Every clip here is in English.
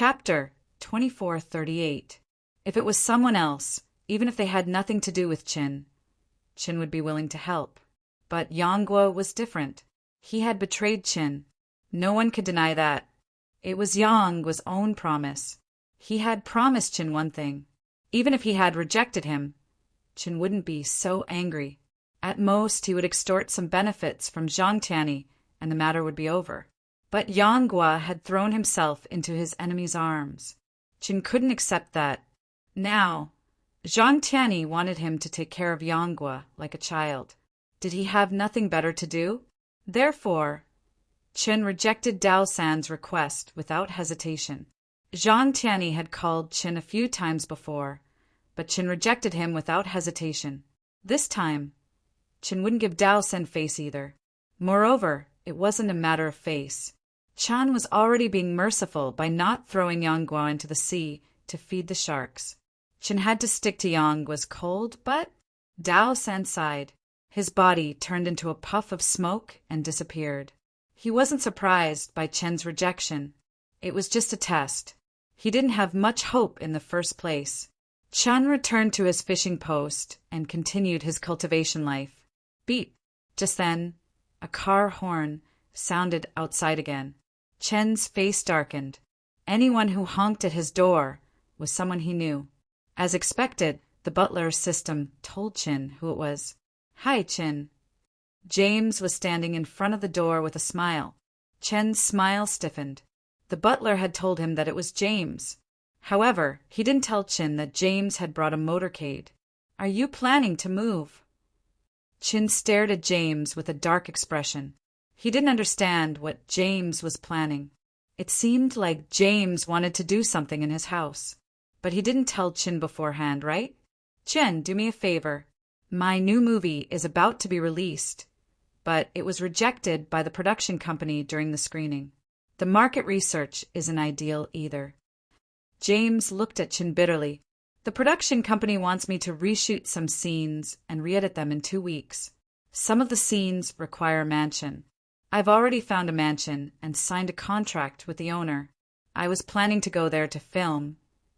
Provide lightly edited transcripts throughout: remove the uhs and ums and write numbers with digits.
Chapter 2438. If it was someone else, even if they had nothing to do with Chin would be willing to help. But Yonggwa was different. He had betrayed Chin. No one could deny that. It was Yonggwa's own promise. He had promised Chin one thing. Even if he had rejected him, Chin wouldn't be so angry. At most, he would extort some benefits from Zhang Tianyi, and the matter would be over. But Yonggwa had thrown himself into his enemy's arms. Chin couldn't accept that. Now, Zhang Tianyi wanted him to take care of Yonggwa like a child. Did he have nothing better to do? Therefore, Chin rejected Dao San's request without hesitation. Zhang Tianyi had called Chin a few times before, but Chin rejected him without hesitation. This time, Chin wouldn't give Dao San face either. Moreover, it wasn't a matter of face. Chan was already being merciful by not throwing Yonggwa into the sea to feed the sharks. Chin had to stick to Yonggwa's cold, but Dao San sighed. His body turned into a puff of smoke and disappeared. He wasn't surprised by Chen's rejection. It was just a test. He didn't have much hope in the first place. Chen returned to his fishing post and continued his cultivation life. Beep! Just then, a car horn sounded outside again. Chen's face darkened. Anyone who honked at his door was someone he knew. As expected, the butler system told Chin who it was. Hi, Chin. James was standing in front of the door with a smile. Chen's smile stiffened. The butler had told him that it was James. However, he didn't tell Chin that James had brought a motorcade. Are you planning to move? Chin stared at James with a dark expression. He didn't understand what James was planning. It seemed like James wanted to do something in his house. But he didn't tell Chin beforehand, right? Chin, do me a favor. My new movie is about to be released, but it was rejected by the production company during the screening. The market research isn't ideal either. James looked at Chin bitterly. The production company wants me to reshoot some scenes and re-edit them in 2 weeks. Some of the scenes require a mansion. I've already found a mansion and signed a contract with the owner. I was planning to go there to film,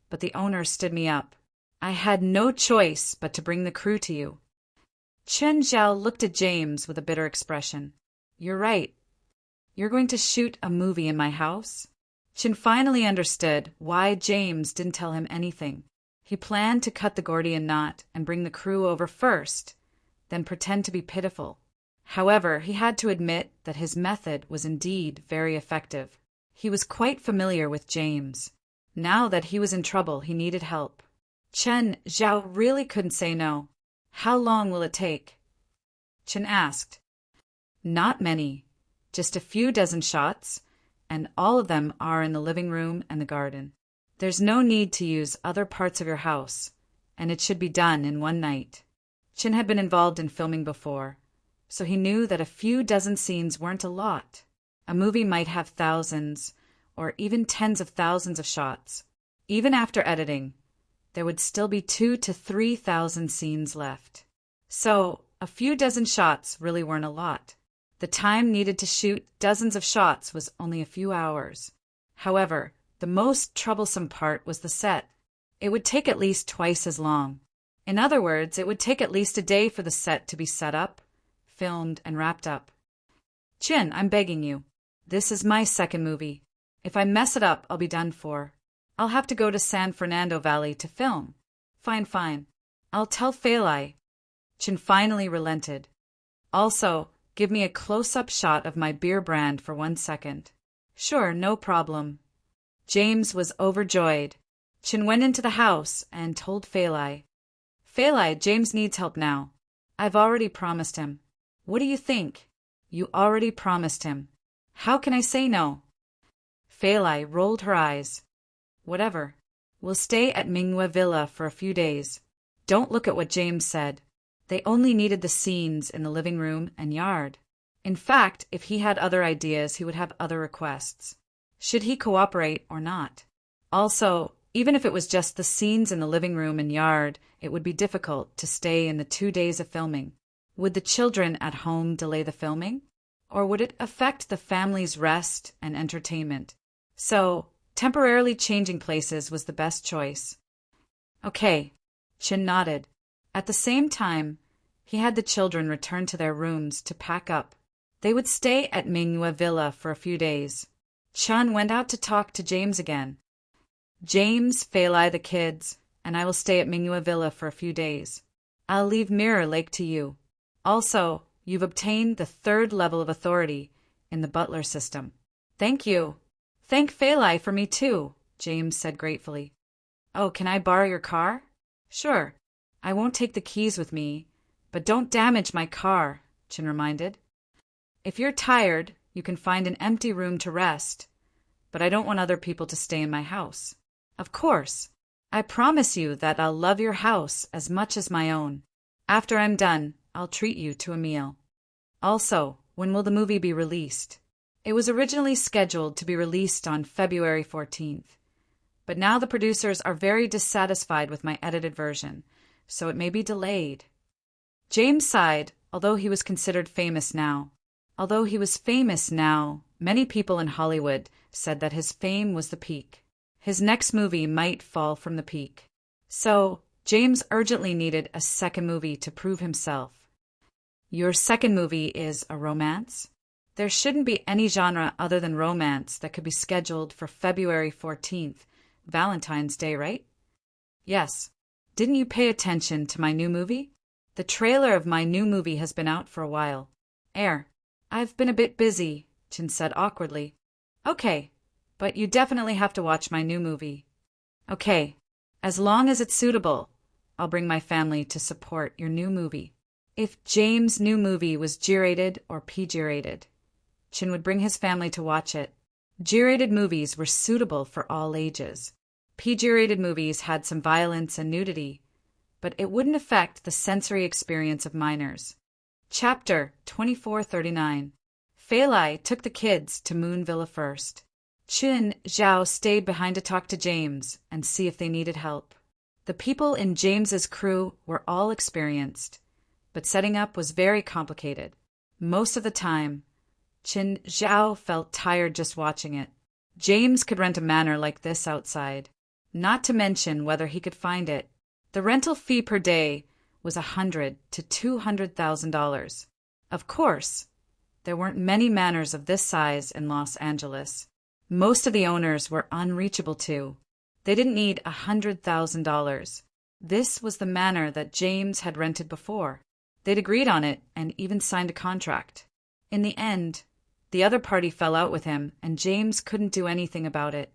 but the owner stood me up. I had no choice but to bring the crew to you. Chen Zhao looked at James with a bitter expression. You're right. You're going to shoot a movie in my house? Chin finally understood why James didn't tell him anything. He planned to cut the Gordian knot and bring the crew over first, then pretend to be pitiful. However, he had to admit that his method was indeed very effective. He was quite familiar with James. Now that he was in trouble, he needed help. Chen Zhao really couldn't say no. How long will it take? Chen asked. Not many. Just a few dozen shots, and all of them are in the living room and the garden. There's no need to use other parts of your house, and it should be done in one night. Chin had been involved in filming before, so he knew that a few dozen scenes weren't a lot. A movie might have thousands, or even tens of thousands of shots. Even after editing, there would still be 2,000 to 3,000 scenes left. So, a few dozen shots really weren't a lot. The time needed to shoot dozens of shots was only a few hours. However, the most troublesome part was the set. It would take at least twice as long. In other words, it would take at least a day for the set to be set up, filmed, and wrapped up. Chin, I'm begging you. This is my second movie. If I mess it up, I'll be done for. I'll have to go to San Fernando Valley to film. Fine. I'll tell Feilai. Chin finally relented. Also, give me a close-up shot of my beer brand for 1 second. Sure, no problem. James was overjoyed. Chin went into the house and told Feilai. Feilai, James needs help now. I've already promised him. What do you think? You already promised him. How can I say no? Feilai rolled her eyes. Whatever. We'll stay at Minghua Villa for a few days. Don't look at what James said. They only needed the scenes in the living room and yard. In fact, if he had other ideas, he would have other requests. Should he cooperate or not? Also, even if it was just the scenes in the living room and yard, it would be difficult to stay in the 2 days of filming. Would the children at home delay the filming? Or would it affect the family's rest and entertainment? So, Temporarily changing places was the best choice. Okay, Chin nodded. At the same time, he had the children return to their rooms to pack up. They would stay at Mingyue Villa for a few days. Chun went out to talk to James again. James, Feilai the kids, and I will stay at Mingyue Villa for a few days. I'll leave Mirror Lake to you. Also, you've obtained the 3rd level of authority in the butler system. Thank you. Thank Feilai for me too, James said gratefully. Oh, can I borrow your car? Sure. I won't take the keys with me, but don't damage my car, Chin reminded. If you're tired, you can find an empty room to rest, but I don't want other people to stay in my house. Of course. I promise you that I'll love your house as much as my own. After I'm done, I'll treat you to a meal. Also, when will the movie be released? It was originally scheduled to be released on February 14th, but now the producers are very dissatisfied with my edited version, so it may be delayed. James sighed, although he was considered famous now. Although he was famous now, many people in Hollywood said that his fame was the peak. His next movie might fall from the peak. So, James urgently needed a second movie to prove himself. Your second movie is a romance? There shouldn't be any genre other than romance that could be scheduled for February 14th, Valentine's Day, right? Yes. Didn't you pay attention to my new movie? The trailer of my new movie has been out for a while. I've been a bit busy, Chin said awkwardly. Okay, but you definitely have to watch my new movie. Okay, as long as it's suitable, I'll bring my family to support your new movie. If James' new movie was G-rated or PG-rated, Chin would bring his family to watch it. G-rated movies were suitable for all ages. PG-rated movies had some violence and nudity, but it wouldn't affect the sensory experience of minors. Chapter 2439. Feilai took the kids to Moon Villa first. Chun Zhao stayed behind to talk to James and see if they needed help. The people in James's crew were all experienced, but setting up was very complicated. Most of the time, Chun Zhao felt tired just watching it. James could rent a manor like this outside, not to mention whether he could find it. The rental fee per day was $100,000 to $200,000. Of course, there weren't many manors of this size in Los Angeles. Most of the owners were unreachable too. They didn't need $100,000. This was the manor that James had rented before. They'd agreed on it and even signed a contract. In the end, the other party fell out with him, and James couldn't do anything about it.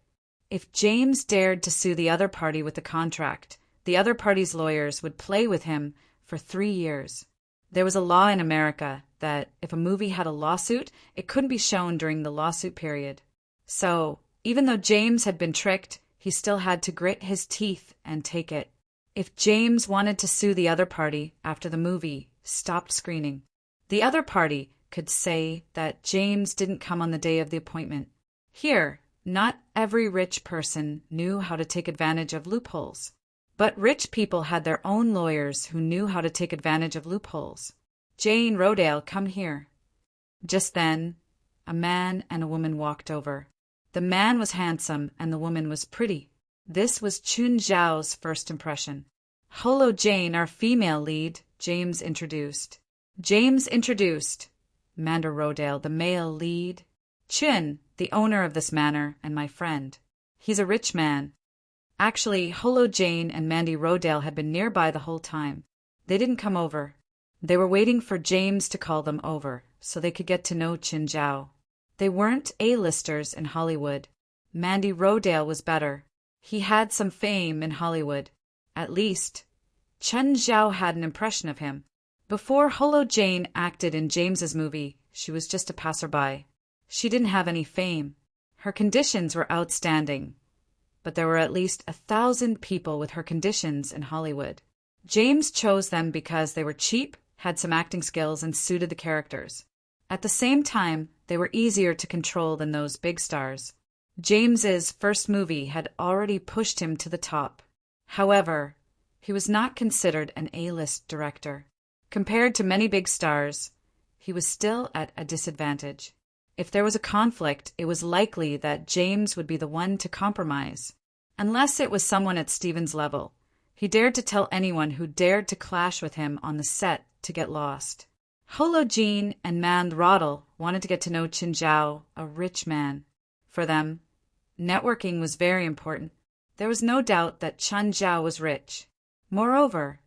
If James dared to sue the other party with the contract, the other party's lawyers would play with him for 3 years. There was a law in America that if a movie had a lawsuit, it couldn't be shown during the lawsuit period. So, even though James had been tricked, he still had to grit his teeth and take it. If James wanted to sue the other party after the movie stopped screening, the other party could say that James didn't come on the day of the appointment. Here, not every rich person knew how to take advantage of loopholes. But rich people had their own lawyers who knew how to take advantage of loopholes. Jane Rodale, come here. Just then, a man and a woman walked over. The man was handsome and the woman was pretty. This was Chun Zhao's first impression. Hello, Jane, our female lead, James introduced. Mander Rodale, the male lead. Chun, the owner of this manor, and my friend. He's a rich man. Actually, Holo Jane and Mandy Rodale had been nearby the whole time. They didn't come over. They were waiting for James to call them over so they could get to know Chun Zhao. They weren't A-listers in Hollywood. Mandy Rodale was better. He had some fame in Hollywood. At least, Chun Zhao had an impression of him. Before Holo Jane acted in James's movie, she was just a passerby. She didn't have any fame. Her conditions were outstanding, but there were at least 1,000 people with her conditions in Hollywood. James chose them because they were cheap, had some acting skills, and suited the characters. At the same time, they were easier to control than those big stars. James's first movie had already pushed him to the top. However, he was not considered an A-list director. Compared to many big stars, he was still at a disadvantage. If there was a conflict, it was likely that James would be the one to compromise. Unless it was someone at Stephen's level. He dared to tell anyone who dared to clash with him on the set to get lost. Holo Jean and Man Roddle wanted to get to know Qin Zhao, a rich man. For them, networking was very important. There was no doubt that Qin Zhao was rich. Moreover,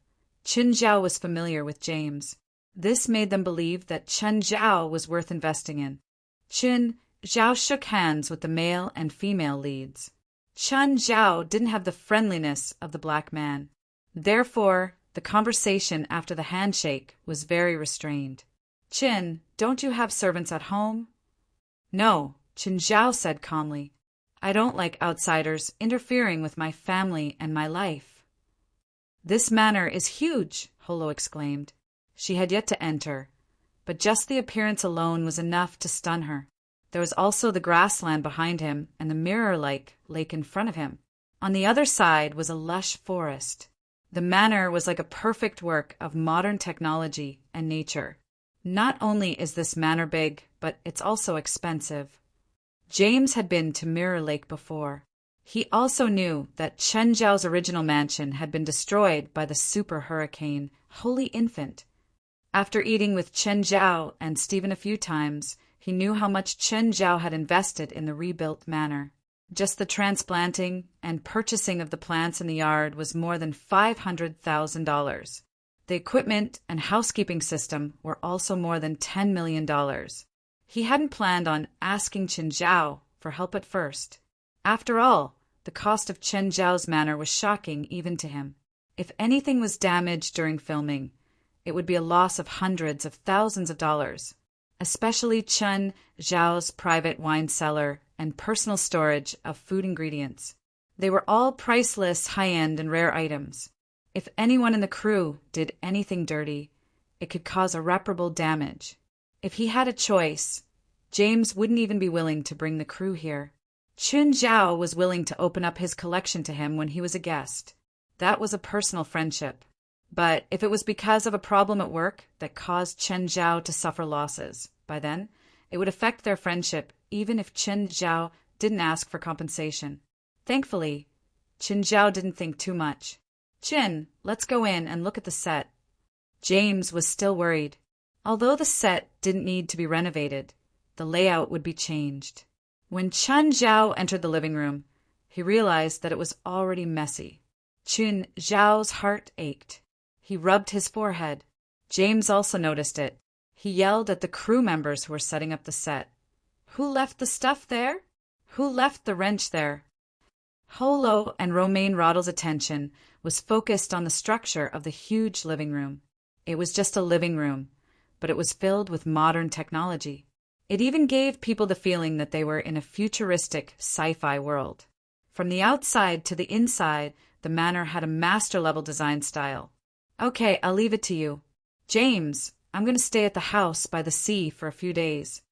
Qin Zhao was familiar with James. This made them believe that Qin Zhao was worth investing in. Qin Zhao shook hands with the male and female leads. Qin Zhao didn't have the friendliness of the black man. Therefore, the conversation after the handshake was very restrained. Qin, don't you have servants at home? No, Qin Zhao said calmly. I don't like outsiders interfering with my family and my life. This manor is huge, Holo exclaimed. She had yet to enter, but just the appearance alone was enough to stun her. There was also the grassland behind him and the mirror-like lake in front of him. On the other side was a lush forest. The manor was like a perfect work of modern technology and nature. Not only is this manor big, but it's also expensive. James had been to Mirror Lake before. He also knew that Chen Zhao's original mansion had been destroyed by the super hurricane, Holy Infant. After eating with Chen Zhao and Stephen a few times, he knew how much Chen Zhao had invested in the rebuilt manor. Just the transplanting and purchasing of the plants in the yard was more than $500,000. The equipment and housekeeping system were also more than $10 million. He hadn't planned on asking Qin Zhao for help at first. After all, the cost of Chen Zhao's manor was shocking even to him. If anything was damaged during filming, it would be a loss of hundreds of thousands of dollars. Especially Chen Zhao's private wine cellar and personal storage of food ingredients. They were all priceless, high-end, and rare items. If anyone in the crew did anything dirty, it could cause irreparable damage. If he had a choice, James wouldn't even be willing to bring the crew here. Qin Zhao was willing to open up his collection to him when he was a guest. That was a personal friendship. But if it was because of a problem at work that caused Chen Zhao to suffer losses, by then, it would affect their friendship even if Qin Zhao didn't ask for compensation. Thankfully, Qin Zhao didn't think too much. Qin, let's go in and look at the set. James was still worried. Although the set didn't need to be renovated, the layout would be changed. When Qin Zhao entered the living room, he realized that it was already messy. Qin Zhao's heart ached. He rubbed his forehead. James also noticed it. He yelled at the crew members who were setting up the set. Who left the stuff there? Who left the wrench there? Holo and Romain Roddle's attention was focused on the structure of the huge living room. It was just a living room, but it was filled with modern technology. It even gave people the feeling that they were in a futuristic sci-fi world. From the outside to the inside, the manor had a master-level design style. Okay, I'll leave it to you. James, I'm going to stay at the house by the sea for a few days.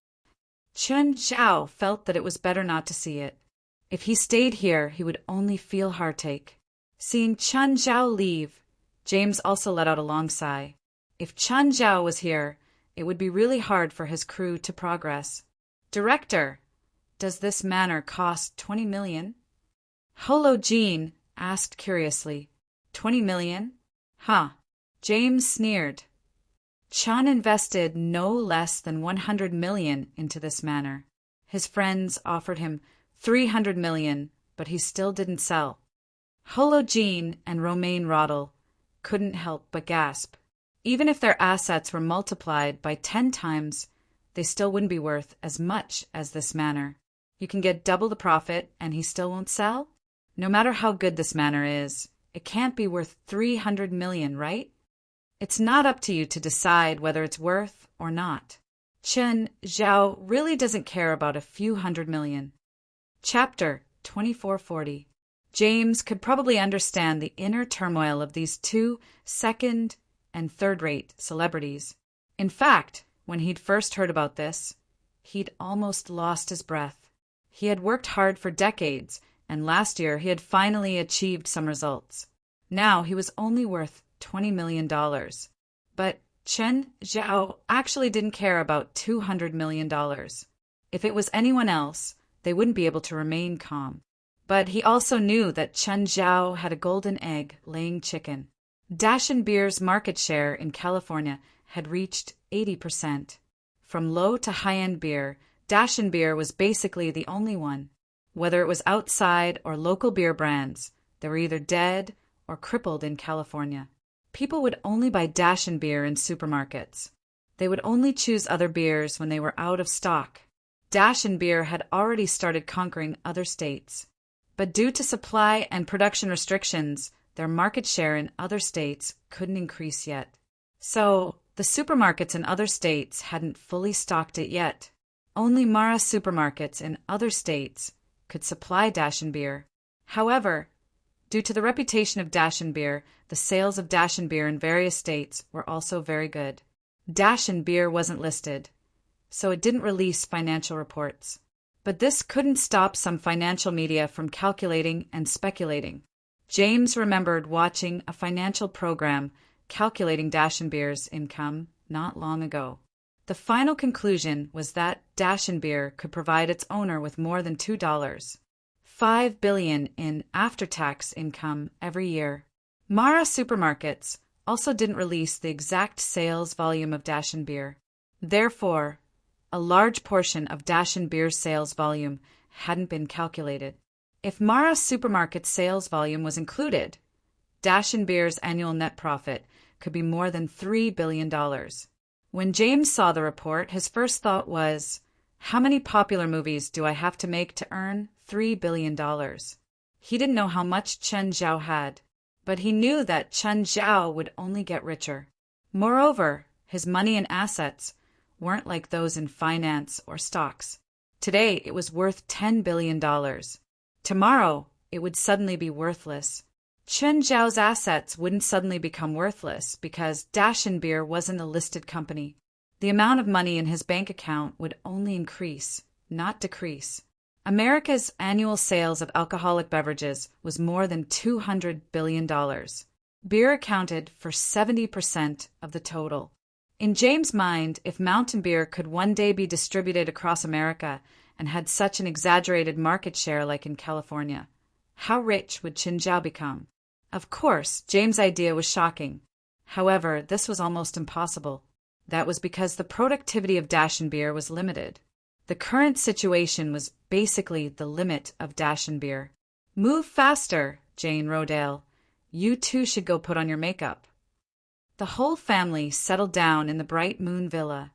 Qin Zhao felt that it was better not to see it. If he stayed here, he would only feel heartache. Seeing Qin Zhao leave, James also let out a long sigh. If Qin Zhao was here, it would be really hard for his crew to progress. Director, does this manor cost 20 million? Holo Jean asked curiously. 20 million? Huh. James sneered. Chan invested no less than 100 million into this manor. His friends offered him 300 million, but he still didn't sell. Holo Jean and Romain Roddle couldn't help but gasp. Even if their assets were multiplied by 10 times, they still wouldn't be worth as much as this manor. You can get double the profit and he still won't sell? No matter how good this manor is, it can't be worth 300 million, right? It's not up to you to decide whether it's worth or not. Qin Zhao really doesn't care about a few hundred million. Chapter 2440. James could probably understand the inner turmoil of these two second- and third-rate celebrities. In fact, when he'd first heard about this, he'd almost lost his breath. He had worked hard for decades, and last year he had finally achieved some results. Now he was only worth $20 million. But Qin Zhao actually didn't care about $200 million. If it was anyone else, they wouldn't be able to remain calm. But he also knew that Chen Zhao had a golden egg-laying chicken. Dashin beer's market share in California had reached 80%. From low to high-end beer, Dashin beer was basically the only one. Whether it was outside or local beer brands, they were either dead or crippled in California. People would only buy Dashin beer in supermarkets. They would only choose other beers when they were out of stock. Dashin beer had already started conquering other states. But due to supply and production restrictions, their market share in other states couldn't increase yet. So, the supermarkets in other states hadn't fully stocked it yet. Only Mara supermarkets in other states could supply Dashin beer. However, due to the reputation of Dashin beer, the sales of Dashin beer in various states were also very good. Dashin beer wasn't listed, so it didn't release financial reports. But this couldn't stop some financial media from calculating and speculating. James remembered watching a financial program calculating Dashin beer's income not long ago. The final conclusion was that Dashin beer could provide its owner with more than $2, $5 billion in after-tax income every year. Mara supermarkets also didn't release the exact sales volume of Dashin beer. Therefore, a large portion of Dashin beer's sales volume hadn't been calculated. If Mara supermarket sales volume was included, Dashin beer's annual net profit could be more than $3 billion. When James saw the report, his first thought was, how many popular movies do I have to make to earn $3 billion? He didn't know how much Chen Zhao had, but he knew that Chen Zhao would only get richer. Moreover, his money and assets weren't like those in finance or stocks. Today, it was worth $10 billion. Tomorrow, it would suddenly be worthless. Chen Zhao's assets wouldn't suddenly become worthless because Dashin beer wasn't a listed company. The amount of money in his bank account would only increase, not decrease. America's annual sales of alcoholic beverages was more than $200 billion. Beer accounted for 70% of the total. In James' mind, if mountain beer could one day be distributed across America and had such an exaggerated market share like in California, how rich would Chen Zhao become? Of course, James' idea was shocking. However, this was almost impossible. That was because the productivity of Dashin beer was limited. The current situation was basically the limit of Dashin beer. Move faster, Jane Rodale. You too should go put on your makeup. The whole family settled down in the bright moon villa.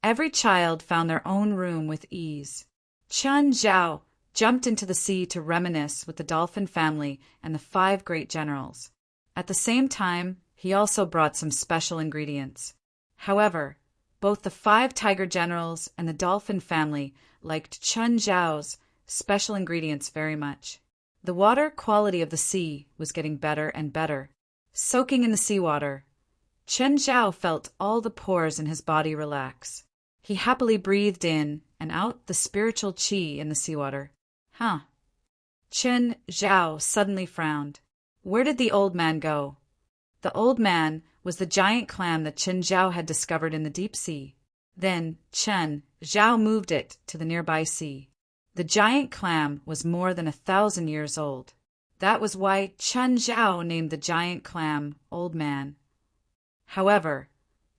Every child found their own room with ease. Chen Zhao jumped into the sea to reminisce with the dolphin family and the 5 great generals. At the same time, he also brought some special ingredients. However, both the 5 tiger generals and the dolphin family liked Chen Zhao's special ingredients very much. The water quality of the sea was getting better and better. Soaking in the seawater, Chen Zhao felt all the pores in his body relax. He happily breathed in and out the spiritual qi in the seawater. Chen Zhao suddenly frowned. Where did the old man go? The old man was the giant clam that Chen Zhao had discovered in the deep sea. Then Chen Zhao moved it to the nearby sea. The giant clam was more than 1,000 years old. That was why Chen Zhao named the giant clam Old Man. However,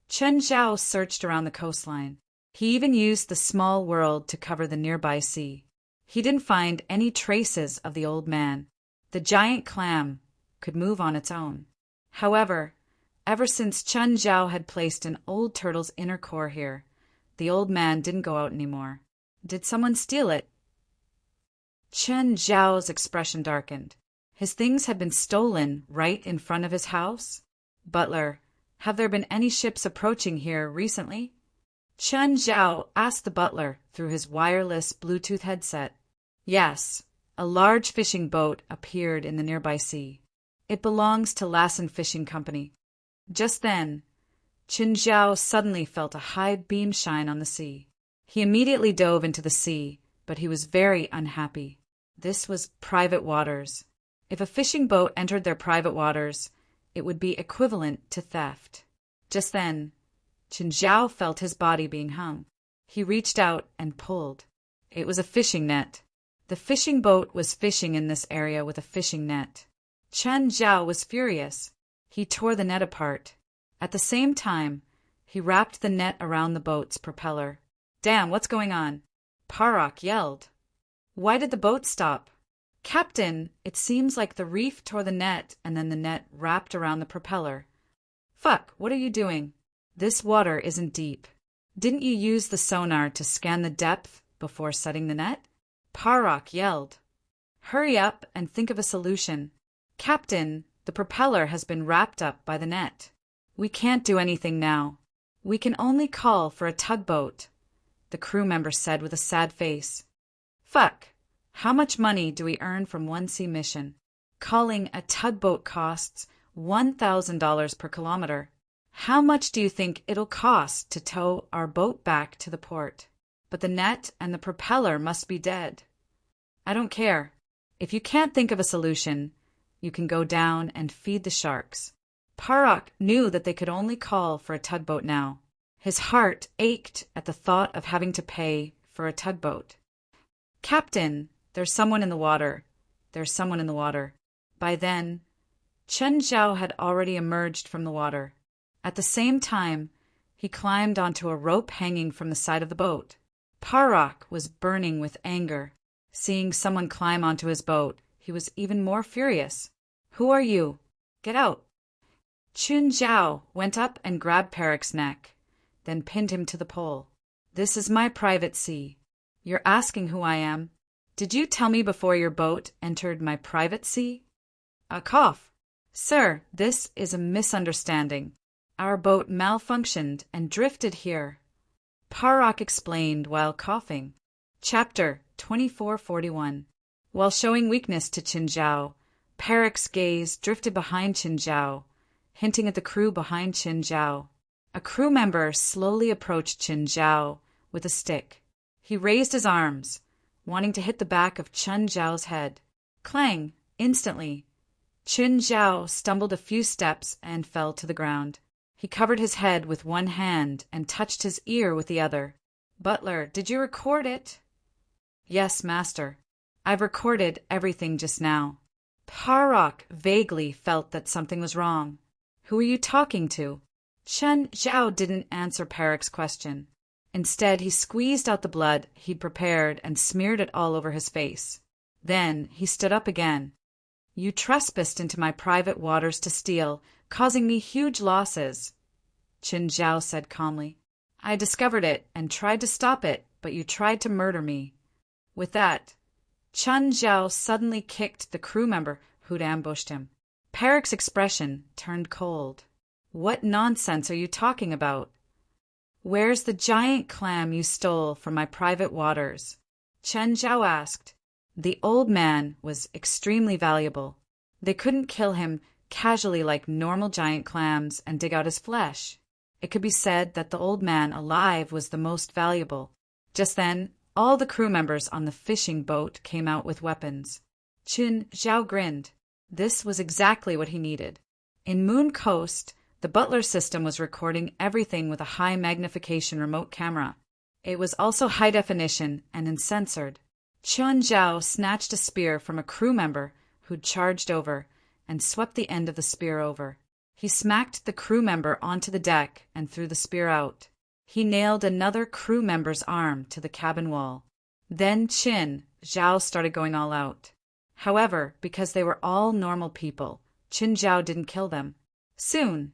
Chen Zhao searched around the coastline. He even used the small world to cover the nearby sea. He didn't find any traces of the old man. The giant clam could move on its own. However, ever since Chen Zhao had placed an old turtle's inner core here, the old man didn't go out anymore. Did someone steal it? Chen Zhao's expression darkened. His things had been stolen right in front of his house? Butler, have there been any ships approaching here recently? Chen Zhao asked the butler through his wireless Bluetooth headset. Yes, a large fishing boat appeared in the nearby sea. It belongs to Lassen Fishing Company. Just then, Chen Zhao suddenly felt a high beam shine on the sea. He immediately dove into the sea, but he was very unhappy. This was private waters. If a fishing boat entered their private waters, it would be equivalent to theft. Just then, Chen Zhao felt his body being hung. He reached out and pulled. It was a fishing net. The fishing boat was fishing in this area with a fishing net. Chen Zhao was furious. He tore the net apart. At the same time, he wrapped the net around the boat's propeller. "Damn, what's going on?" Parok yelled. "Why did the boat stop?" "Captain, it seems like the reef tore the net and then the net wrapped around the propeller." "Fuck, what are you doing? This water isn't deep. Didn't you use the sonar to scan the depth before setting the net?" Parok yelled. "Hurry up and think of a solution. Captain, the propeller has been wrapped up by the net. We can't do anything now. We can only call for a tugboat," the crew member said with a sad face. "Fuck. How much money do we earn from one sea mission? Calling a tugboat costs $1,000 per kilometer. How much do you think it'll cost to tow our boat back to the port? But the net and the propeller must be dead." "I don't care. If you can't think of a solution, you can go down and feed the sharks." Parok knew that they could only call for a tugboat now. His heart ached at the thought of having to pay for a tugboat. "Captain, there's someone in the water. There's someone in the water." By then, Chen Zhao had already emerged from the water. At the same time, he climbed onto a rope hanging from the side of the boat. Parok was burning with anger. Seeing someone climb onto his boat, he was even more furious. "Who are you? Get out!" Chen Zhao went up and grabbed Parok's neck, then pinned him to the pole. "This is my private sea. You're asking who I am? Did you tell me before your boat entered my private sea?" A cough. "Sir, this is a misunderstanding. Our boat malfunctioned and drifted here," Parok explained while coughing. Chapter 2441. While showing weakness to Chen Zhao, Parok's gaze drifted behind Chen Zhao, hinting at the crew behind Chen Zhao. A crew member slowly approached Chen Zhao with a stick. He raised his arms, wanting to hit the back of Chen Zhao's head. Clang! Instantly, Chen Zhao stumbled a few steps and fell to the ground. He covered his head with one hand and touched his ear with the other. "Butler, did you record it?" "Yes, master. I've recorded everything just now." Parok vaguely felt that something was wrong. "Who are you talking to?" Chen Zhao didn't answer Parok's question. Instead, he squeezed out the blood he'd prepared and smeared it all over his face. Then he stood up again. "You trespassed into my private waters to steal, causing me huge losses," Chen Zhao said calmly. "I discovered it and tried to stop it, but you tried to murder me." With that, Chen Zhao suddenly kicked the crew member who'd ambushed him. Parok's expression turned cold. "What nonsense are you talking about? Where's the giant clam you stole from my private waters?" Chen Zhao asked. The old man was extremely valuable. They couldn't kill him casually like normal giant clams and dig out his flesh. It could be said that the old man alive was the most valuable. Just then, all the crew members on the fishing boat came out with weapons. Chen Zhao grinned. This was exactly what he needed. In Moon Coast, the Butler system was recording everything with a high magnification remote camera. It was also high definition and uncensored. Chen Zhao snatched a spear from a crew member who'd charged over and swept the end of the spear over. He smacked the crew member onto the deck and threw the spear out. He nailed another crew member's arm to the cabin wall. Then Chen Zhao started going all out. However, because they were all normal people, Chen Zhao didn't kill them. Soon,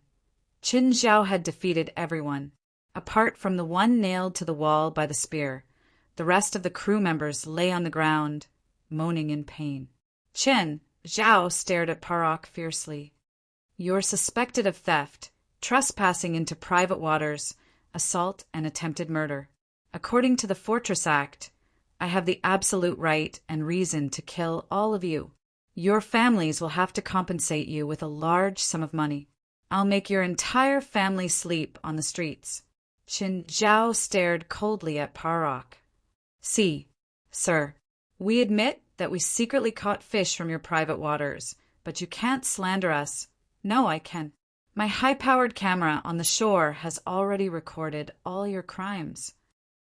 Chen Zhao had defeated everyone. Apart from the one nailed to the wall by the spear, the rest of the crew members lay on the ground, moaning in pain. Chen Zhao stared at Parok fiercely. "You're suspected of theft, trespassing into private waters, assault, and attempted murder. According to the Fortress Act, I have the absolute right and reason to kill all of you. Your families will have to compensate you with a large sum of money. I'll make your entire family sleep on the streets." Chen Zhao stared coldly at Parok. "See, sir, we admit that we secretly caught fish from your private waters, but you can't slander us." "No, I can. My high-powered camera on the shore has already recorded all your crimes."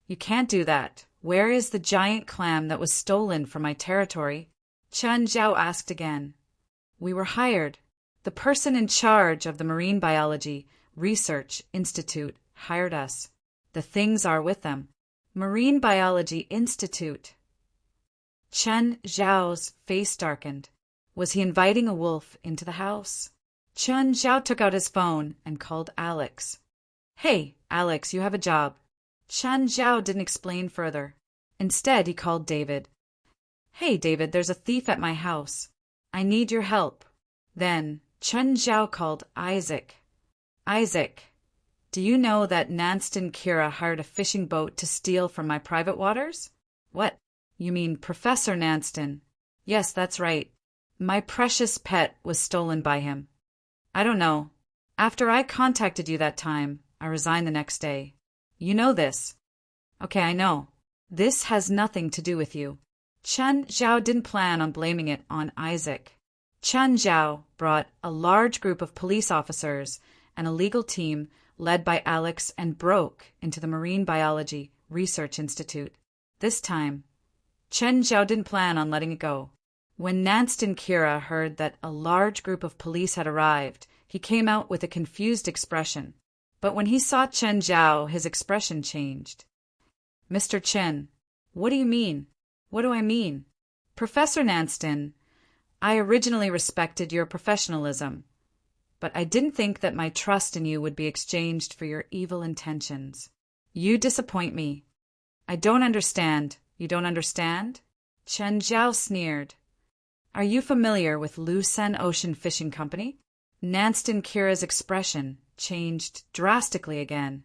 You can't do that. Where is the giant clam that was stolen from my territory? Chen Zhao asked again. We were hired. The person in charge of the Marine Biology Research Institute hired us. The things are with them. Marine Biology Institute. Chen Zhao's face darkened. Was he inviting a wolf into the house? Chen Zhao took out his phone and called Alex. Hey, Alex, you have a job. Chen Zhao didn't explain further. Instead, he called David. Hey, David, there's a thief at my house. I need your help. Then Chen Zhao called Isaac. Isaac, do you know that Nanston Kira hired a fishing boat to steal from my private waters? What? You mean Professor Nanston? Yes, that's right. My precious pet was stolen by him. I don't know. After I contacted you that time, I resigned the next day. You know this. Okay, I know. This has nothing to do with you. Chen Zhao didn't plan on blaming it on Isaac. Chen Zhao brought a large group of police officers and a legal team led by Alex and broke into the Marine Biology Research Institute. This time, Chen Zhao didn't plan on letting it go. When Nanston Kira heard that a large group of police had arrived, he came out with a confused expression. But when he saw Chen Zhao, his expression changed. Mr. Chen, what do you mean? What do I mean? Professor Nanston, I originally respected your professionalism, but I didn't think that my trust in you would be exchanged for your evil intentions. You disappoint me. I don't understand. You don't understand? Chen Zhao sneered. Are you familiar with Lucen Ocean Fishing Company? Nanston Kira's expression changed drastically again.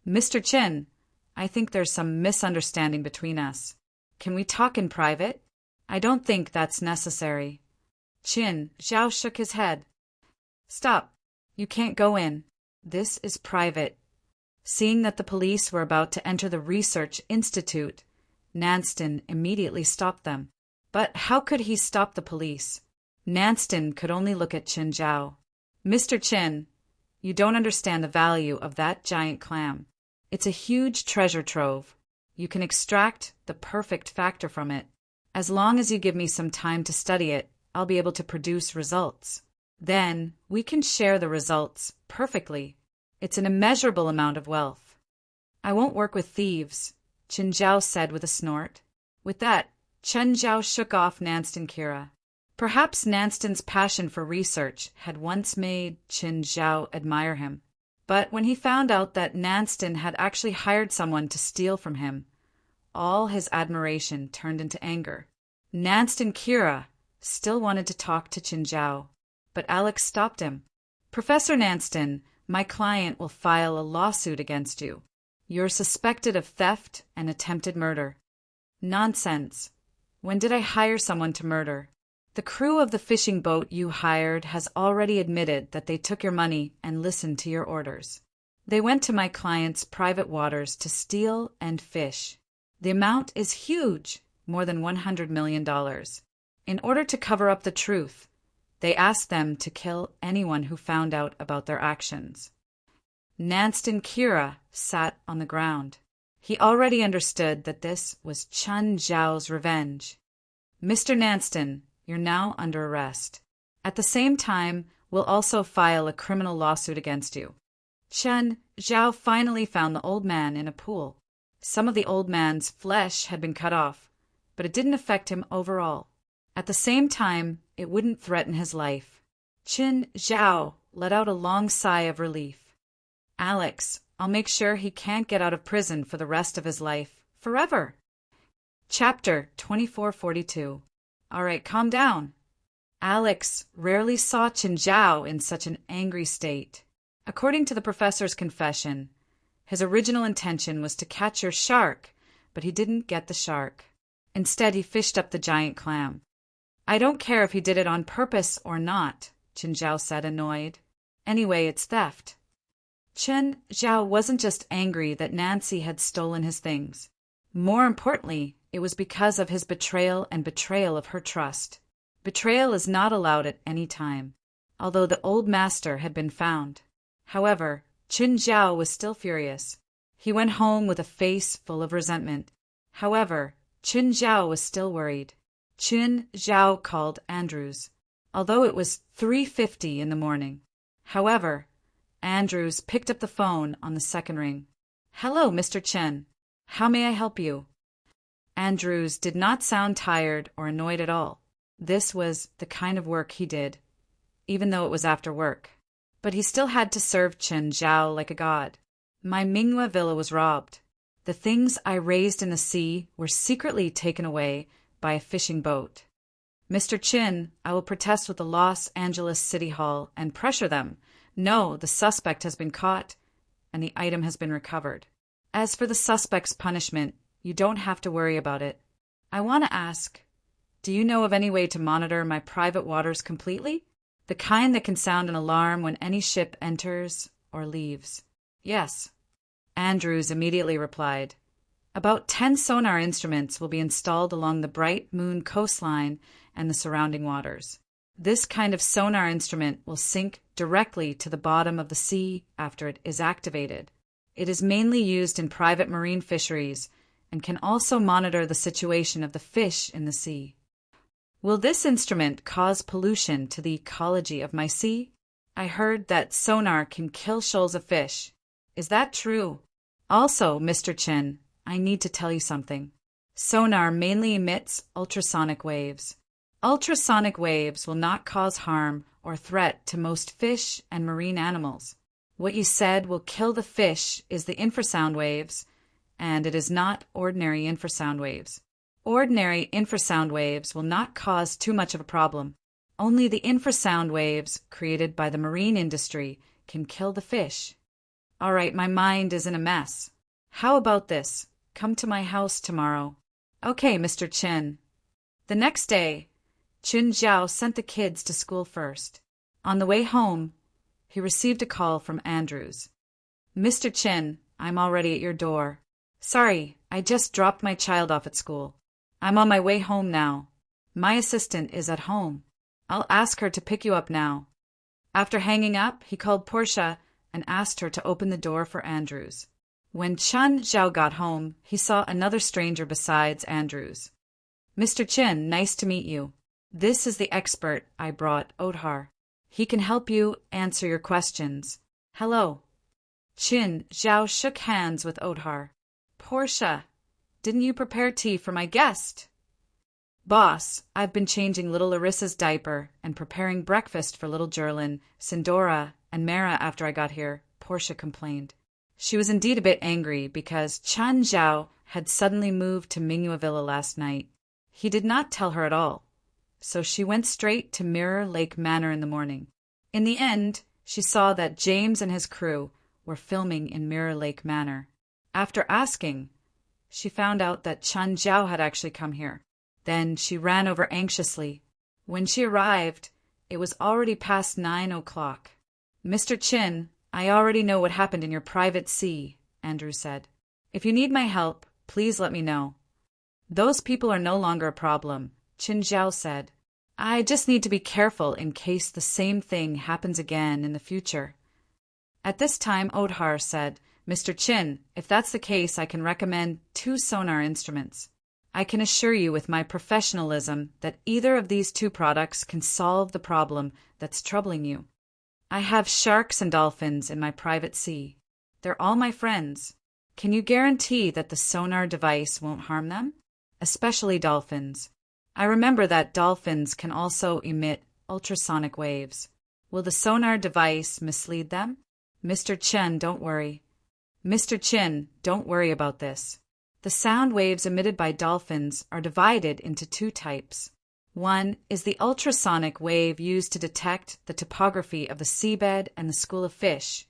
Mr. Chen, I think there's some misunderstanding between us. Can we talk in private? I don't think that's necessary. Chen Zhao shook his head. Stop. You can't go in. This is private. Seeing that the police were about to enter the research institute, Nanston immediately stopped them. But how could he stop the police? Nanston could only look at Chen Zhao. Mr. Chen, you don't understand the value of that giant clam. It's a huge treasure trove. You can extract the perfect factor from it. As long as you give me some time to study it, I'll be able to produce results. Then we can share the results perfectly. It's an immeasurable amount of wealth. I won't work with thieves, Chen Zhao said with a snort. With that, Chen Zhao shook off Nanston Kira. Perhaps Nanston's passion for research had once made Chen Zhao admire him. But when he found out that Nanston had actually hired someone to steal from him, all his admiration turned into anger. Nanston Kira still wanted to talk to Chen Zhao, but Alex stopped him. Professor Nanston, my client will file a lawsuit against you. You're suspected of theft and attempted murder. Nonsense. When did I hire someone to murder? The crew of the fishing boat you hired has already admitted that they took your money and listened to your orders. They went to my client's private waters to steal and fish. The amount is huge, more than $100 million. In order to cover up the truth, they asked them to kill anyone who found out about their actions. Nanston Kira sat on the ground. He already understood that this was Chen Zhao's revenge. Mr. Nanston, you're now under arrest. At the same time, we'll also file a criminal lawsuit against you. Chen Zhao finally found the old man in a pool. Some of the old man's flesh had been cut off, but it didn't affect him overall. At the same time, it wouldn't threaten his life. Chen Zhao let out a long sigh of relief. Alex, I'll make sure he can't get out of prison for the rest of his life, forever. Chapter 2442. All right, calm down. Alex rarely saw Chen Zhao in such an angry state. According to the professor's confession, his original intention was to catch your shark, but he didn't get the shark. Instead, he fished up the giant clam. I don't care if he did it on purpose or not, Chen Zhao said, annoyed. Anyway, it's theft. Chen Zhao wasn't just angry that Nancy had stolen his things. More importantly, it was because of his betrayal and betrayal of her trust. Betrayal is not allowed at any time, although the old master had been found. However, Chen Zhao was still furious. He went home with a face full of resentment. However, Qin Zhao was still worried. Qin Zhao called Andrews, although it was 3:50 in the morning. However, Andrews picked up the phone on the second ring. "Hello, Mr. Chen. How may I help you?" Andrews did not sound tired or annoyed at all. This was the kind of work he did, even though it was after work. But he still had to serve Qin Zhao like a god. "My Minghua villa was robbed. The things I raised in the sea were secretly taken away by a fishing boat. Mr. Qin, I will protest with the Los Angeles City Hall and pressure them. No, the suspect has been caught, and the item has been recovered. As for the suspect's punishment, you don't have to worry about it. I want to ask, do you know of any way to monitor my private waters completely? The kind that can sound an alarm when any ship enters or leaves." "Yes," Andrews immediately replied. "About 10 sonar instruments will be installed along the Bright Moon coastline and the surrounding waters. This kind of sonar instrument will sink directly to the bottom of the sea after it is activated. It is mainly used in private marine fisheries and can also monitor the situation of the fish in the sea." "Will this instrument cause pollution to the ecology of my sea? I heard that sonar can kill shoals of fish. Is that true? Also, Mr. Chen, I need to tell you something. Sonar mainly emits ultrasonic waves. Ultrasonic waves will not cause harm or threat to most fish and marine animals. What you said will kill the fish is the infrasound waves, and it is not ordinary infrasound waves. Ordinary infrasound waves will not cause too much of a problem. Only the infrasound waves created by the marine industry can kill the fish. All right, my mind is in a mess. How about this? Come to my house tomorrow." "Okay, Mr. Chen." The next day, Qin Zhao sent the kids to school first. On the way home, he received a call from Andrews. "Mr. Chen, I'm already at your door. Sorry, I just dropped my child off at school. I'm on my way home now. My assistant is at home. I'll ask her to pick you up now." After hanging up, he called Portia and asked her to open the door for Andrews. When Qin Zhao got home, he saw another stranger besides Andrews. "Mr. Qin, nice to meet you. This is the expert I brought, Odhar. He can help you answer your questions. Hello." Qin Zhao shook hands with Odhar. "Portia, didn't you prepare tea for my guest?" "Boss, I've been changing little Larissa's diaper and preparing breakfast for little Jerlin, Sindora, and Mara after I got here," Portia complained. She was indeed a bit angry because Qin Zhao had suddenly moved to Minghua Villa last night. He did not tell her at all, so she went straight to Mirror Lake Manor in the morning. In the end, she saw that James and his crew were filming in Mirror Lake Manor. After asking, she found out that Qin Zhao had actually come here. Then she ran over anxiously. When she arrived, it was already past 9 o'clock. "Mr. Qin, I already know what happened in your private sea," Andrew said. "If you need my help, please let me know." "Those people are no longer a problem," Qin Zhao said. "I just need to be careful in case the same thing happens again in the future." At this time, Odhar said, "Mr. Qin, if that's the case, I can recommend 2 sonar instruments. I can assure you with my professionalism that either of these 2 products can solve the problem that's troubling you. I have sharks and dolphins in my private sea. They're all my friends. Can you guarantee that the sonar device won't harm them? Especially dolphins. I remember that dolphins can also emit ultrasonic waves. Will the sonar device mislead them? Mr. Qin, don't worry. Mr. Qin, don't worry about this. The sound waves emitted by dolphins are divided into 2 types. One is the ultrasonic wave used to detect the topography of the seabed and the school of fish,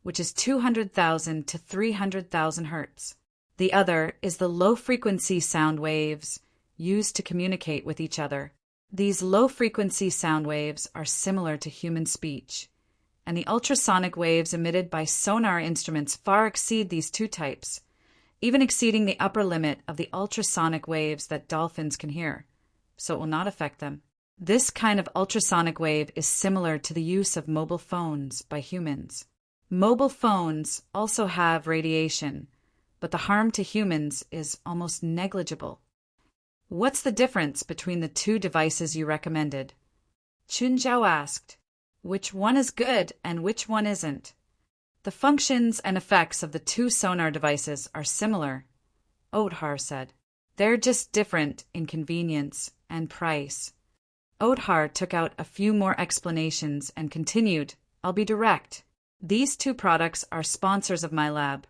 which is 200,000 to 300,000 hertz. The other is the low-frequency sound waves used to communicate with each other. These low-frequency sound waves are similar to human speech, and the ultrasonic waves emitted by sonar instruments far exceed these 2 types, even exceeding the upper limit of the ultrasonic waves that dolphins can hear, so it will not affect them. This kind of ultrasonic wave is similar to the use of mobile phones by humans. Mobile phones also have radiation, but the harm to humans is almost negligible. What's the difference between the two devices you recommended? Chun Zhao asked. Which one is good and which one isn't? The functions and effects of the two sonar devices are similar, Othar said. They're just different in convenience and price. Othar took out a few more explanations and continued, I'll be direct. These two products are sponsors of my lab,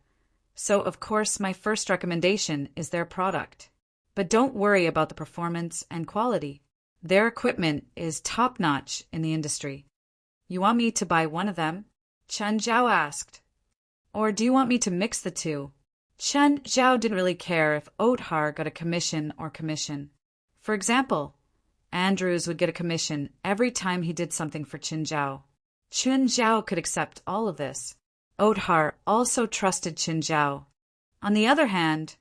so of course my first recommendation is their product. But don't worry about the performance and quality. Their equipment is top-notch in the industry. You want me to buy one of them? Chen Zhao asked. Or do you want me to mix the two? Chen Zhao didn't really care if Othar got a commission or commission. For example, Andrews would get a commission every time he did something for Chen Zhao. Chen Zhao could accept all of this. Othar also trusted Chen Zhao. On the other hand,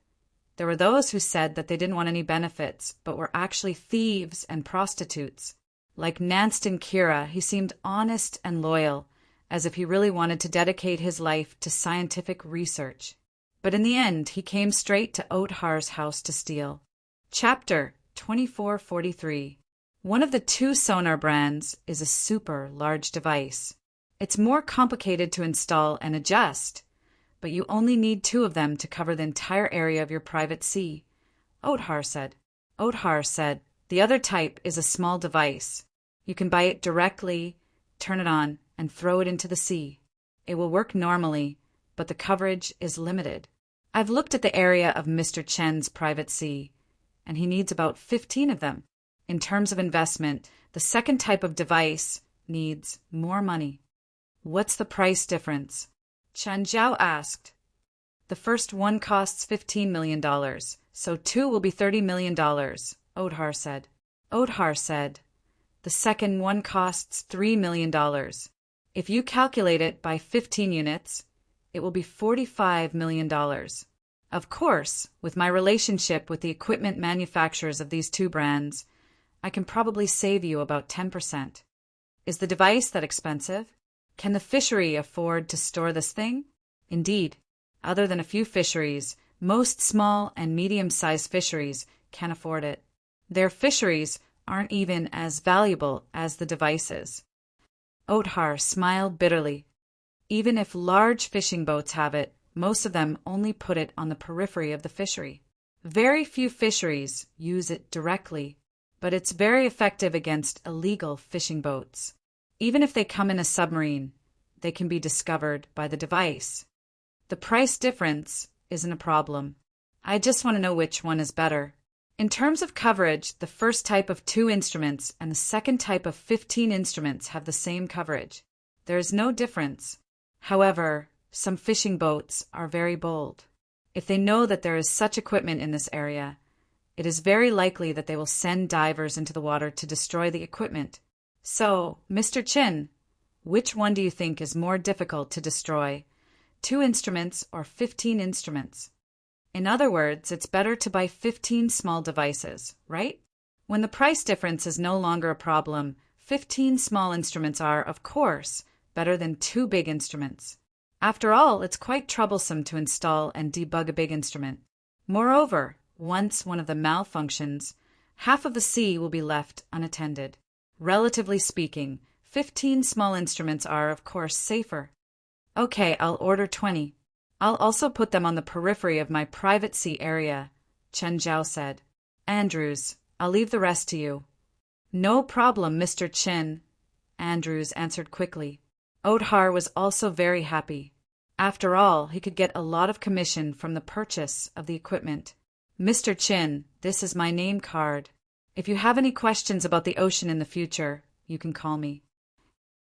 there were those who said that they didn't want any benefits, but were actually thieves and prostitutes. Like Nanston Kira, he seemed honest and loyal, as if he really wanted to dedicate his life to scientific research. But in the end, he came straight to Othar's house to steal. Chapter 2443. One of the two sonar brands is a super large device. It's more complicated to install and adjust, but you only need two of them to cover the entire area of your private sea, Othar said. Othar said, the other type is a small device. You can buy it directly, turn it on, and throw it into the sea. It will work normally, but the coverage is limited. I've looked at the area of Mr. Chen's private sea, and he needs about 15 of them. In terms of investment, the second type of device needs more money. What's the price difference? Chen Zhao asked. The first one costs $15 million, so two will be $30 million, Othar said. Othar said, the second one costs $3 million. If you calculate it by 15 units, it will be $45 million. Of course, with my relationship with the equipment manufacturers of these two brands, I can probably save you about 10%. Is the device that expensive? Can the fishery afford to store this thing? Indeed, other than a few fisheries, most small and medium-sized fisheries can afford it. Their fisheries aren't even as valuable as the devices. Othar smiled bitterly. Even if large fishing boats have it, most of them only put it on the periphery of the fishery. Very few fisheries use it directly, but it's very effective against illegal fishing boats. Even if they come in a submarine, they can be discovered by the device. The price difference isn't a problem. I just want to know which one is better. In terms of coverage, the first type of 2 instruments and the second type of 15 instruments have the same coverage. There is no difference. However, some fishing boats are very bold. If they know that there is such equipment in this area, it is very likely that they will send divers into the water to destroy the equipment. So, Mr. Chin, which one do you think is more difficult to destroy, 2 instruments or 15 instruments? In other words, it's better to buy 15 small devices, right? When the price difference is no longer a problem, 15 small instruments are, of course, better than 2 big instruments. After all, it's quite troublesome to install and debug a big instrument. Moreover, once one of them malfunctions, half of the sea will be left unattended. Relatively speaking, 15 small instruments are, of course, safer. Okay, I'll order 20. I'll also put them on the periphery of my private sea area, Chen Zhao said. Andrews, I'll leave the rest to you. No problem, Mr. Chen, Andrews answered quickly. Othar was also very happy. After all, he could get a lot of commission from the purchase of the equipment. Mr. Chin, this is my name card. If you have any questions about the ocean in the future, you can call me.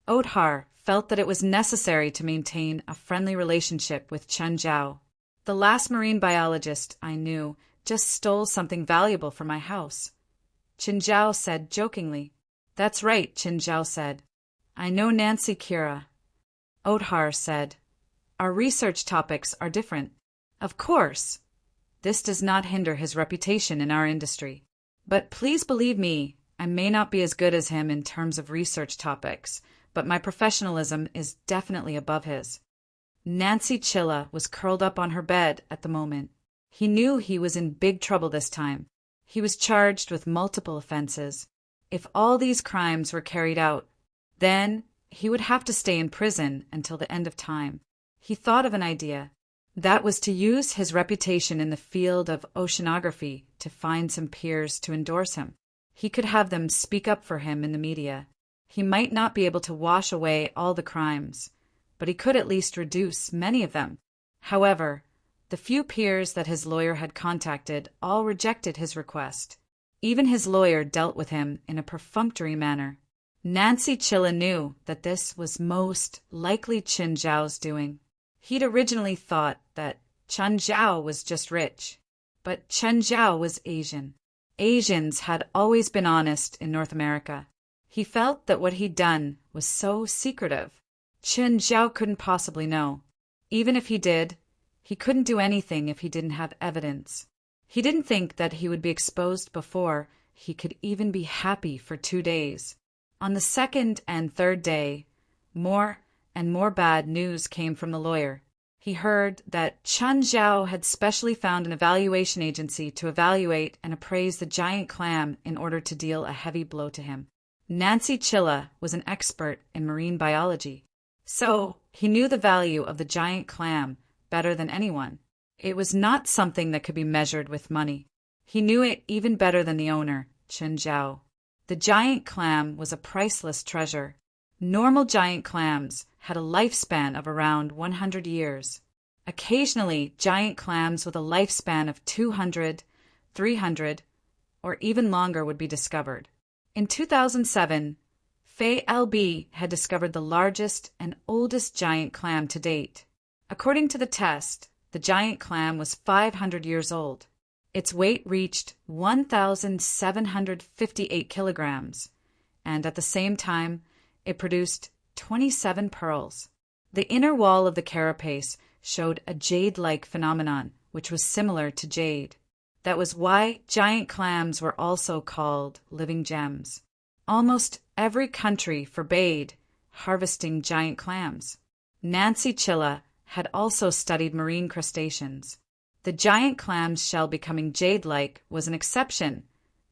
Othar felt that it was necessary to maintain a friendly relationship with Chen Zhao. The last marine biologist I knew just stole something valuable from my house. Chen Zhao said jokingly. That's right, Chen Zhao said. I know Nancy Kira. Othar said, our research topics are different. Of course. This does not hinder his reputation in our industry. But please believe me, I may not be as good as him in terms of research topics, but my professionalism is definitely above his. Nancy Chilla was curled up on her bed at the moment. He knew he was in big trouble this time. He was charged with multiple offenses. If all these crimes were carried out, then he would have to stay in prison until the end of time. He thought of an idea. That was to use his reputation in the field of oceanography to find some peers to endorse him. He could have them speak up for him in the media. He might not be able to wash away all the crimes, but he could at least reduce many of them. However, the few peers that his lawyer had contacted all rejected his request. Even his lawyer dealt with him in a perfunctory manner. Nancy Chilla knew that this was most likely Qin Zhao's doing. He'd originally thought that Chen Zhao was just rich, but Chen Zhao was Asian. Asians had always been honest in North America. He felt that what he'd done was so secretive. Chen Zhao couldn't possibly know. Even if he did, he couldn't do anything if he didn't have evidence. He didn't think that he would be exposed before he could even be happy for 2 days. On the second and third day, more and more bad news came from the lawyer. He heard that Chen Zhao had specially found an evaluation agency to evaluate and appraise the giant clam in order to deal a heavy blow to him. Nancy Chilla was an expert in marine biology, so he knew the value of the giant clam better than anyone. It was not something that could be measured with money. He knew it even better than the owner, Chen Zhao. The giant clam was a priceless treasure. Normal giant clams had a lifespan of around 100 years. Occasionally, giant clams with a lifespan of 200, 300, or even longer would be discovered. In 2007, Fei LB had discovered the largest and oldest giant clam to date. According to the test, the giant clam was 500 years old. Its weight reached 1,758 kilograms, and at the same time, it produced 27 pearls. The inner wall of the carapace showed a jade-like phenomenon, which was similar to jade. That was why giant clams were also called living gems. Almost every country forbade harvesting giant clams. Nancy Chilla had also studied marine crustaceans. The giant clam's shell becoming jade-like was an exception,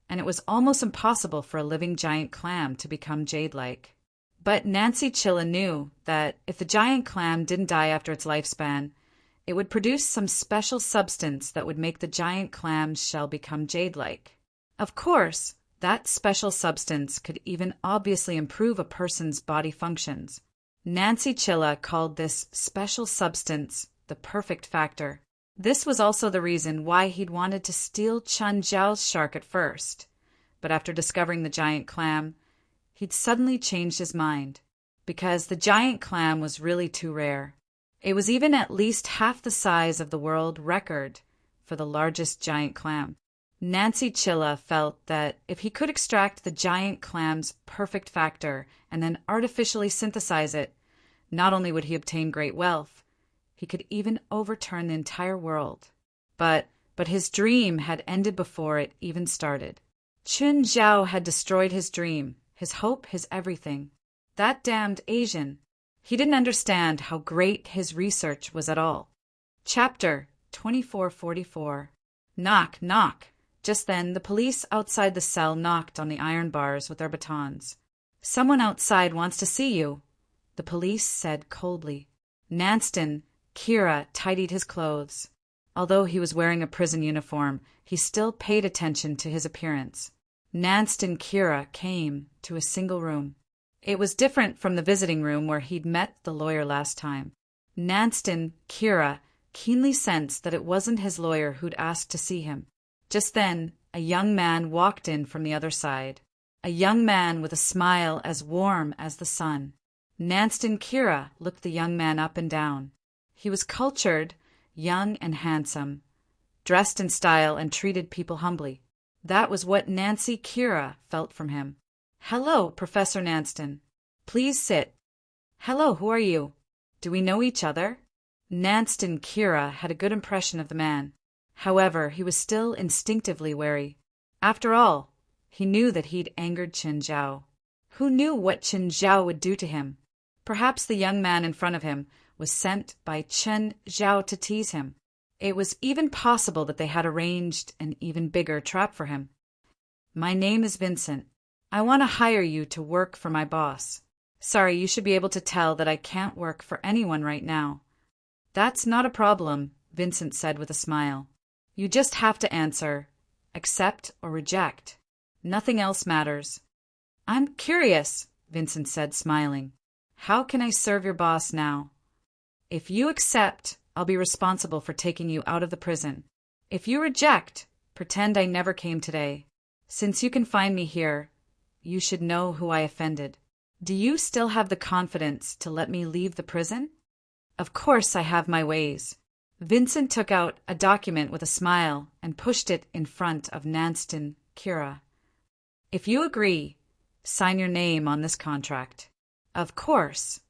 and it was almost impossible for a living giant clam to become jade-like. But Nancy Chilla knew that if the giant clam didn't die after its lifespan, it would produce some special substance that would make the giant clam's shell become jade-like. Of course, that special substance could even obviously improve a person's body functions. Nancy Chilla called this special substance the perfect factor. This was also the reason why he'd wanted to steal Chen Zhao's shark at first. But after discovering the giant clam, he'd suddenly changed his mind, because the giant clam was really too rare. It was even at least half the size of the world record for the largest giant clam. Nancy Chilla felt that if he could extract the giant clam's perfect factor and then artificially synthesize it, not only would he obtain great wealth, he could even overturn the entire world. But his dream had ended before it even started. Chen Zhao had destroyed his dream, his hope, his everything. That damned Asian. He didn't understand how great his research was at all. Chapter 2444. Knock, knock. Just then, the police outside the cell knocked on the iron bars with their batons. Someone outside wants to see you, the police said coldly. Nanston Kira tidied his clothes. Although he was wearing a prison uniform, he still paid attention to his appearance. Nanston Kira came to a single room. It was different from the visiting room where he'd met the lawyer last time. Nanston Kira keenly sensed that it wasn't his lawyer who'd asked to see him. Just then, a young man walked in from the other side. A young man with a smile as warm as the sun. Nanston Kira looked the young man up and down. He was cultured, young and handsome, dressed in style and treated people humbly. That was what Nancy Kira felt from him. "Hello, Professor Nanston. Please sit." "Hello, who are you? Do we know each other?" Nanston Kira had a good impression of the man. However, he was still instinctively wary. After all, he knew that he'd angered Chen Zhao. Who knew what Chen Zhao would do to him? Perhaps the young man in front of him was sent by Chen Zhao to tease him. It was even possible that they had arranged an even bigger trap for him. "My name is Vincent. I want to hire you to work for my boss. Sorry, you should be able to tell that I can't work for anyone right now." "That's not a problem," Vincent said with a smile. "You just have to answer, accept or reject. Nothing else matters." "I'm curious," Vincent said, smiling. "How can I serve your boss now?" "If you accept, I'll be responsible for taking you out of the prison. If you reject, pretend I never came today. Since you can find me here, you should know who I offended. Do you still have the confidence to let me leave the prison?" "Of course I have my ways." Vincent took out a document with a smile and pushed it in front of Nanston Kira. "If you agree, sign your name on this contract." "Of course.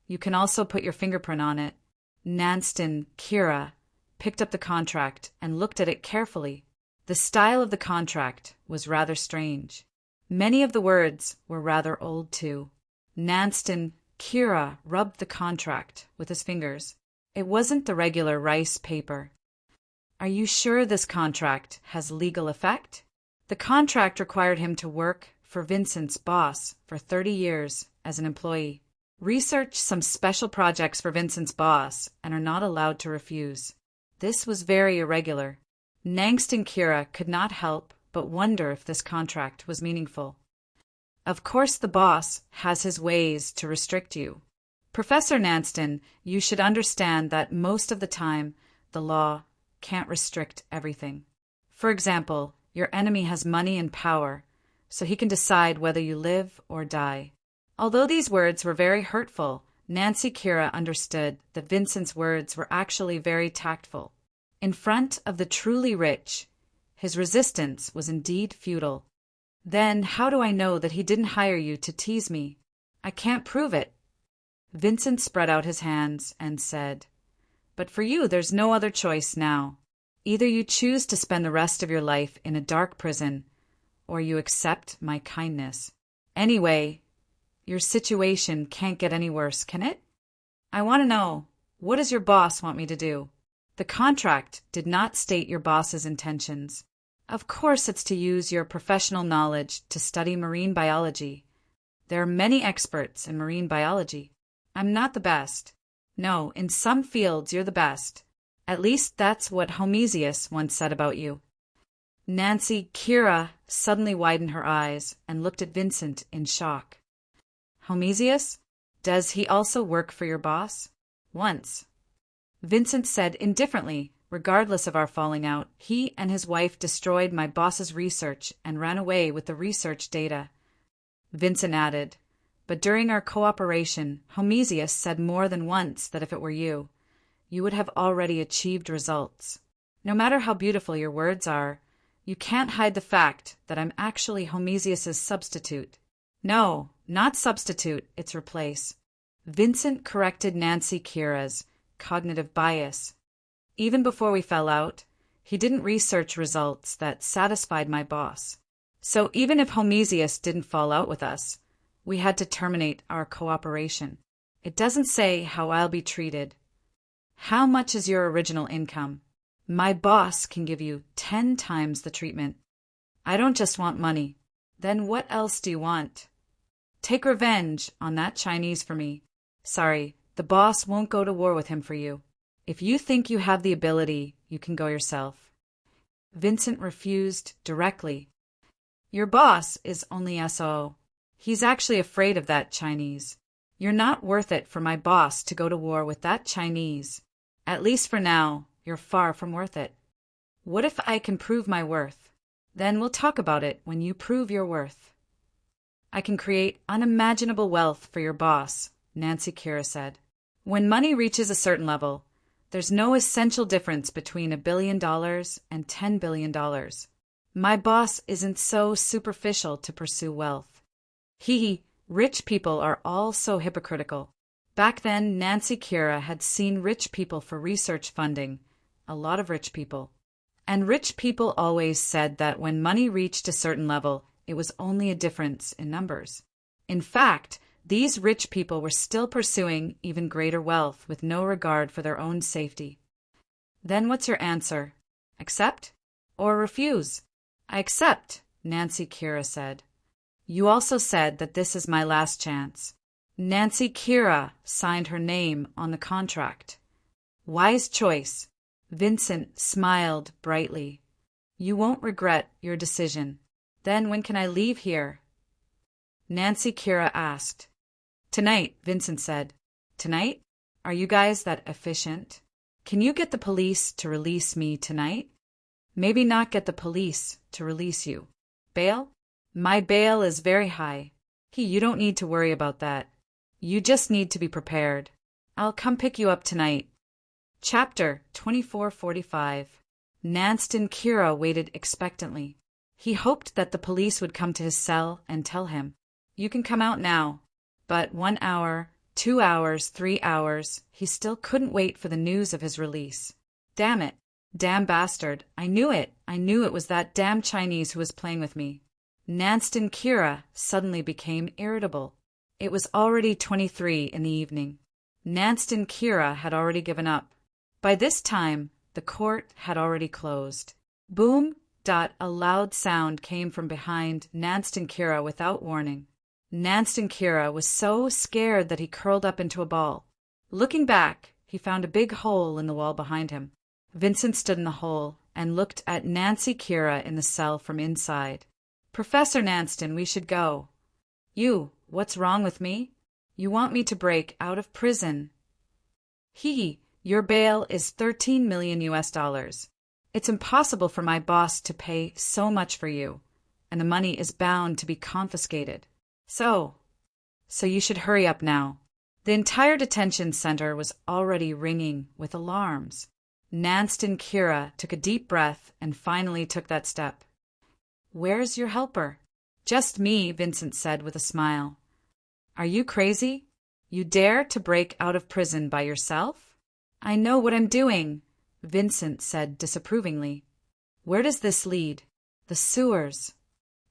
You can also put your fingerprint on it." Nanston Kira picked up the contract and looked at it carefully. The style of the contract was rather strange. Many of the words were rather old too. Nanston Kira rubbed the contract with his fingers. It wasn't the regular rice paper. "Are you sure this contract has legal effect?" The contract required him to work for Vincent's boss for 30 years as an employee, research some special projects for Vincent's boss, and are not allowed to refuse. This was very irregular. Nanston Kira could not help but wonder if this contract was meaningful. "Of course the boss has his ways to restrict you. Professor Nanston, you should understand that most of the time the law can't restrict everything. For example, your enemy has money and power, so he can decide whether you live or die." Although these words were very hurtful, Nancy Kira understood that Vincent's words were actually very tactful. In front of the truly rich, his resistance was indeed futile. "Then how do I know that he didn't hire you to tease me? I can't prove it." Vincent spread out his hands and said, "But for you there's no other choice now. Either you choose to spend the rest of your life in a dark prison, or you accept my kindness. Anyway, your situation can't get any worse, can it? I want to know, what does your boss want me to do?" The contract did not state your boss's intentions. Of course it's to use your professional knowledge to study marine biology. There are many experts in marine biology. I'm not the best. No, in some fields you're the best. At least that's what Homesius once said about you. Nancy Kira suddenly widened her eyes and looked at Vincent in shock. "Homesius? Does he also work for your boss?" "Once." Vincent said indifferently, "Regardless of our falling out, he and his wife destroyed my boss's research and ran away with the research data." Vincent added, "But during our cooperation, Homesius said more than once that if it were you, you would have already achieved results. No matter how beautiful your words are, you can't hide the fact that I'm actually Homesius's substitute." "No, not substitute, it's replace." Vincent corrected Nancy Kira's cognitive bias. "Even before we fell out, he didn't research results that satisfied my boss. So even if Homesius didn't fall out with us, we had to terminate our cooperation. It doesn't say how I'll be treated." "How much is your original income?" "My boss can give you 10 times the treatment." "I don't just want money." "Then what else do you want?" "Take revenge on that Chinese for me." "Sorry, the boss won't go to war with him for you. If you think you have the ability, you can go yourself." Vincent refused directly. "Your boss is only SO. He's actually afraid of that Chinese. You're not worth it for my boss to go to war with that Chinese. At least for now, you're far from worth it." "What if I can prove my worth?" "Then we'll talk about it when you prove your worth." "I can create unimaginable wealth for your boss," Nancy Kira said. "When money reaches a certain level, there's no essential difference between $1 billion and $10 billion. My boss isn't so superficial to pursue wealth. Rich people are all so hypocritical." Back then, Nancy Kira had seen rich people for research funding, a lot of rich people. And rich people always said that when money reached a certain level, it was only a difference in numbers. In fact, These rich people were still pursuing even greater wealth with no regard for their own safety. Then what's your answer? Accept or refuse? I accept, Nancy Kira said. You also said that this is my last chance. Nancy Kira signed her name on the contract. Wise choice. Vincent smiled brightly. You won't regret your decision. Then when can I leave here? Nancy Kira asked. Tonight, Vincent said. Tonight? Are you guys that efficient? Can you get the police to release me tonight? Maybe not get the police to release you. Bail? My bail is very high. You don't need to worry about that. You just need to be prepared. I'll come pick you up tonight. Chapter 2445. Nanston Kira waited expectantly. He hoped that the police would come to his cell and tell him, "You can come out now." But 1 hour, 2 hours, 3 hours, he still couldn't wait for the news of his release. Damn it. Damn bastard. I knew it. I knew it was that damn Chinese who was playing with me. Nanston Kira suddenly became irritable. It was already 23 in the evening. Nanston Kira had already given up. By this time, the court had already closed. Boom! A loud sound came from behind Nanston Kira without warning. Nanston Kira was so scared that he curled up into a ball. Looking back, he found a big hole in the wall behind him. Vincent stood in the hole and looked at Nancy Kira in the cell from inside. "Professor Nanston, we should go." "You, what's wrong with me? You want me to break out of prison." Your bail is $13 million US. It's impossible for my boss to pay so much for you, and the money is bound to be confiscated. So you should hurry up now. The entire detention center was already ringing with alarms. Nanston Kira took a deep breath and finally took that step. "Where's your helper?" "Just me," Vincent said with a smile. "Are you crazy? You dare to break out of prison by yourself?" "I know what I'm doing," Vincent said disapprovingly. "Where does this lead?" "The sewers."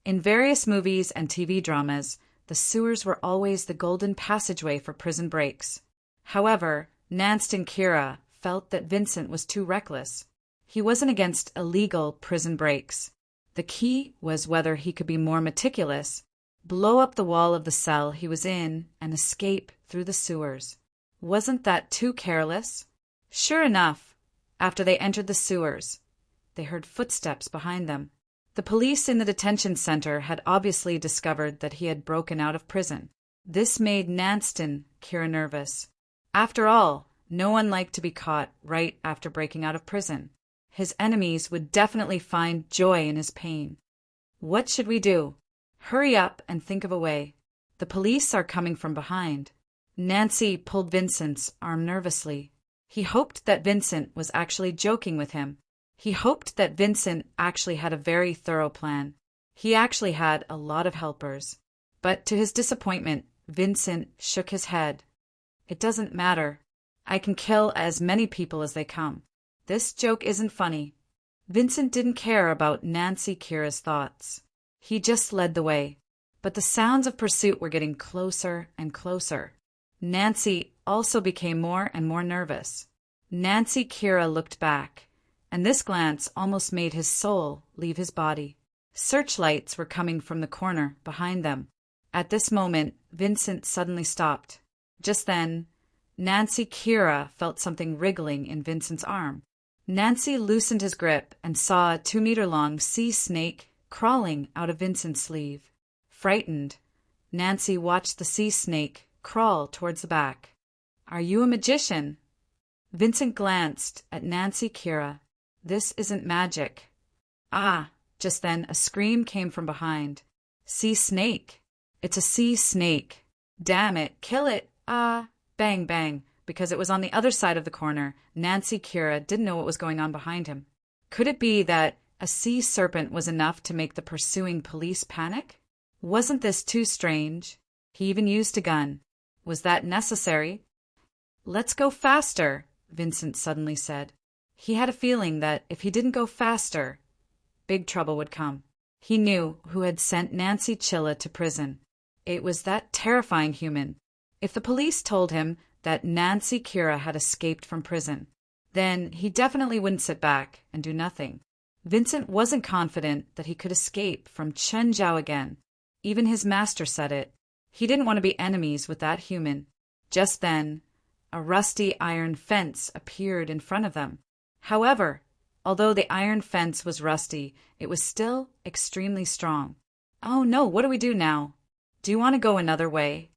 In various movies and TV dramas, the sewers were always the golden passageway for prison breaks. However, Nanston Kira felt that Vincent was too reckless. He wasn't against illegal prison breaks. The key was whether he could be more meticulous, blow up the wall of the cell he was in, and escape through the sewers. Wasn't that too careless? Sure enough, after they entered the sewers, they heard footsteps behind them. The police in the detention center had obviously discovered that he had broken out of prison. This made Nanston Kira nervous. After all, no one liked to be caught right after breaking out of prison. His enemies would definitely find joy in his pain. "What should we do?" "Hurry up and think of a way. The police are coming from behind." Nancy pulled Vincent's arm nervously. He hoped that Vincent was actually joking with him. He hoped that Vincent actually had a very thorough plan. He actually had a lot of helpers. But to his disappointment, Vincent shook his head. "It doesn't matter. I can kill as many people as they come. This joke isn't funny." Vincent didn't care about Nancy Kira's thoughts. He just led the way. But the sounds of pursuit were getting closer and closer. Nancy also became more and more nervous. Nancy Kira looked back, and this glance almost made his soul leave his body. Searchlights were coming from the corner behind them. At this moment, Vincent suddenly stopped. Just then, Nancy Kira felt something wriggling in Vincent's arm. Nancy loosened his grip and saw a 2-meter-long sea snake crawling out of Vincent's sleeve. Frightened, Nancy watched the sea snake crawl towards the back. "Are you a magician?" Vincent glanced at Nancy Kira. "This isn't magic." Ah! Just then a scream came from behind. "Sea snake! It's a sea snake! Damn it! Kill it! Ah!" Bang, bang. Because it was on the other side of the corner, Nancy Kira didn't know what was going on behind him. Could it be that a sea serpent was enough to make the pursuing police panic? Wasn't this too strange? He even used a gun. Was that necessary? "Let's go faster," Vincent suddenly said. He had a feeling that if he didn't go faster, big trouble would come. He knew who had sent Nancy Chilla to prison. It was that terrifying human. If the police told him that Nancy Kira had escaped from prison, then he definitely wouldn't sit back and do nothing. Vincent wasn't confident that he could escape from Chen Zhao again. Even his master said it. He didn't want to be enemies with that human. Just then, a rusty iron fence appeared in front of them. However, although the iron fence was rusty, it was still extremely strong. "Oh no, what do we do now? Do you want to go another way?"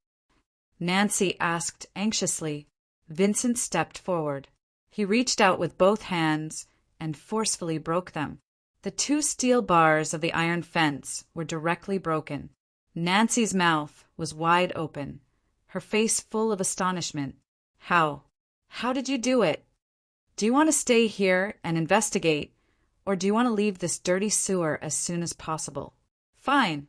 Nancy asked anxiously. Vincent stepped forward. He reached out with both hands and forcefully broke them. The two steel bars of the iron fence were directly broken. Nancy's mouth was wide open, her face full of astonishment. How did you do it? Do you want to stay here and investigate, or do you want to leave this dirty sewer as soon as possible?" "Fine."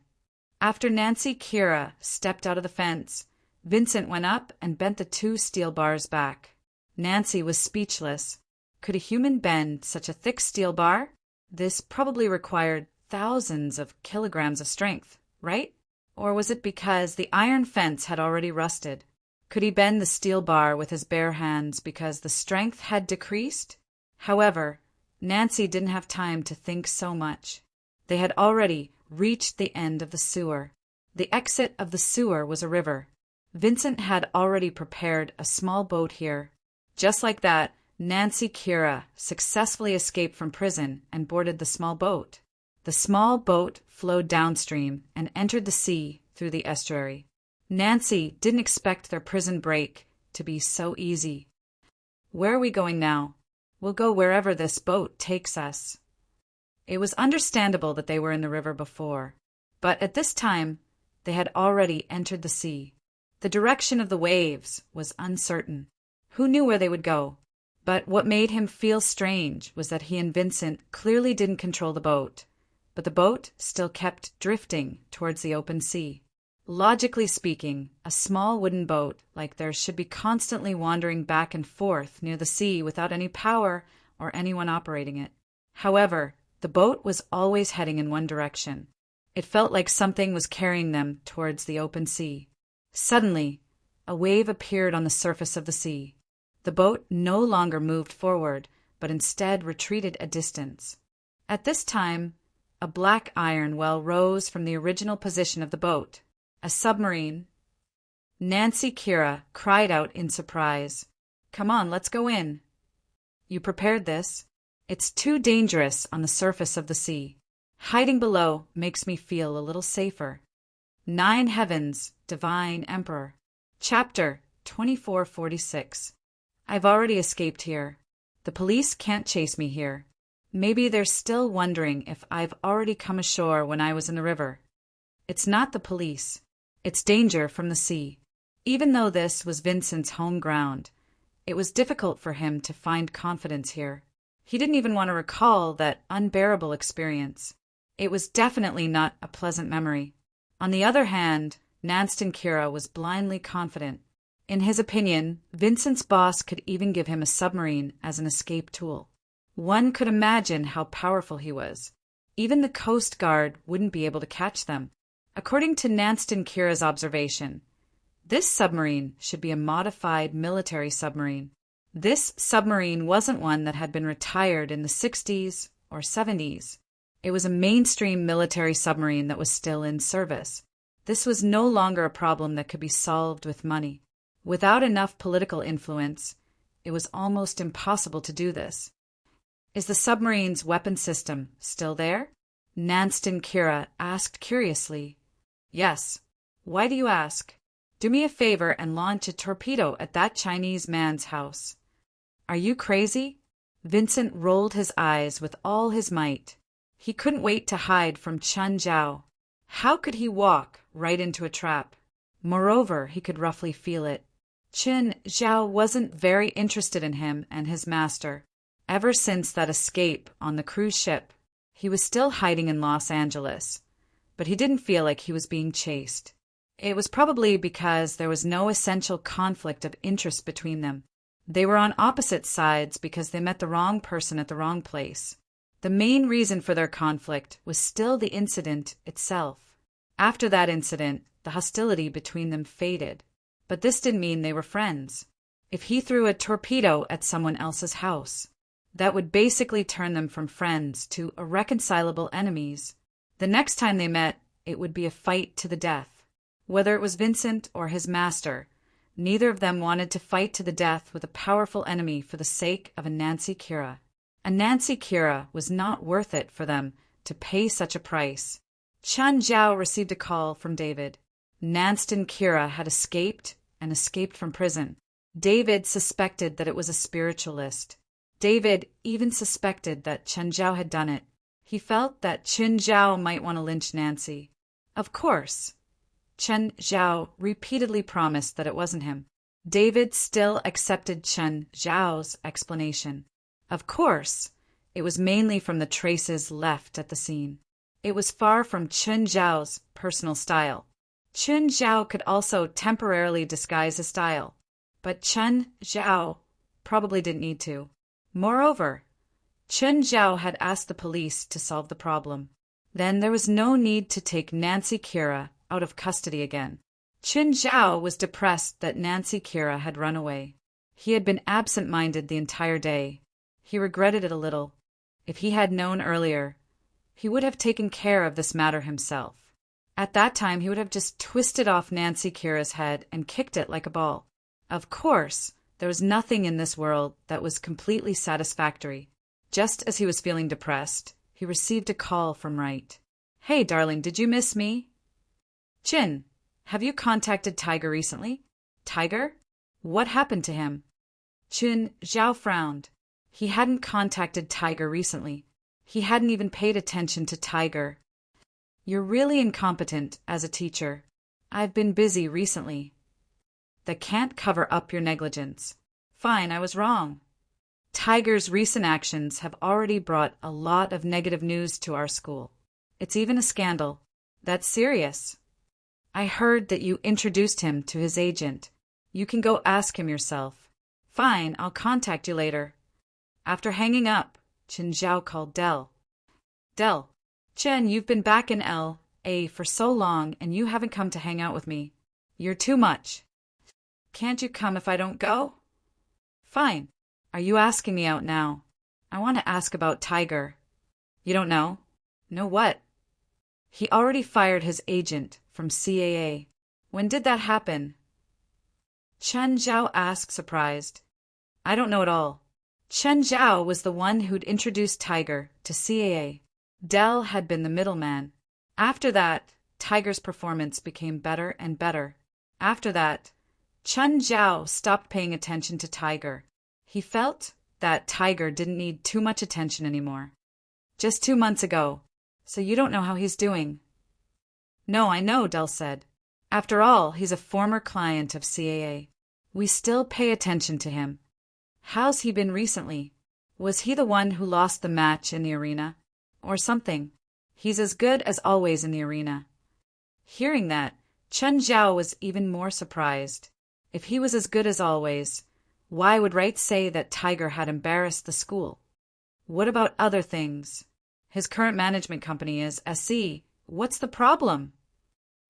After Nancy Kira stepped out of the fence, Vincent went up and bent the two steel bars back. Nancy was speechless. Could a human bend such a thick steel bar? This probably required thousands of kilograms of strength, right? Or was it because the iron fence had already rusted? Could he bend the steel bar with his bare hands because the strength had decreased? However, Nancy didn't have time to think so much. They had already reached the end of the sewer. The exit of the sewer was a river. Vincent had already prepared a small boat here. Just like that, Nancy Kira successfully escaped from prison and boarded the small boat. The small boat flowed downstream and entered the sea through the estuary. Nancy didn't expect their prison break to be so easy. "Where are we going now?" "We'll go wherever this boat takes us." It was understandable that they were in the river before, but at this time they had already entered the sea. The direction of the waves was uncertain. Who knew where they would go? But what made him feel strange was that he and Vincent clearly didn't control the boat, but the boat still kept drifting towards the open sea. Logically speaking, a small wooden boat like theirs should be constantly wandering back and forth near the sea without any power or anyone operating it. However, the boat was always heading in one direction. It felt like something was carrying them towards the open sea. Suddenly, a wave appeared on the surface of the sea. The boat no longer moved forward, but instead retreated a distance. At this time, a black iron well rose from the original position of the boat. A submarine. Nancy Kira cried out in surprise. "Come on, let's go in." "You prepared this?" "It's too dangerous on the surface of the sea. Hiding below makes me feel a little safer." 9 Heavens, Divine Emperor. Chapter 2446. I've already escaped here. The police can't chase me here. Maybe they're still wondering if I've already come ashore when I was in the river. It's not the police. It's danger from the sea. Even though this was Vincent's home ground, it was difficult for him to find confidence here. He didn't even want to recall that unbearable experience. It was definitely not a pleasant memory. On the other hand, Nancy Kira was blindly confident. In his opinion, Vincent's boss could even give him a submarine as an escape tool. One could imagine how powerful he was. Even the Coast Guard wouldn't be able to catch them. According to Nancy Kira's observation, this submarine should be a modified military submarine. This submarine wasn't one that had been retired in the 60s or 70s. It was a mainstream military submarine that was still in service. This was no longer a problem that could be solved with money. Without enough political influence, it was almost impossible to do this. Is the submarine's weapon system still there? Nancy Kira asked curiously. Yes. Why do you ask? Do me a favor and launch a torpedo at that Chinese man's house. Are you crazy? Vincent rolled his eyes with all his might. He couldn't wait to hide from Chen Zhao. How could he walk right into a trap? Moreover, he could roughly feel it. Chen Zhao wasn't very interested in him and his master. Ever since that escape on the cruise ship, he was still hiding in Los Angeles, but he didn't feel like he was being chased. It was probably because there was no essential conflict of interest between them. They were on opposite sides because they met the wrong person at the wrong place. The main reason for their conflict was still the incident itself. After that incident, the hostility between them faded. But this didn't mean they were friends. If he threw a torpedo at someone else's house, that would basically turn them from friends to irreconcilable enemies. The next time they met, it would be a fight to the death. Whether it was Vincent or his master, neither of them wanted to fight to the death with a powerful enemy for the sake of a Nancy Kira. A Nancy Kira was not worth it for them to pay such a price. Chen Zhao received a call from David. Nanston Kira had escaped and escaped from prison. David suspected that it was a spiritualist. David even suspected that Chen Zhao had done it. He felt that Chen Zhao might want to lynch Nancy. Of course, Chen Zhao repeatedly promised that it wasn't him. David still accepted Chen Zhao's explanation. Of course, it was mainly from the traces left at the scene. It was far from Chen Zhao's personal style. Chen Zhao could also temporarily disguise his style, but Chen Zhao probably didn't need to. Moreover, Chen Zhao had asked the police to solve the problem. Then there was no need to take Nancy Kira out of custody again. Chen Zhao was depressed that Nancy Kira had run away. He had been absent-minded the entire day. He regretted it a little. If he had known earlier, he would have taken care of this matter himself. At that time, he would have just twisted off Nancy Kira's head and kicked it like a ball. Of course, there was nothing in this world that was completely satisfactory. Just as he was feeling depressed, he received a call from Wright. "Hey, darling, did you miss me?" "Chin, have you contacted Tiger recently?" "Tiger? What happened to him?" Chen Zhao frowned. He hadn't contacted Tiger recently. He hadn't even paid attention to Tiger. "You're really incompetent as a teacher. I've been busy recently." "That can't cover up your negligence." "Fine, I was wrong. Tiger's recent actions have already brought a lot of negative news to our school. It's even a scandal. That's serious. I heard that you introduced him to his agent. You can go ask him yourself." "Fine, I'll contact you later." After hanging up, Chen Zhao called Dell. "Dell, Chen, you've been back in L.A. for so long and you haven't come to hang out with me. You're too much. Can't you come if I don't go?" "Fine. Are you asking me out now?" "I want to ask about Tiger." "You don't know?" "Know what?" "He already fired his agent from CAA. When did that happen?" Chen Zhao asked, surprised. "I don't know at all." Chen Zhao was the one who'd introduced Tiger to CAA. Dell had been the middleman. After that, Tiger's performance became better and better. After that, Chen Zhao stopped paying attention to Tiger. He felt that Tiger didn't need too much attention anymore. "Just 2 months ago. So you don't know how he's doing?" "No, I know," Dell said. "After all, he's a former client of CAA. We still pay attention to him. How's he been recently? Was he the one who lost the match in the arena? Or something? He's as good as always in the arena." Hearing that, Chen Zhao was even more surprised. If he was as good as always, why would Wright say that Tiger had embarrassed the school? What about other things? His current management company is SC. What's the problem?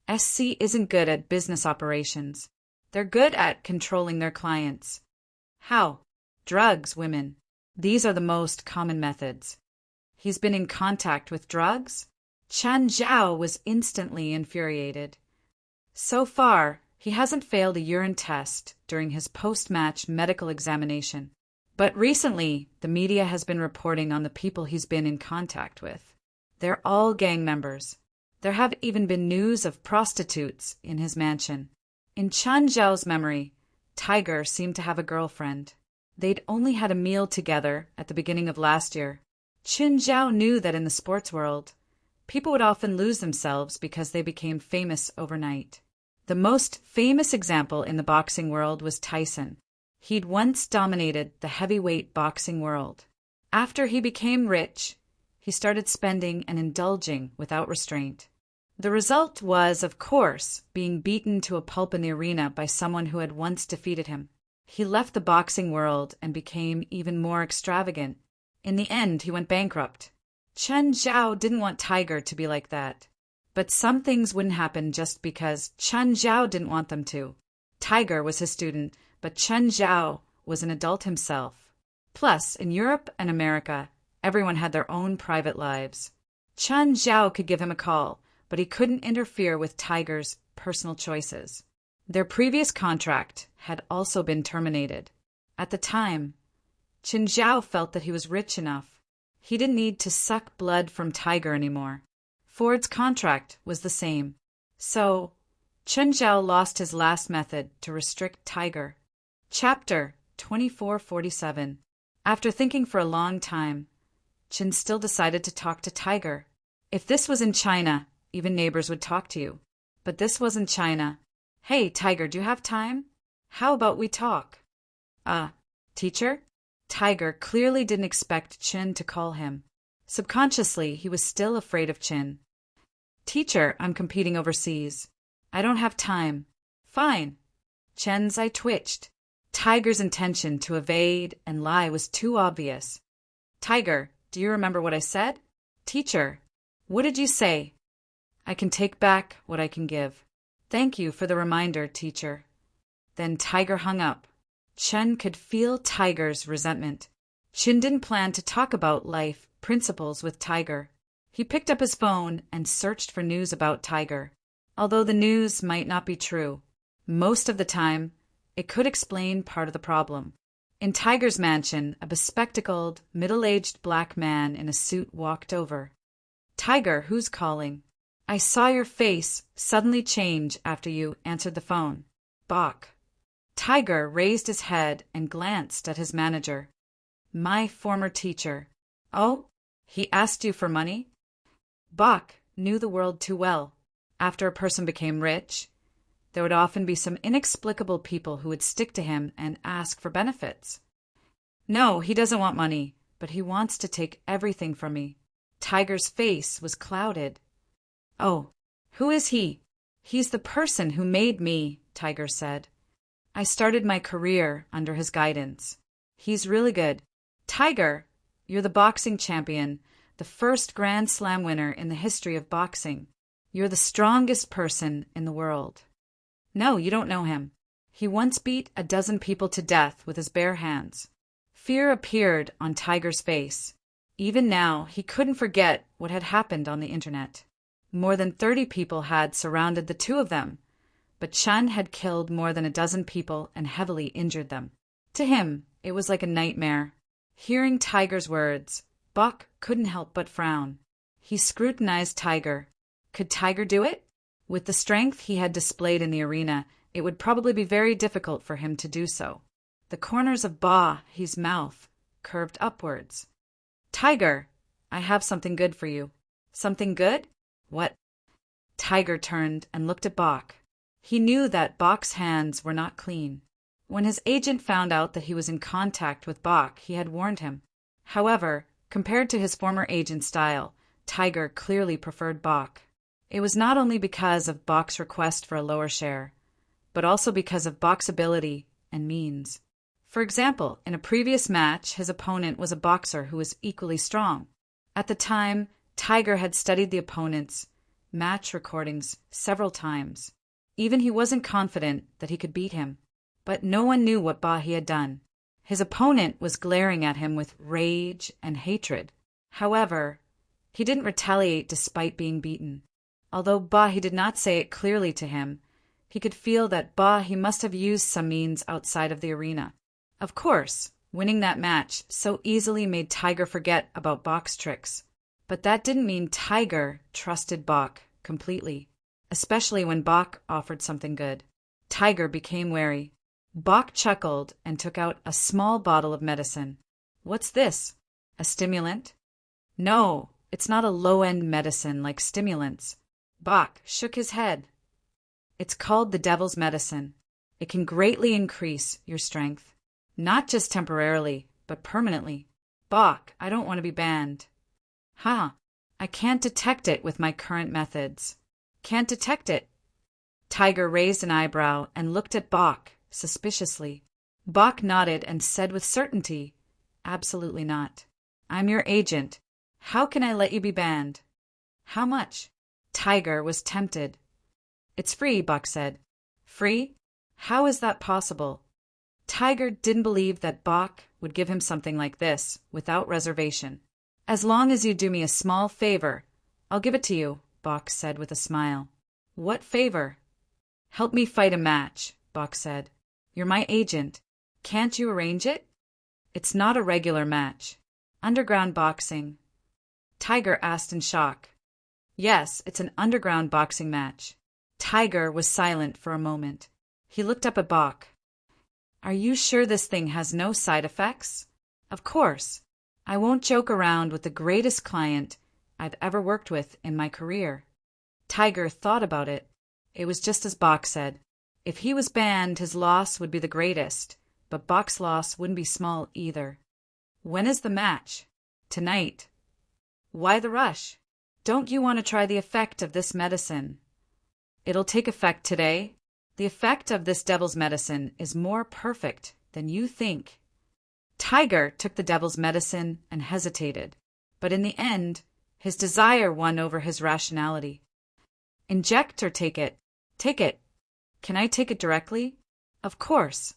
SC isn't good at business operations. They're good at controlling their clients. How? Drugs, women. These are the most common methods. He's been in contact with drugs? Chen Zhao was instantly infuriated. So far, he hasn't failed a urine test during his post-match medical examination. But recently, the media has been reporting on the people he's been in contact with. They're all gang members. There have even been news of prostitutes in his mansion. In Chen Zhao's memory, Tiger seemed to have a girlfriend. They'd only had a meal together at the beginning of last year. Chen Zhao knew that in the sports world, people would often lose themselves because they became famous overnight. The most famous example in the boxing world was Tyson. He'd once dominated the heavyweight boxing world. After he became rich, he started spending and indulging without restraint. The result was, of course, being beaten to a pulp in the arena by someone who had once defeated him. He left the boxing world and became even more extravagant. In the end, he went bankrupt. Chen Zhao didn't want Tiger to be like that. But some things wouldn't happen just because Chen Zhao didn't want them to. Tiger was his student, but Chen Zhao was an adult himself. Plus, in Europe and America, everyone had their own private lives. Chen Zhao could give him a call, but he couldn't interfere with Tiger's personal choices. Their previous contract had also been terminated. At the time, Chen Zhao felt that he was rich enough. He didn't need to suck blood from Tiger anymore. Ford's contract was the same. So, Chen Zhao lost his last method to restrict Tiger. Chapter 2447. After thinking for a long time, Chen still decided to talk to Tiger. If this was in China, even neighbors would talk to you. But this wasn't China. Hey, Tiger, do you have time? How about we talk? Teacher? Tiger clearly didn't expect Chen to call him. Subconsciously, he was still afraid of Chen. Teacher, I'm competing overseas. I don't have time. Fine. Chen's eye twitched. Tiger's intention to evade and lie was too obvious. Tiger, do you remember what I said? Teacher, what did you say? I can take back what I can give. Thank you for the reminder, teacher. Then Tiger hung up. Chen could feel Tiger's resentment. Chen didn't plan to talk about life principles with Tiger. He picked up his phone and searched for news about Tiger. Although the news might not be true, most of the time, it could explain part of the problem. In Tiger's mansion, a bespectacled, middle-aged black man in a suit walked over. Tiger, who's calling? I saw your face suddenly change after you answered the phone. Bach. Tiger raised his head and glanced at his manager. My former teacher. Oh? He asked you for money? Bach knew the world too well. After a person became rich, there would often be some inexplicable people who would stick to him and ask for benefits. No, he doesn't want money, but he wants to take everything from me. Tiger's face was clouded. Oh, who is he? He's the person who made me, Tiger said. I started my career under his guidance. He's really good. Tiger, you're the boxing champion, the first Grand Slam winner in the history of boxing. You're the strongest person in the world. No, you don't know him. He once beat a dozen people to death with his bare hands. Fear appeared on Tiger's face. Even now, he couldn't forget what had happened on the internet. More than 30 people had surrounded the two of them, but Chen had killed more than a dozen people and heavily injured them. To him, it was like a nightmare. Hearing Tiger's words, Bach couldn't help but frown. He scrutinized Tiger. Could Tiger do it? With the strength he had displayed in the arena, it would probably be very difficult for him to do so. The corners of Ba's mouth curved upwards. Tiger, I have something good for you. Something good? What? Tiger turned and looked at Bach. He knew that Bach's hands were not clean. When his agent found out that he was in contact with Bach, he had warned him. However, compared to his former agent's style, Tiger clearly preferred Bach. It was not only because of Bach's request for a lower share, but also because of Bach's ability and means. For example, in a previous match, his opponent was a boxer who was equally strong. At the time, Tiger had studied the opponent's match recordings several times. Even he wasn't confident that he could beat him. But no one knew what Ba he had done. His opponent was glaring at him with rage and hatred. However, he didn't retaliate despite being beaten. Although Ba he did not say it clearly to him, he could feel that Ba he must have used some means outside of the arena. Of course, winning that match so easily made Tiger forget about Bach's tricks. But that didn't mean Tiger trusted Bach completely, especially when Bach offered something good. Tiger became wary. Bach chuckled and took out a small bottle of medicine. What's this? A stimulant? No, it's not a low-end medicine like stimulants. Bach shook his head. It's called the devil's medicine. It can greatly increase your strength. Not just temporarily, but permanently. Bach, I don't want to be banned. Huh, I can't detect it with my current methods. Can't detect it. Tiger raised an eyebrow and looked at Bach suspiciously. Bach nodded and said with certainty, absolutely not. I'm your agent. How can I let you be banned? How much? Tiger was tempted. "It's free," Bok said. "Free? How is that possible?" Tiger didn't believe that Bok would give him something like this without reservation. "As long as you do me a small favor, I'll give it to you," Bok said with a smile. "What favor?" "Help me fight a match," Bok said. "You're my agent. Can't you arrange it?" "It's not a regular match. Underground boxing." Tiger asked in shock. "Yes, it's an underground boxing match." Tiger was silent for a moment. He looked up at Bok. "Are you sure this thing has no side effects?" "Of course. I won't joke around with the greatest client I've ever worked with in my career." Tiger thought about it. It was just as Bok said. If he was banned, his loss would be the greatest, but Bok's loss wouldn't be small either. "When is the match?" "Tonight." "Why the rush? Don't you want to try the effect of this medicine?" "It'll take effect today. The effect of this devil's medicine is more perfect than you think." Tiger took the devil's medicine and hesitated, but in the end, his desire won over his rationality. "Inject or take it?" "Take it." "Can I take it directly?" "Of course."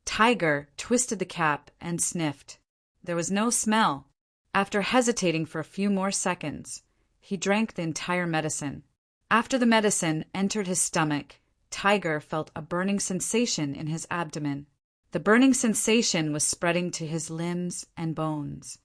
Tiger twisted the cap and sniffed. There was no smell. After hesitating for a few more seconds, he drank the entire medicine. After the medicine entered his stomach, Tiger felt a burning sensation in his abdomen. The burning sensation was spreading to his limbs and bones.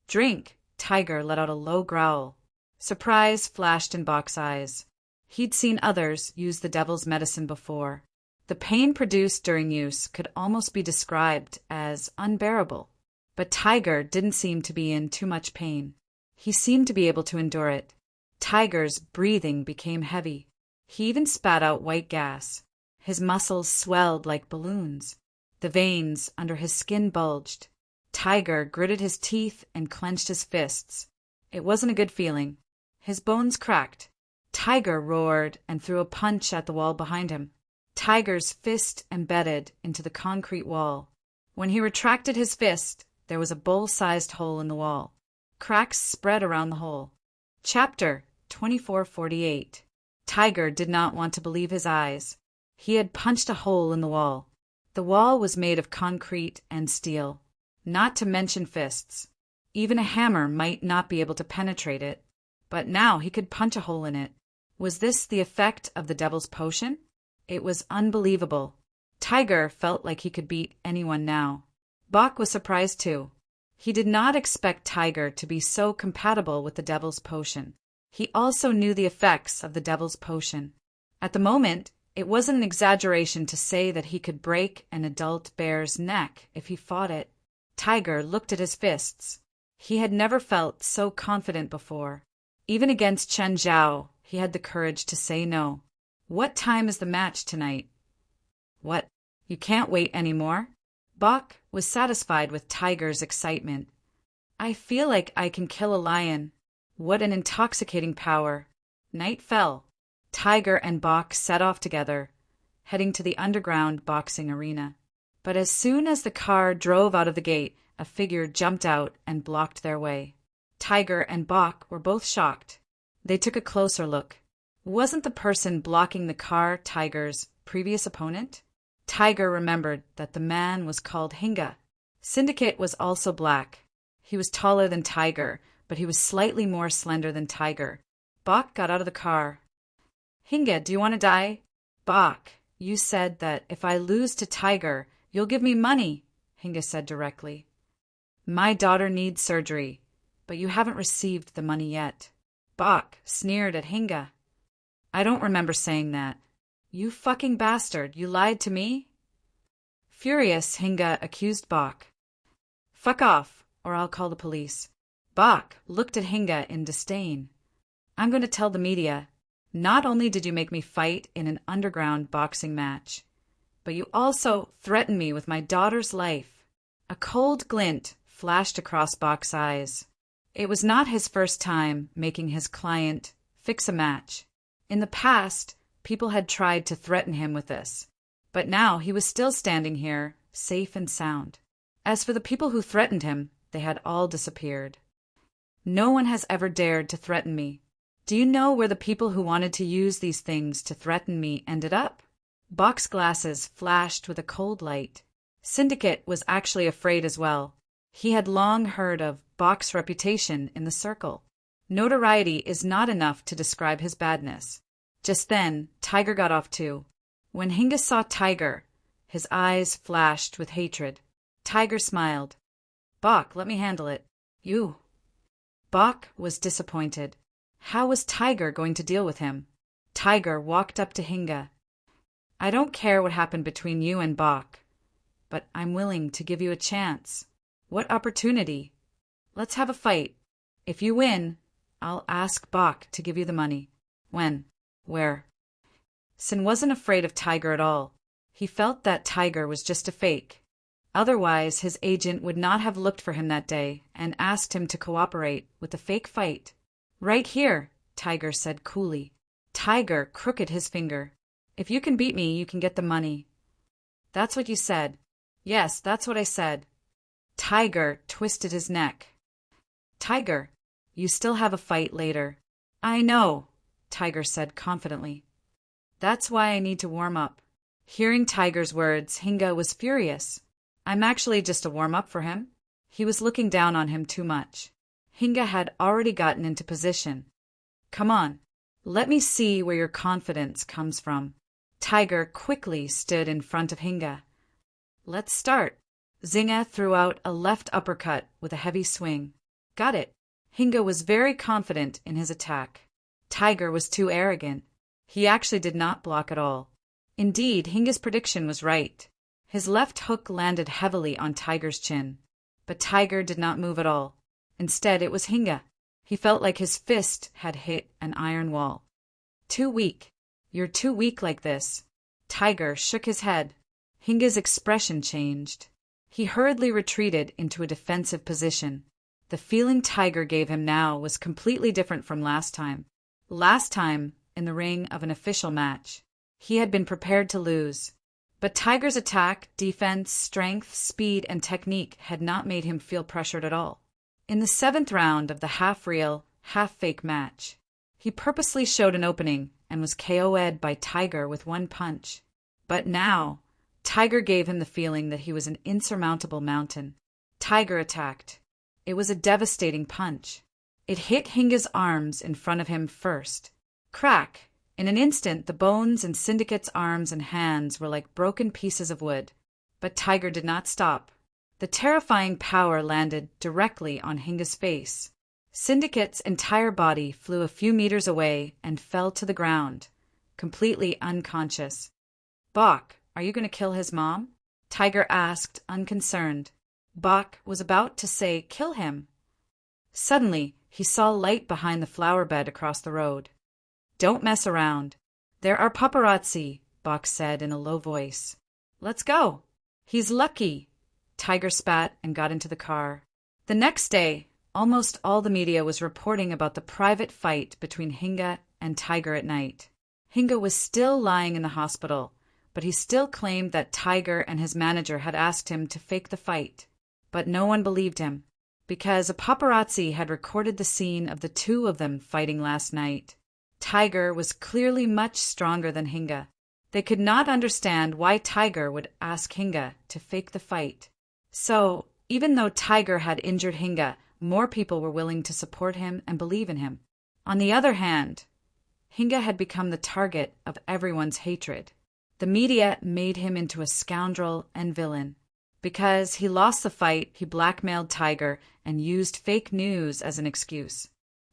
"Drink!" Tiger let out a low growl. Surprise flashed in Bok's eyes. He'd seen others use the devil's medicine before. The pain produced during use could almost be described as unbearable. But Tiger didn't seem to be in too much pain. He seemed to be able to endure it. Tiger's breathing became heavy. He even spat out white gas. His muscles swelled like balloons. The veins under his skin bulged. Tiger gritted his teeth and clenched his fists. It wasn't a good feeling. His bones cracked. Tiger roared and threw a punch at the wall behind him. Tiger's fist embedded into the concrete wall. When he retracted his fist, there was a bowl-sized hole in the wall. Cracks spread around the hole. Chapter 2448. Tiger did not want to believe his eyes. He had punched a hole in the wall. The wall was made of concrete and steel, not to mention fists. Even a hammer might not be able to penetrate it. But now he could punch a hole in it. Was this the effect of the devil's potion? It was unbelievable. Tiger felt like he could beat anyone now. Bok was surprised too. He did not expect Tiger to be so compatible with the devil's potion. He also knew the effects of the devil's potion. At the moment, it wasn't an exaggeration to say that he could break an adult bear's neck if he fought it. Tiger looked at his fists. He had never felt so confident before. Even against Chen Zhao, he had the courage to say no. "What time is the match tonight?" "What? You can't wait anymore?" Bok was satisfied with Tiger's excitement. "I feel like I can kill a lion. What an intoxicating power." Night fell. Tiger and Bok set off together, heading to the underground boxing arena. But as soon as the car drove out of the gate, a figure jumped out and blocked their way. Tiger and Bok were both shocked. They took a closer look. Wasn't the person blocking the car Tiger's previous opponent? Tiger remembered that the man was called Hinga. Syndicate was also black. He was taller than Tiger, but he was slightly more slender than Tiger. Bok got out of the car. "Hinga, do you want to die?" "Bok, you said that if I lose to Tiger, you'll give me money," Hinga said directly. "My daughter needs surgery, but you haven't received the money yet." Bok sneered at Hinga. "I don't remember saying that." "You fucking bastard, you lied to me?" Furious, Hinga accused Bok. "Fuck off, or I'll call the police." Bok looked at Hinga in disdain. "I'm going to tell the media. Not only did you make me fight in an underground boxing match, but you also threatened me with my daughter's life." A cold glint flashed across Bok's eyes. It was not his first time making his client fix a match. In the past, people had tried to threaten him with this, but now he was still standing here, safe and sound. As for the people who threatened him, they had all disappeared. "No one has ever dared to threaten me." Do you know where the people who wanted to use these things to threaten me ended up? Bach's glasses flashed with a cold light. Syndicate was actually afraid as well. He had long heard of Bach's reputation in the circle. Notoriety is not enough to describe his badness. Just then, Tiger got off too. When Hinga saw Tiger, his eyes flashed with hatred. Tiger smiled. Bach, let me handle it. You. Bach was disappointed. How was Tiger going to deal with him? Tiger walked up to Hinga. I don't care what happened between you and Bach, but I'm willing to give you a chance. What opportunity? Let's have a fight. If you win, I'll ask Bach to give you the money. When? Where? Sin wasn't afraid of Tiger at all. He felt that Tiger was just a fake. Otherwise, his agent would not have looked for him that day and asked him to cooperate with the fake fight. Right here, Tiger said coolly. Tiger crooked his finger. If you can beat me, you can get the money. That's what you said. Yes, that's what I said. Tiger twisted his neck. Tiger, you still have a fight later. I know, Tiger said confidently. That's why I need to warm up. Hearing Tiger's words, Hinga was furious. I'm actually just a warm-up for him. He was looking down on him too much. Hinga had already gotten into position. Come on, let me see where your confidence comes from. Tiger quickly stood in front of Hinga. Let's start. Zinga threw out a left uppercut with a heavy swing. Got it. Hinga was very confident in his attack. Tiger was too arrogant. He actually did not block at all. Indeed, Hinga's prediction was right. His left hook landed heavily on Tiger's chin. But Tiger did not move at all. Instead, it was Hinga. He felt like his fist had hit an iron wall. Too weak. You're too weak like this. Tiger shook his head. Hinga's expression changed. He hurriedly retreated into a defensive position. The feeling Tiger gave him now was completely different from last time. Last time, in the ring of an official match, he had been prepared to lose. But Tiger's attack, defense, strength, speed, and technique had not made him feel pressured at all. In the 7th round of the half-real, half-fake match, he purposely showed an opening and was KO'd by Tiger with one punch. But now, Tiger gave him the feeling that he was an insurmountable mountain. Tiger attacked. It was a devastating punch. It hit Hinga's arms in front of him first. Crack! In an instant, the bones in Syndicate's arms and hands were like broken pieces of wood. But Tiger did not stop. The terrifying power landed directly on Hinga's face. Syndicate's entire body flew a few meters away and fell to the ground, completely unconscious. Bach, are you going to kill his mom? Tiger asked, unconcerned. Bach was about to say, kill him. Suddenly, he saw light behind the flower bed across the road. Don't mess around. There are paparazzi, Bach said in a low voice. Let's go. He's lucky. Tiger spat and got into the car. The next day, almost all the media was reporting about the private fight between Hinga and Tiger at night. Hinga was still lying in the hospital, but he still claimed that Tiger and his manager had asked him to fake the fight. But no one believed him, because a paparazzi had recorded the scene of the two of them fighting last night. Tiger was clearly much stronger than Hinga. They could not understand why Tiger would ask Hinga to fake the fight. So, even though Tiger had injured Hinga, more people were willing to support him and believe in him. On the other hand, Hinga had become the target of everyone's hatred. The media made him into a scoundrel and villain. Because he lost the fight, he blackmailed Tiger and used fake news as an excuse.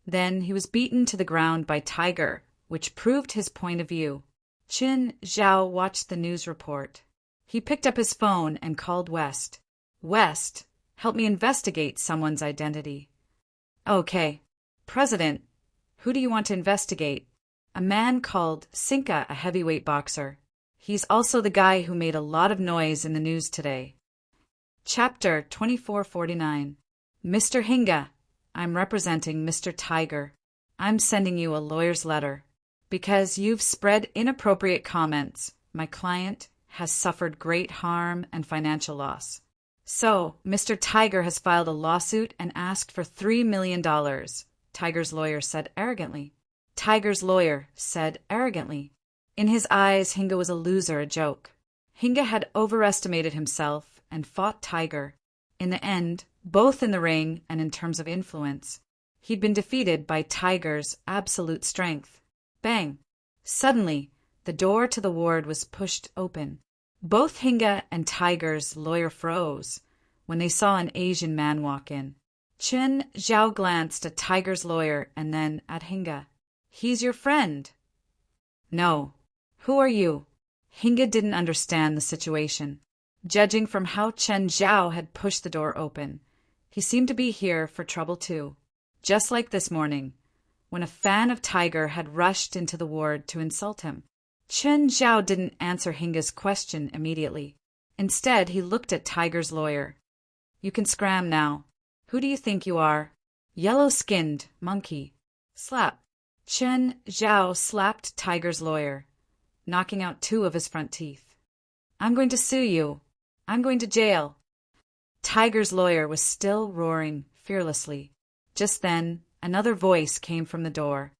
Then he was beaten to the ground by Tiger, which proved his point of view. Qin Zhao watched the news report. He picked up his phone and called West. West, help me investigate someone's identity. Okay. President, who do you want to investigate? A man called Sinka, a heavyweight boxer. He's also the guy who made a lot of noise in the news today. Chapter 2449. Mr. Hinga, I'm representing Mr. Tiger. I'm sending you a lawyer's letter. Because you've spread inappropriate comments, my client has suffered great harm and financial loss. So, Mr. Tiger has filed a lawsuit and asked for $3 million, Tiger's lawyer said arrogantly. Tiger's lawyer said arrogantly. In his eyes, Hinga was a loser, a joke. Hinga had overestimated himself and fought Tiger. In the end, both in the ring and in terms of influence, he'd been defeated by Tiger's absolute strength. Bang! Suddenly, the door to the ward was pushed open. Both Hinga and Tiger's lawyer froze when they saw an Asian man walk in. Chen Zhao glanced at Tiger's lawyer and then at Hinga. "He's your friend." "No. Who are you?" Hinga didn't understand the situation. Judging from how Chen Zhao had pushed the door open, he seemed to be here for trouble too. Just like this morning, when a fan of Tiger had rushed into the ward to insult him. Chen Zhao didn't answer Hinga's question immediately. Instead, he looked at Tiger's lawyer. "You can scram now. Who do you think you are?" "Yellow-skinned monkey." Slap. Chen Zhao slapped Tiger's lawyer, knocking out 2 of his front teeth. "I'm going to sue you. I'm going to jail." Tiger's lawyer was still roaring fearlessly. Just then, another voice came from the door.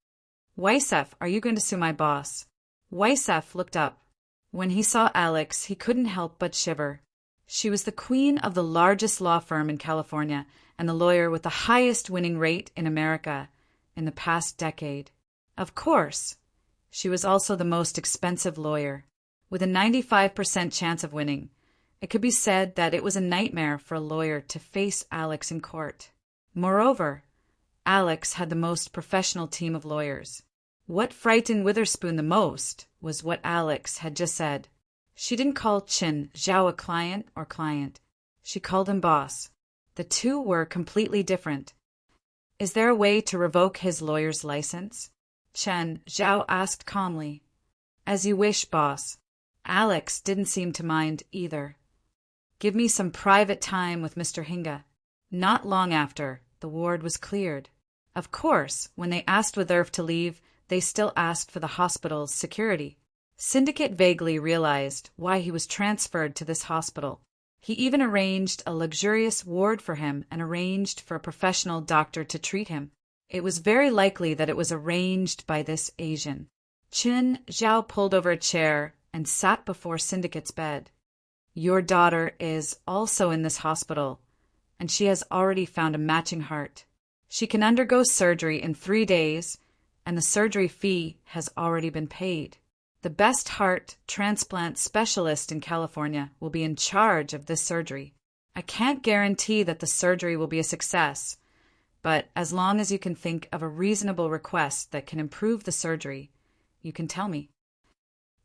"Weissef, are you going to sue my boss?" Weissef looked up. When he saw Alex, he couldn't help but shiver. She was the queen of the largest law firm in California and the lawyer with the highest winning rate in America in the past decade. Of course, she was also the most expensive lawyer, with a 95% chance of winning. It could be said that it was a nightmare for a lawyer to face Alex in court. Moreover, Alex had the most professional team of lawyers. What frightened Witherspoon the most was what Alex had just said. She didn't call Chen Zhao a client or client. She called him boss. The two were completely different. "Is there a way to revoke his lawyer's license?" Chen Zhao asked calmly. "As you wish, boss." Alex didn't seem to mind either. "Give me some private time with Mr. Hinga." Not long after, the ward was cleared. Of course, when they asked Witherf to leave, they still asked for the hospital's security. Syndicate vaguely realized why he was transferred to this hospital. He even arranged a luxurious ward for him and arranged for a professional doctor to treat him. It was very likely that it was arranged by this Asian. Chen Zhao pulled over a chair and sat before Syndicate's bed. "Your daughter is also in this hospital, and she has already found a matching heart. She can undergo surgery in 3 days, and the surgery fee has already been paid. The best heart transplant specialist in California will be in charge of this surgery. I can't guarantee that the surgery will be a success, but as long as you can think of a reasonable request that can improve the surgery, you can tell me."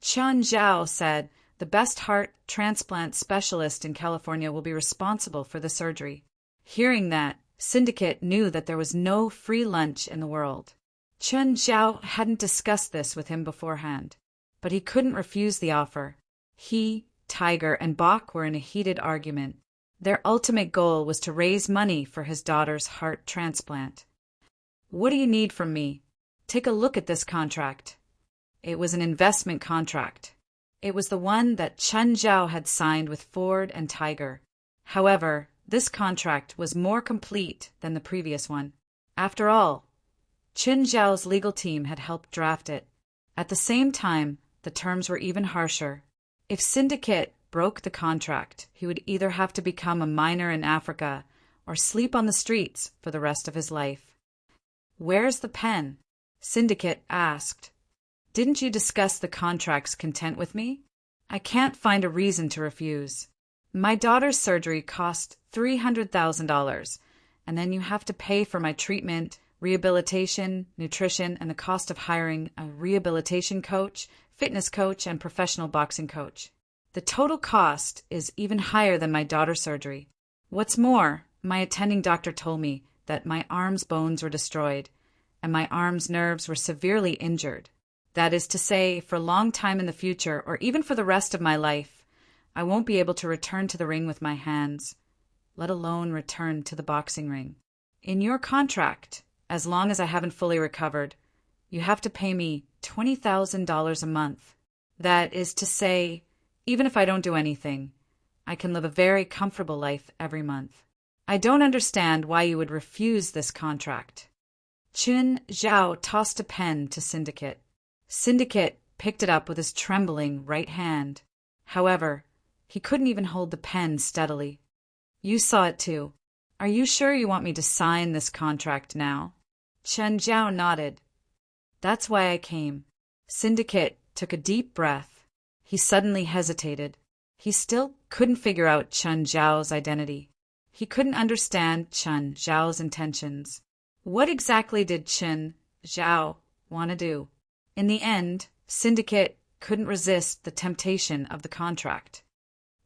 Chen Zhao said, "The best heart transplant specialist in California will be responsible for the surgery." Hearing that, Syndicate knew that there was no free lunch in the world. Chen Zhao hadn't discussed this with him beforehand, but he couldn't refuse the offer. He, Tiger, and Bach were in a heated argument. Their ultimate goal was to raise money for his daughter's heart transplant. "What do you need from me? Take a look at this contract." It was an investment contract. It was the one that Chen Zhao had signed with Ford and Tiger. However, this contract was more complete than the previous one. After all, Chen Zhao's legal team had helped draft it. At the same time, the terms were even harsher. If Syndicate broke the contract, he would either have to become a miner in Africa or sleep on the streets for the rest of his life. "Where's the pen?" Syndicate asked. "Didn't you discuss the contract's content with me? I can't find a reason to refuse. My daughter's surgery cost $300,000, and then you have to pay for my treatment, rehabilitation, nutrition, and the cost of hiring a rehabilitation coach, fitness coach, and professional boxing coach. The total cost is even higher than my daughter's surgery. What's more, my attending doctor told me that my arm's bones were destroyed, and my arm's nerves were severely injured. That is to say, for a long time in the future, or even for the rest of my life, I won't be able to return to the ring with my hands, let alone return to the boxing ring. In your contract, as long as I haven't fully recovered, you have to pay me $20,000 a month. That is to say, even if I don't do anything, I can live a very comfortable life every month. I don't understand why you would refuse this contract." Qin Zhao tossed a pen to Syndicate. Syndicate picked it up with his trembling right hand. However, he couldn't even hold the pen steadily. You saw it too. Are you sure you want me to sign this contract now? Chen Zhao nodded. That's why I came. Syndicate took a deep breath. He suddenly hesitated. He still couldn't figure out Chen Zhao's identity. He couldn't understand Chen Zhao's intentions. What exactly did Chen Zhao want to do? In the end, Syndicate couldn't resist the temptation of the contract.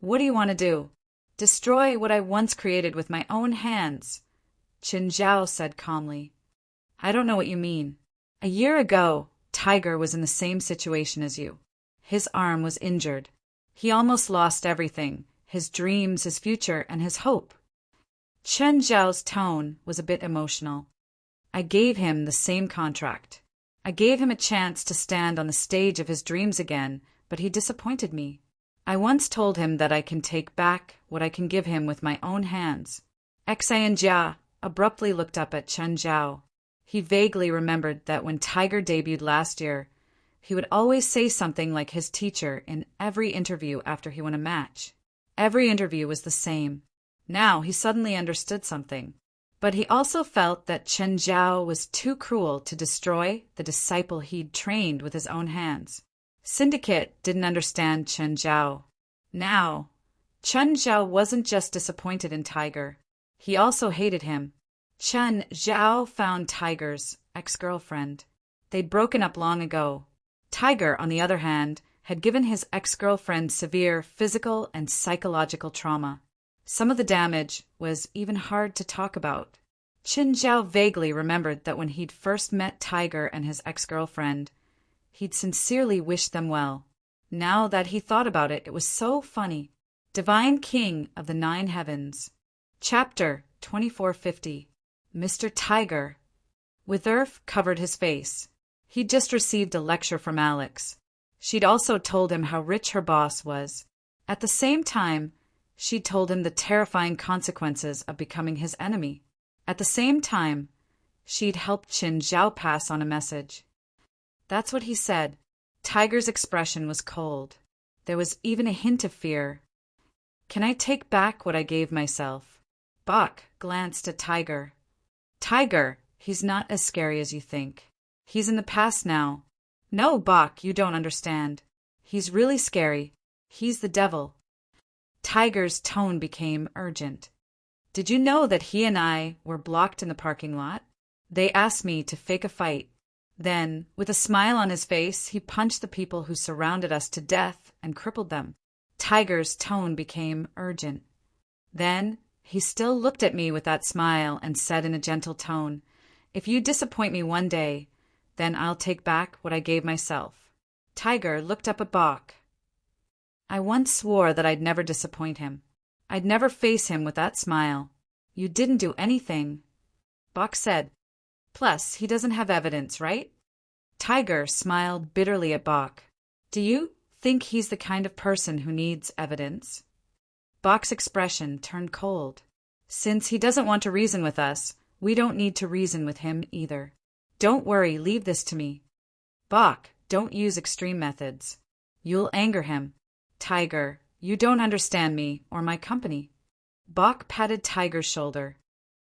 What do you want to do? Destroy what I once created with my own hands, Chen Zhao said calmly. I don't know what you mean. A year ago, Tiger was in the same situation as you. His arm was injured. He almost lost everything, his dreams, his future, and his hope. Chen Zhao's tone was a bit emotional. I gave him the same contract. I gave him a chance to stand on the stage of his dreams again, but he disappointed me. I once told him that I can take back what I can give him with my own hands. Xian Jia abruptly looked up at Chen Zhao. He vaguely remembered that when Tiger debuted last year, he would always say something like his teacher in every interview after he won a match. Every interview was the same. Now he suddenly understood something. But he also felt that Chen Zhao was too cruel to destroy the disciple he'd trained with his own hands. Syndicate didn't understand Chen Zhao. Now, Chen Zhao wasn't just disappointed in Tiger. He also hated him. Chen Zhao found Tiger's ex-girlfriend. They'd broken up long ago. Tiger, on the other hand, had given his ex-girlfriend severe physical and psychological trauma. Some of the damage was even hard to talk about. Chen Zhao vaguely remembered that when he'd first met Tiger and his ex-girlfriend, he'd sincerely wished them well. Now that he thought about it, it was so funny. Divine King of the Nine Heavens. Chapter 2450. Mr. Tiger. With earth covered his face. He'd just received a lecture from Alex. She'd also told him how rich her boss was. At the same time, she'd told him the terrifying consequences of becoming his enemy. At the same time, she'd helped Chen Zhao pass on a message. That's what he said. Tiger's expression was cold. There was even a hint of fear. Can I take back what I gave myself? Bach glanced at Tiger. Tiger, he's not as scary as you think. He's in the past now. No, Bach, you don't understand. He's really scary. He's the devil. Tiger's tone became urgent. Did you know that he and I were blocked in the parking lot? They asked me to fake a fight. Then, with a smile on his face, he punched the people who surrounded us to death and crippled them. Tiger's tone became urgent. Then, he still looked at me with that smile and said in a gentle tone, If you disappoint me one day, then I'll take back what I gave myself. Tiger looked up at Bach. I once swore that I'd never disappoint him. I'd never face him with that smile. You didn't do anything, Bach said. Plus, he doesn't have evidence, right? Tiger smiled bitterly at Bach. Do you think he's the kind of person who needs evidence? Bach's expression turned cold. Since he doesn't want to reason with us, we don't need to reason with him either. Don't worry, leave this to me. Bach, don't use extreme methods. You'll anger him. Tiger, you don't understand me or my company. Bach patted Tiger's shoulder.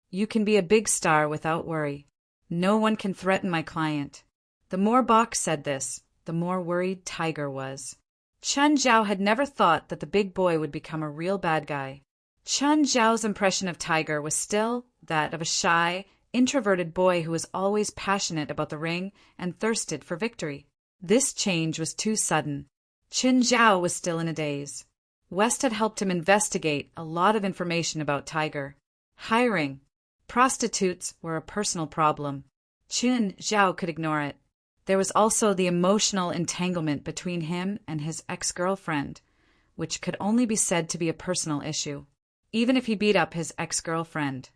You can be a big star without worry. No one can threaten my client. The more Bach said this, the more worried Tiger was. Chen Zhao had never thought that the big boy would become a real bad guy. Chen Zhao's impression of Tiger was still that of a shy, introverted boy who was always passionate about the ring and thirsted for victory. This change was too sudden. Chen Zhao was still in a daze. West had helped him investigate a lot of information about Tiger. Hiring. Prostitutes were a personal problem. Chen Zhao could ignore it. There was also the emotional entanglement between him and his ex-girlfriend, which could only be said to be a personal issue. Even if he beat up his ex-girlfriend,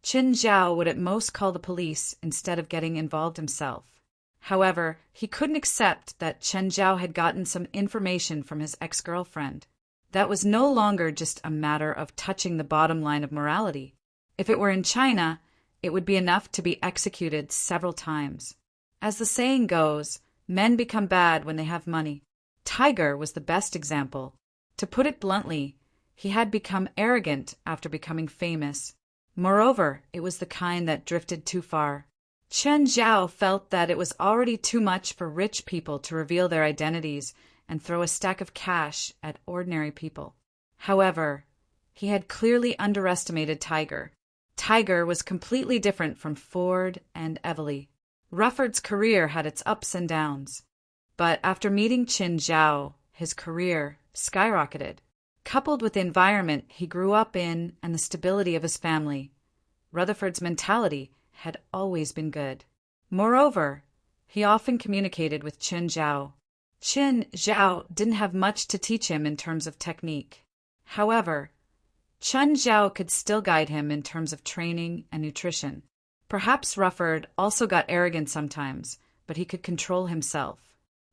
Chen Zhao would at most call the police instead of getting involved himself. However, he couldn't accept that Chen Zhao had gotten some information from his ex-girlfriend. That was no longer just a matter of touching the bottom line of morality. If it were in China, It would be enough to be executed several times. As the saying goes, men become bad when they have money. Tiger was the best example. To put it bluntly, he had become arrogant after becoming famous. Moreover, it was the kind that drifted too far. Chen Zhao felt that it was already too much for rich people to reveal their identities and throw a stack of cash at ordinary people. However, he had clearly underestimated Tiger. Tiger was completely different from Ford and Everly. Rufford's career had its ups and downs. But after meeting Chen Zhao, his career skyrocketed. Coupled with the environment he grew up in and the stability of his family, Rutherford's mentality had always been good. Moreover, he often communicated with Chen Zhao. Chen Zhao didn't have much to teach him in terms of technique. However, Chen Zhao could still guide him in terms of training and nutrition. Perhaps Rufford also got arrogant sometimes, but he could control himself.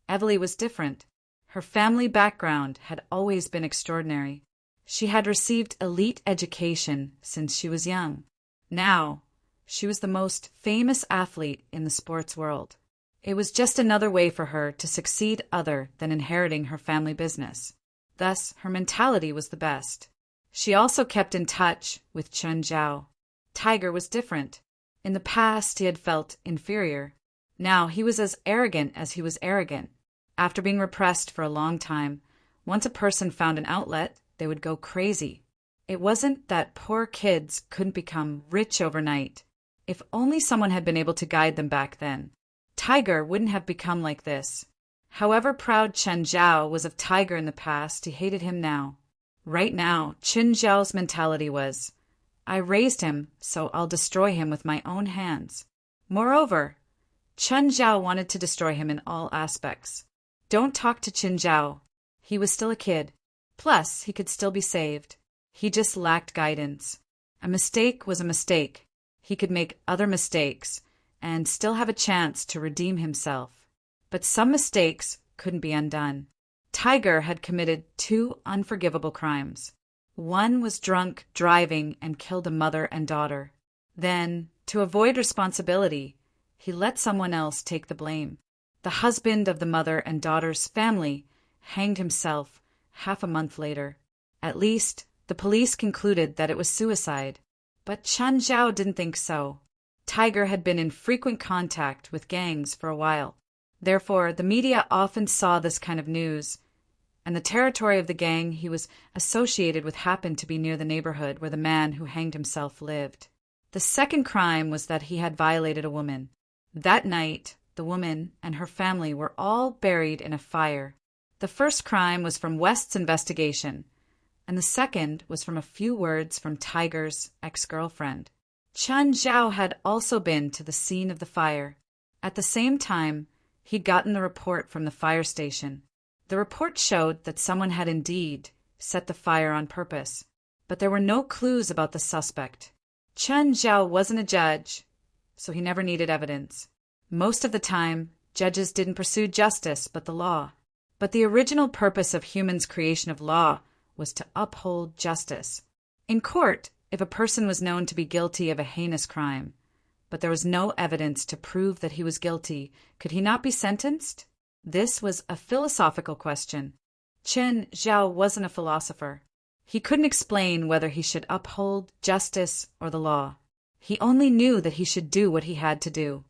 Everly was different. Her family background had always been extraordinary. She had received elite education since she was young. Now, she was the most famous athlete in the sports world. It was just another way for her to succeed other than inheriting her family business. Thus, her mentality was the best. She also kept in touch with Chen Zhao. Tiger was different. In the past, he had felt inferior. Now, he was as arrogant as he was arrogant. After being repressed for a long time, once a person found an outlet, they would go crazy. It wasn't that poor kids couldn't become rich overnight. If only someone had been able to guide them back then, Tiger wouldn't have become like this. However proud Chen Zhao was of Tiger in the past, he hated him now. Right now, Chen Zhao's mentality was, I raised him, so I'll destroy him with my own hands. Moreover, Chen Zhao wanted to destroy him in all aspects. Don't talk to Chen Zhao. He was still a kid. Plus, he could still be saved. He just lacked guidance. A mistake was a mistake. He could make other mistakes and still have a chance to redeem himself. But some mistakes couldn't be undone. Tiger had committed 2 unforgivable crimes. One was drunk driving and killed a mother and daughter. Then, to avoid responsibility, he let someone else take the blame. The husband of the mother and daughter's family hanged himself half a month later. At least, the police concluded that it was suicide. But Chen Zhao didn't think so. Tiger had been in frequent contact with gangs for a while. Therefore, the media often saw this kind of news, and the territory of the gang he was associated with happened to be near the neighborhood where the man who hanged himself lived. The second crime was that he had violated a woman. That night, the woman and her family were all buried in a fire. The first crime was from West's investigation, and the second was from a few words from Tiger's ex-girlfriend. Chen Zhao had also been to the scene of the fire. At the same time, he'd gotten the report from the fire station. The report showed that someone had indeed set the fire on purpose, but there were no clues about the suspect. Chen Zhao wasn't a judge, so he never needed evidence. Most of the time, judges didn't pursue justice but the law. But the original purpose of humans' creation of law was to uphold justice. In court, if a person was known to be guilty of a heinous crime, but there was no evidence to prove that he was guilty, could he not be sentenced? This was a philosophical question. Chen Zhao wasn't a philosopher. He couldn't explain whether he should uphold justice or the law. He only knew that he should do what he had to do.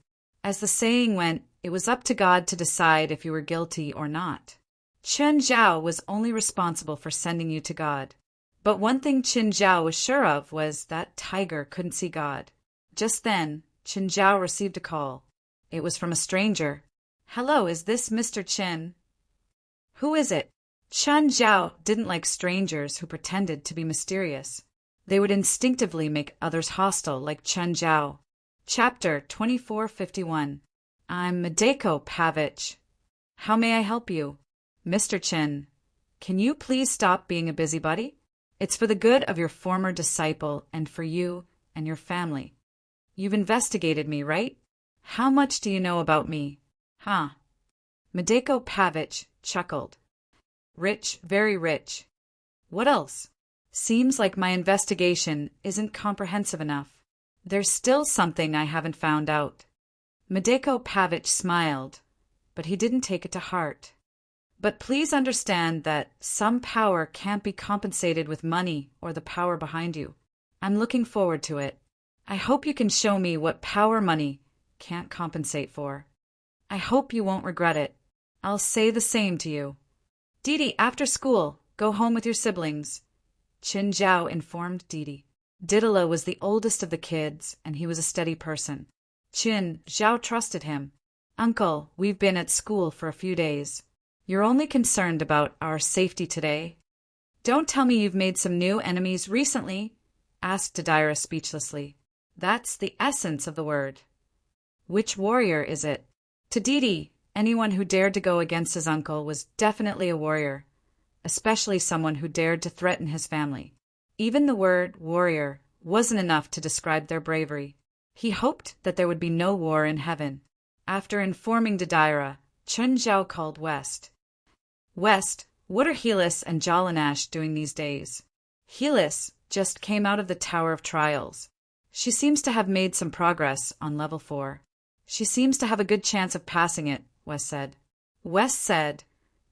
As the saying went, it was up to God to decide if you were guilty or not. Chen Zhao was only responsible for sending you to God. But one thing Chen Zhao was sure of was that Tiger couldn't see God. Just then, Chen Zhao received a call. It was from a stranger. Hello, is this Mr. Chen? Who is it? Chen Zhao didn't like strangers who pretended to be mysterious. They would instinctively make others hostile, like Chen Zhao. Chapter 2451. I'm Madeko Pavich. How may I help you? Mr. Chen, can you please stop being a busybody? It's for the good of your former disciple and for you and your family. You've investigated me, right? How much do you know about me? Huh? Madeko Pavich chuckled. Rich, very rich. What else? Seems like my investigation isn't comprehensive enough. There's still something I haven't found out. Medeko Pavic smiled, but he didn't take it to heart. But please understand that some power can't be compensated with money or the power behind you. I'm looking forward to it. I hope you can show me what power money can't compensate for. I hope you won't regret it. I'll say the same to you. Didi, after school, go home with your siblings, Qin Zhao informed Didi. Didala was the oldest of the kids, and he was a steady person. Qin Zhao trusted him. Uncle, we've been at school for a few days. You're only concerned about our safety today. Don't tell me you've made some new enemies recently, asked Didira speechlessly. That's the essence of the word. Which warrior is it? To Didi, anyone who dared to go against his uncle was definitely a warrior, especially someone who dared to threaten his family. Even the word warrior wasn't enough to describe their bravery. He hoped that there would be no war in heaven. After informing Didira, Chun Zhao called West. West, what are Helis and Jalanash doing these days? Helis just came out of the Tower of Trials. She seems to have made some progress on level 4. She seems to have a good chance of passing it, West said. West said,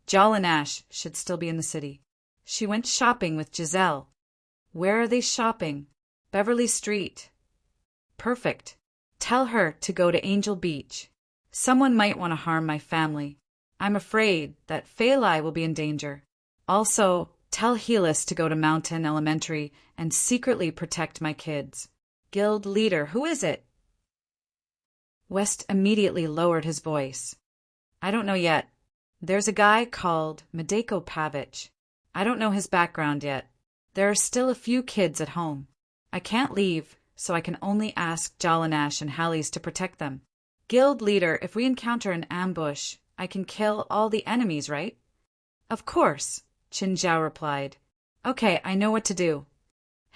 Jalanash should still be in the city. She went shopping with Giselle. Where are they shopping? Beverly Street. Perfect. Tell her to go to Angel Beach. Someone might want to harm my family. I'm afraid that Phalai will be in danger. Also, tell Helis to go to Mountain Elementary and secretly protect my kids. Guild leader, who is it? West immediately lowered his voice. I don't know yet. There's a guy called Medeko Pavic. I don't know his background yet. There are still a few kids at home. I can't leave, so I can only ask Jalanash and Hallis to protect them. Guild leader, if we encounter an ambush, I can kill all the enemies, right? Of course, Qin Zhao replied. Okay, I know what to do.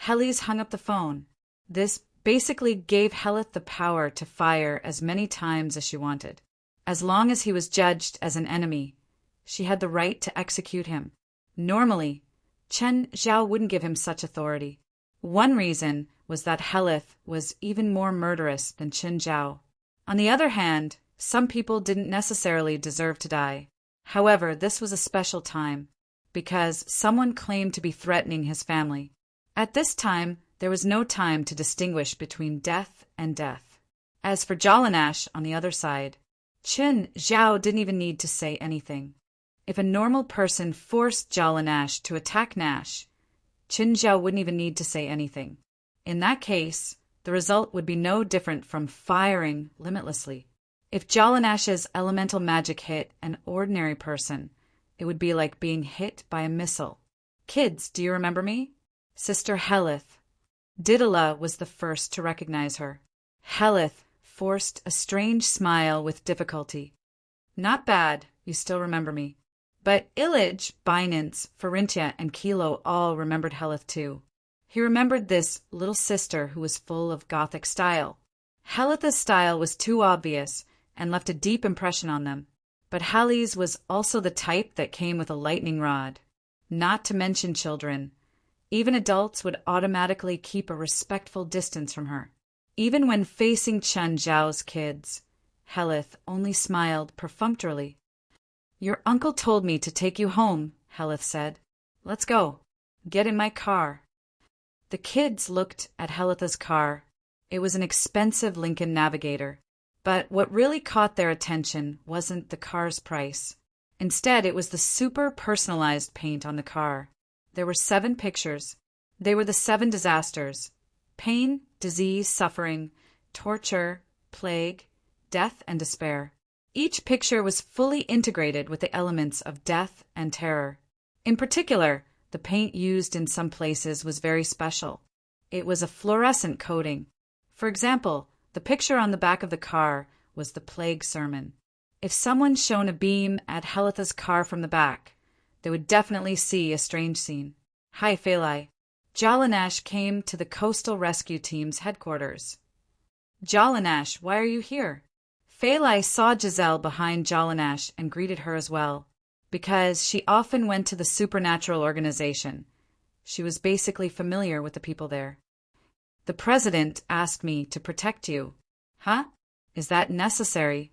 Hallis hung up the phone. This basically gave Helith the power to fire as many times as she wanted. As long as he was judged as an enemy, she had the right to execute him. Normally, Chen Zhao wouldn't give him such authority. One reason was that Helith was even more murderous than Qin Zhao. On the other hand, some people didn't necessarily deserve to die. However, this was a special time, because someone claimed to be threatening his family. At this time, there was no time to distinguish between death and death. As for Jalanash, on the other side, Qin Zhao didn't even need to say anything. If a normal person forced Jalanash to attack Nash, Qin Zhao wouldn't even need to say anything. In that case, the result would be no different from firing limitlessly. If Jalanash's elemental magic hit an ordinary person, it would be like being hit by a missile. Kids, do you remember me? Sister Helith. Didala was the first to recognize her. Helith forced a strange smile with difficulty. Not bad, you still remember me. But Illich, Binance, Farintia, and Kilo all remembered Helith too. He remembered this little sister who was full of Gothic style. Helith's style was too obvious and left a deep impression on them. But Halli's was also the type that came with a lightning rod. Not to mention children. Even adults would automatically keep a respectful distance from her. Even when facing Chen Zhao's kids, Helith only smiled perfunctorily. Your uncle told me to take you home, Helith said. Let's go. Get in my car. The kids looked at Helith's car. It was an expensive Lincoln Navigator. But what really caught their attention wasn't the car's price. Instead, it was the super personalized paint on the car. There were 7 pictures. They were the 7 disasters: pain, disease, suffering, torture, plague, death, and despair. Each picture was fully integrated with the elements of death and terror. In particular, the paint used in some places was very special. It was a fluorescent coating. For example, the picture on the back of the car was the plague sermon. If someone shone a beam at Helith's car from the back, they would definitely see a strange scene. Hi, Phalai. Jalanash came to the Coastal Rescue Team's headquarters. Jalanash, why are you here? Phalai saw Giselle behind Jalanash and greeted her as well, because she often went to the supernatural organization. She was basically familiar with the people there. The president asked me to protect you. Huh? Is that necessary?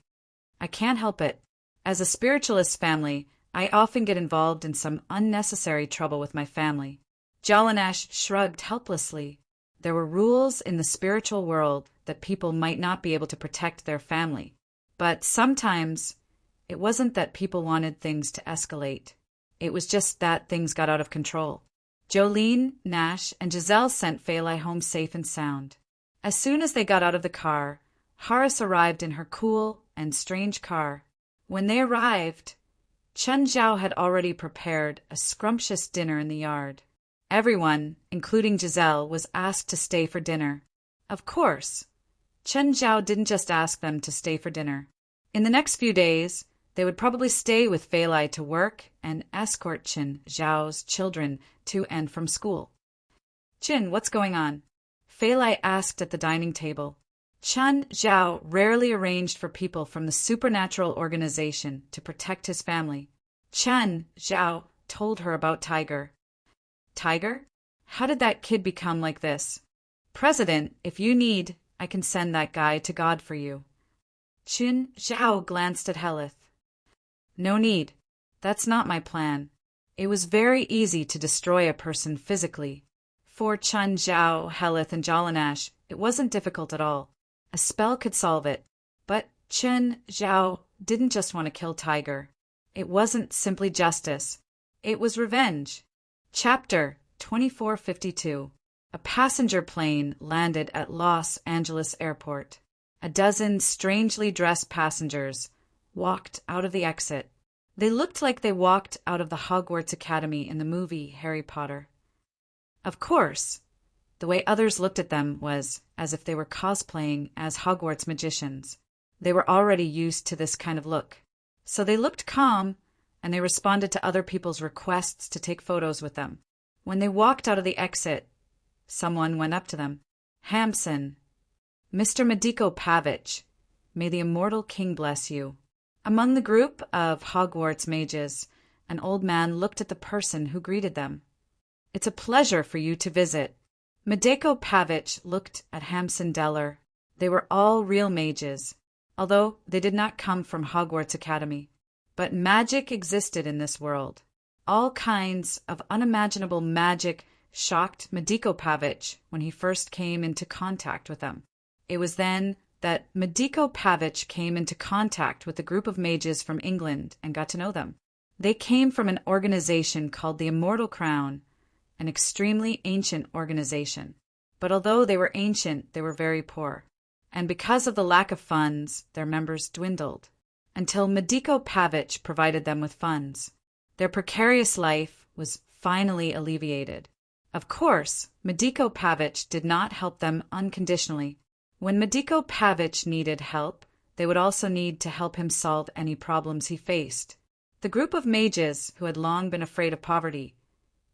I can't help it. As a spiritualist family, I often get involved in some unnecessary trouble with my family. Jalanash shrugged helplessly. There were rules in the spiritual world that people might not be able to protect their family. But sometimes it wasn't that people wanted things to escalate. It was just that things got out of control. Jolene, Nash, and Giselle sent Phalai home safe and sound. As soon as they got out of the car, Horace arrived in her cool and strange car. When they arrived, Chen Zhao had already prepared a scrumptious dinner in the yard. Everyone, including Giselle, was asked to stay for dinner. Of course, Chen Zhao didn't just ask them to stay for dinner. In the next few days, they would probably stay with Phalai to work and escort Chen Zhao's children to and from school. Chin, what's going on? Phalai asked at the dining table. Chen Zhao rarely arranged for people from the supernatural organization to protect his family. Chen Zhao told her about Tiger. Tiger? How did that kid become like this? President, if you need, I can send that guy to God for you. Chen Zhao glanced at Helith. No need. That's not my plan. It was very easy to destroy a person physically. For Chen Zhao, Helith, and Jalanash, it wasn't difficult at all. A spell could solve it. But Chen Zhao didn't just want to kill Tiger. It wasn't simply justice. It was revenge. Chapter 2452. A passenger plane landed at Los Angeles Airport. A dozen strangely dressed passengers walked out of the exit. They looked like they walked out of the Hogwarts Academy in the movie Harry Potter. Of course, the way others looked at them was as if they were cosplaying as Hogwarts magicians. They were already used to this kind of look. So they looked calm, and they responded to other people's requests to take photos with them. When they walked out of the exit, someone went up to them. Hamson, Mr. Mediko Pavich, may the immortal king bless you. Among the group of Hogwarts mages, an old man looked at the person who greeted them. It's a pleasure for you to visit. Mediko Pavich looked at Hamson Deller. They were all real mages, although they did not come from Hogwarts Academy. But magic existed in this world. All kinds of unimaginable magic shocked Mediko Pavich when he first came into contact with them. It was then that Mediko Pavich came into contact with a group of mages from England and got to know them. They came from an organization called the Immortal Crown, an extremely ancient organization. But although they were ancient, they were very poor. And because of the lack of funds, their members dwindled, until Mediko Pavich provided them with funds. Their precarious life was finally alleviated. Of course, Mediko Pavich did not help them unconditionally. When Mediko Pavich needed help, they would also need to help him solve any problems he faced. The group of mages, who had long been afraid of poverty,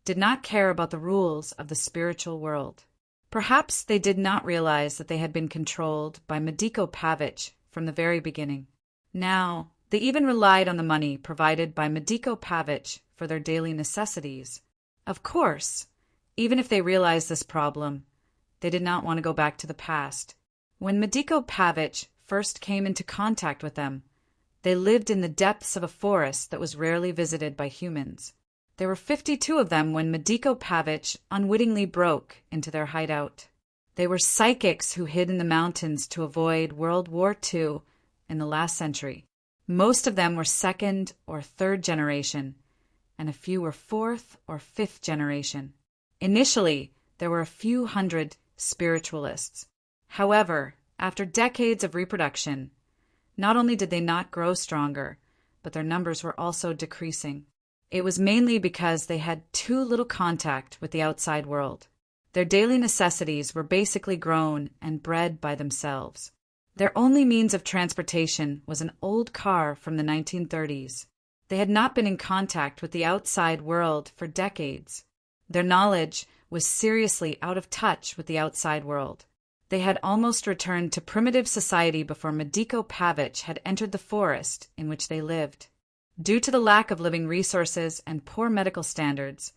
did not care about the rules of the spiritual world. Perhaps they did not realize that they had been controlled by Mediko Pavich from the very beginning. Now, they even relied on the money provided by Mediko Pavich for their daily necessities. Of course, even if they realized this problem, they did not want to go back to the past. When Mediko Pavich first came into contact with them, they lived in the depths of a forest that was rarely visited by humans. There were 52 of them when Mediko Pavich unwittingly broke into their hideout. They were psychics who hid in the mountains to avoid World War II in the last century. Most of them were second or third generation, and a few were fourth or fifth generation. Initially, there were a few hundred spiritualists. However, after decades of reproduction, not only did they not grow stronger, but their numbers were also decreasing. It was mainly because they had too little contact with the outside world. Their daily necessities were basically grown and bred by themselves. Their only means of transportation was an old car from the 1930s. They had not been in contact with the outside world for decades. Their knowledge was seriously out of touch with the outside world. They had almost returned to primitive society before Mediko Pavich had entered the forest in which they lived. Due to the lack of living resources and poor medical standards,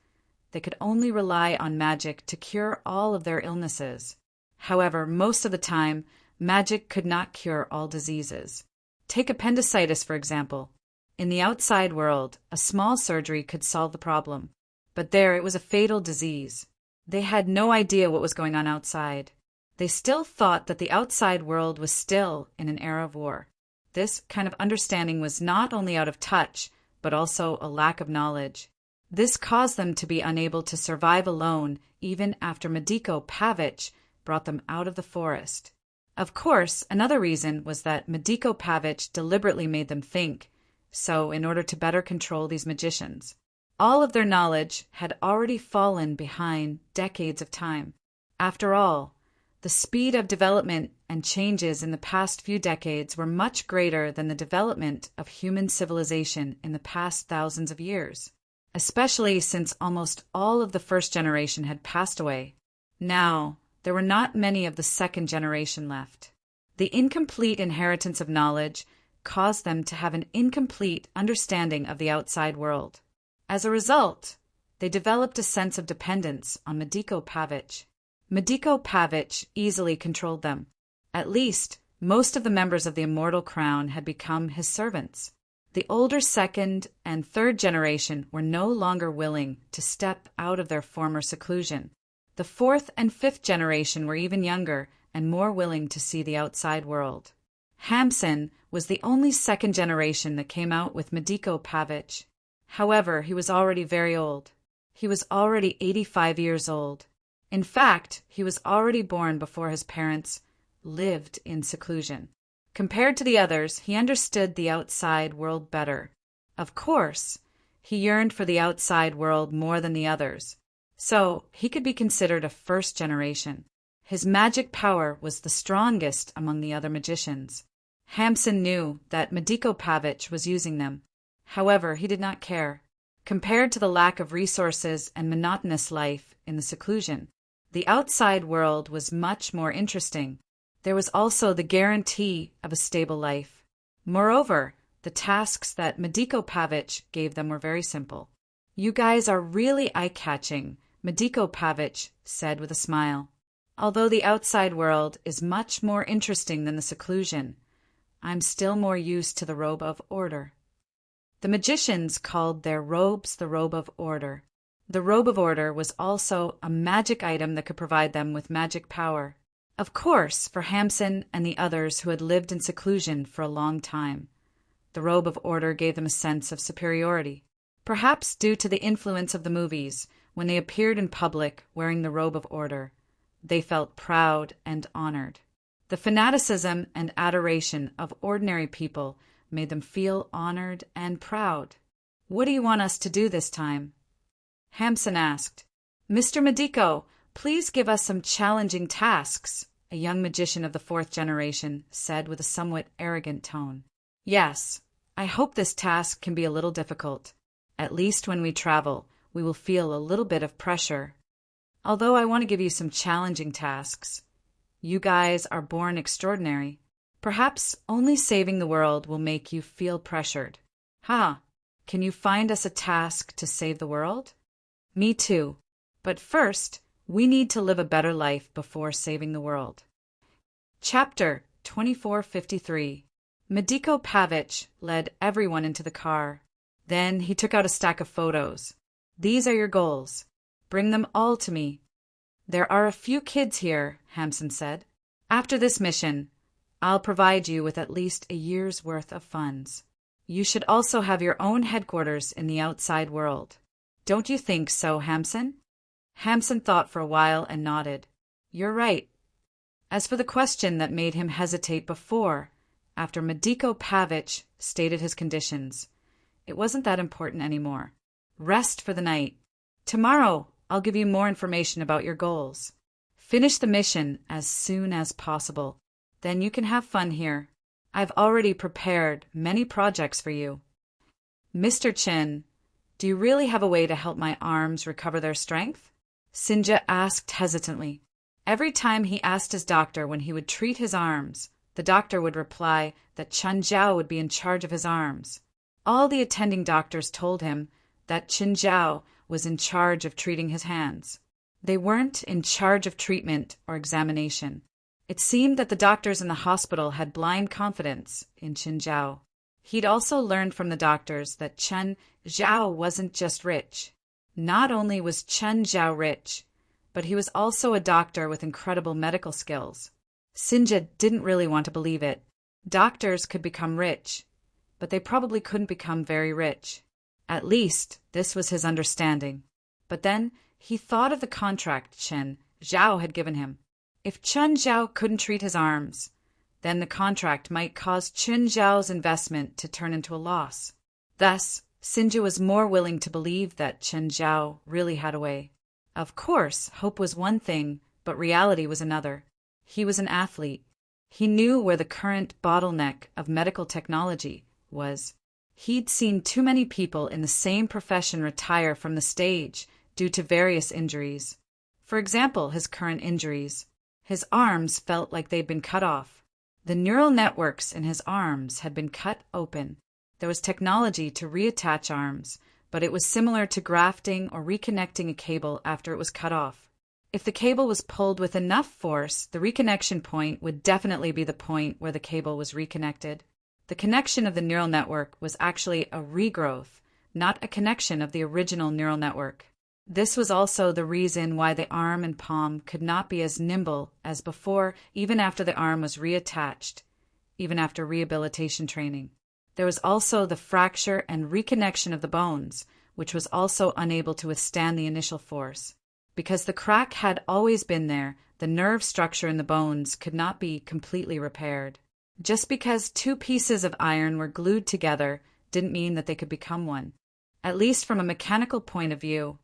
they could only rely on magic to cure all of their illnesses. However, most of the time, magic could not cure all diseases. Take appendicitis, for example. In the outside world, a small surgery could solve the problem, but there it was a fatal disease. They had no idea what was going on outside. They still thought that the outside world was still in an era of war. This kind of understanding was not only out of touch, but also a lack of knowledge. This caused them to be unable to survive alone even after Medico Pavic brought them out of the forest. Of course, another reason was that Medico Pavic deliberately made them think, so in order to better control these magicians. All of their knowledge had already fallen behind decades of time. After all, the speed of development and changes in the past few decades were much greater than the development of human civilization in the past thousands of years, especially since almost all of the first generation had passed away. Now, there were not many of the second generation left. The incomplete inheritance of knowledge caused them to have an incomplete understanding of the outside world. As a result, they developed a sense of dependence on Medico Pavic. Medico Pavic easily controlled them. At least, most of the members of the Immortal Crown had become his servants. The older second and third generation were no longer willing to step out of their former seclusion. The fourth and fifth generation were even younger and more willing to see the outside world. Hamson was the only second generation that came out with Medico Pavic. However, he was already very old. He was already 85 years old. In fact, he was already born before his parents lived in seclusion. Compared to the others, he understood the outside world better. Of course, he yearned for the outside world more than the others, so he could be considered a first generation. His magic power was the strongest among the other magicians. Hamson knew that Medico Pavic was using them. However, he did not care. Compared to the lack of resources and monotonous life in the seclusion, the outside world was much more interesting. There was also the guarantee of a stable life. Moreover, the tasks that Medico Pavic gave them were very simple. "You guys are really eye-catching," Medico Pavic said with a smile. "Although the outside world is much more interesting than the seclusion, I'm still more used to the robe of order." The magicians called their robes the robe of order. The robe of order was also a magic item that could provide them with magic power. Of course, for Hamson and the others who had lived in seclusion for a long time, the robe of order gave them a sense of superiority. Perhaps due to the influence of the movies, when they appeared in public wearing the robe of order, they felt proud and honored. The fanaticism and adoration of ordinary people made them feel honored and proud. "What do you want us to do this time?" Hamson asked. "Mr. Medico, please give us some challenging tasks," a young magician of the fourth generation said with a somewhat arrogant tone. "Yes, I hope this task can be a little difficult. At least when we travel, we will feel a little bit of pressure. Although I want to give you some challenging tasks. You guys are born extraordinary. Perhaps only saving the world will make you feel pressured." Can you find us a task to save the world?" "Me too. But first, we need to live a better life before saving the world." Chapter 2453. Medico Pavic led everyone into the car. Then he took out a stack of photos. "These are your goals. Bring them all to me." "There are a few kids here," Hamson said. "After this mission, I'll provide you with at least a year's worth of funds. You should also have your own headquarters in the outside world. Don't you think so, Hamson?" Hamson thought for a while and nodded. "You're right." As for the question that made him hesitate before, after Medico Pavic stated his conditions, it wasn't that important anymore. Rest for the night. Tomorrow, I'll give you more information about your goals. Finish the mission as soon as possible. Then you can have fun here. I've already prepared many projects for you. "Mr. Chin, do you really have a way to help my arms recover their strength?" Sinja asked hesitantly. Every time he asked his doctor when he would treat his arms, the doctor would reply that Chen Zhao would be in charge of his arms. All the attending doctors told him that Chen Zhao was in charge of treating his hands. They weren't in charge of treatment or examination. It seemed that the doctors in the hospital had blind confidence in Chen Zhao. He'd also learned from the doctors that Chen Zhao wasn't just rich. Not only was Chen Zhao rich, but he was also a doctor with incredible medical skills. Sinja didn't really want to believe it. Doctors could become rich, but they probably couldn't become very rich. At least, this was his understanding. But then, he thought of the contract Chen Zhao had given him. If Chen Zhao couldn't treat his arms, then the contract might cause Chen Zhao's investment to turn into a loss. Thus, Sinja was more willing to believe that Chen Zhao really had a way. Of course, hope was one thing, but reality was another. He was an athlete. He knew where the current bottleneck of medical technology was. He'd seen too many people in the same profession retire from the stage due to various injuries. For example, his current injuries. His arms felt like they'd been cut off. The neural networks in his arms had been cut open. There was technology to reattach arms, but it was similar to grafting or reconnecting a cable after it was cut off. If the cable was pulled with enough force, the reconnection point would definitely be the point where the cable was reconnected. The connection of the neural network was actually a regrowth, not a connection of the original neural network. This was also the reason why the arm and palm could not be as nimble as before, even after the arm was reattached, even after rehabilitation training. There was also the fracture and reconnection of the bones, which was also unable to withstand the initial force. Because the crack had always been there, the nerve structure in the bones could not be completely repaired. Just because two pieces of iron were glued together didn't mean that they could become one. At least from a mechanical point of view,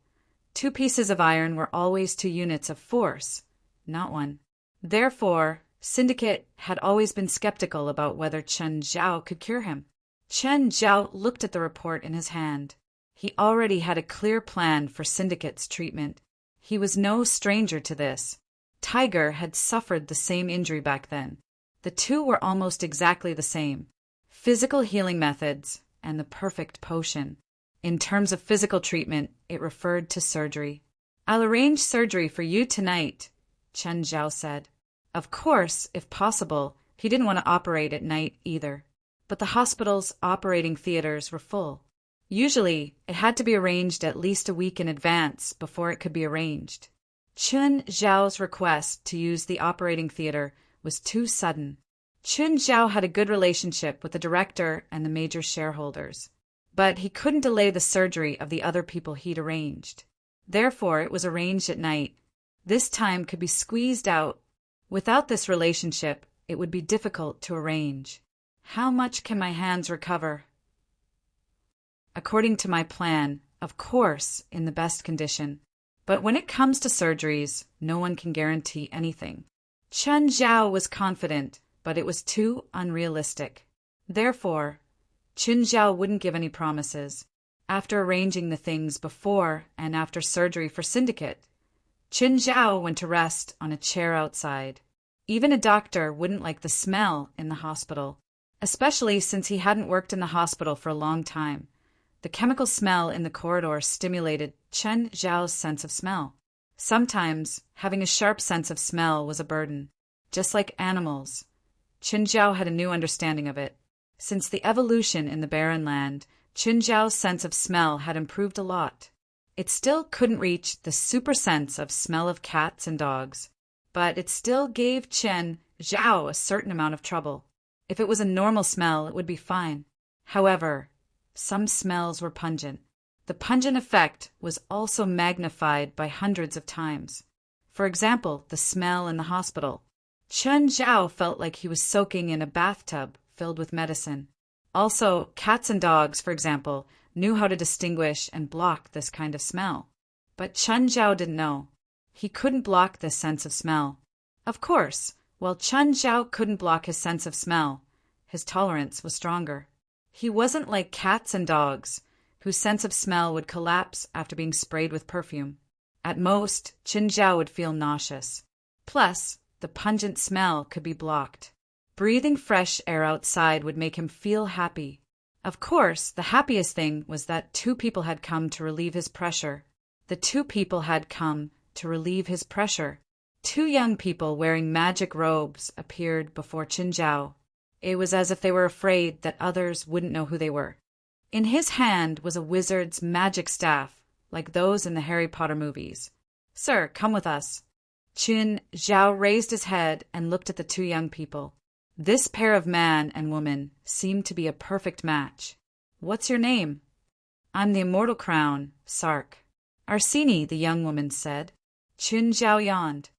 two pieces of iron were always two units of force, not one. Therefore, Syndicate had always been skeptical about whether Chen Zhao could cure him. Chen Zhao looked at the report in his hand. He already had a clear plan for Syndicate's treatment. He was no stranger to this. Tiger had suffered the same injury back then. The two were almost exactly the same. Physical healing methods and the perfect potion. In terms of physical treatment, it referred to surgery. "I'll arrange surgery for you tonight," Chen Zhao said. Of course, if possible, he didn't want to operate at night either. But the hospital's operating theaters were full. Usually, it had to be arranged at least a week in advance before it could be arranged. Chen Zhao's request to use the operating theater was too sudden. Chen Zhao had a good relationship with the director and the major shareholders, but he couldn't delay the surgery of the other people he'd arranged. Therefore, it was arranged at night. This time could be squeezed out. Without this relationship, it would be difficult to arrange. How much can my hands recover? According to my plan, of course, in the best condition. But when it comes to surgeries, no one can guarantee anything. Chen Zhao was confident, but it was too unrealistic. Therefore, Chen Zhao wouldn't give any promises. After arranging the things before and after surgery for Syndicate, Chen Zhao went to rest on a chair outside. Even a doctor wouldn't like the smell in the hospital, especially since he hadn't worked in the hospital for a long time. The chemical smell in the corridor stimulated Chen Zhao's sense of smell. Sometimes, having a sharp sense of smell was a burden. Just like animals, Chen Zhao had a new understanding of it. Since the evolution in the barren land, Chen Zhao's sense of smell had improved a lot. It still couldn't reach the super sense of smell of cats and dogs, but it still gave Chen Zhao a certain amount of trouble. If it was a normal smell, it would be fine. However, some smells were pungent. The pungent effect was also magnified by hundreds of times. For example, the smell in the hospital. Chen Zhao felt like he was soaking in a bathtub filled with medicine. Also, cats and dogs, for example, knew how to distinguish and block this kind of smell. But Chen Zhao didn't know. He couldn't block this sense of smell. Of course, while Chen Zhao couldn't block his sense of smell, his tolerance was stronger. He wasn't like cats and dogs, whose sense of smell would collapse after being sprayed with perfume. At most, Chen Zhao would feel nauseous. Plus, the pungent smell could be blocked. Breathing fresh air outside would make him feel happy. Of course, the happiest thing was that two people had come to relieve his pressure. The two people had come to relieve his pressure. Two young people wearing magic robes appeared before Qin Zhao. It was as if they were afraid that others wouldn't know who they were. In his hand was a wizard's magic staff, like those in the Harry Potter movies. "Sir, come with us." Qin Zhao raised his head and looked at the two young people. This pair of man and woman seemed to be a perfect match. "What's your name?" "I'm the Immortal Crown, Sark." "Arsini," the young woman said. Qin Zhao yawned.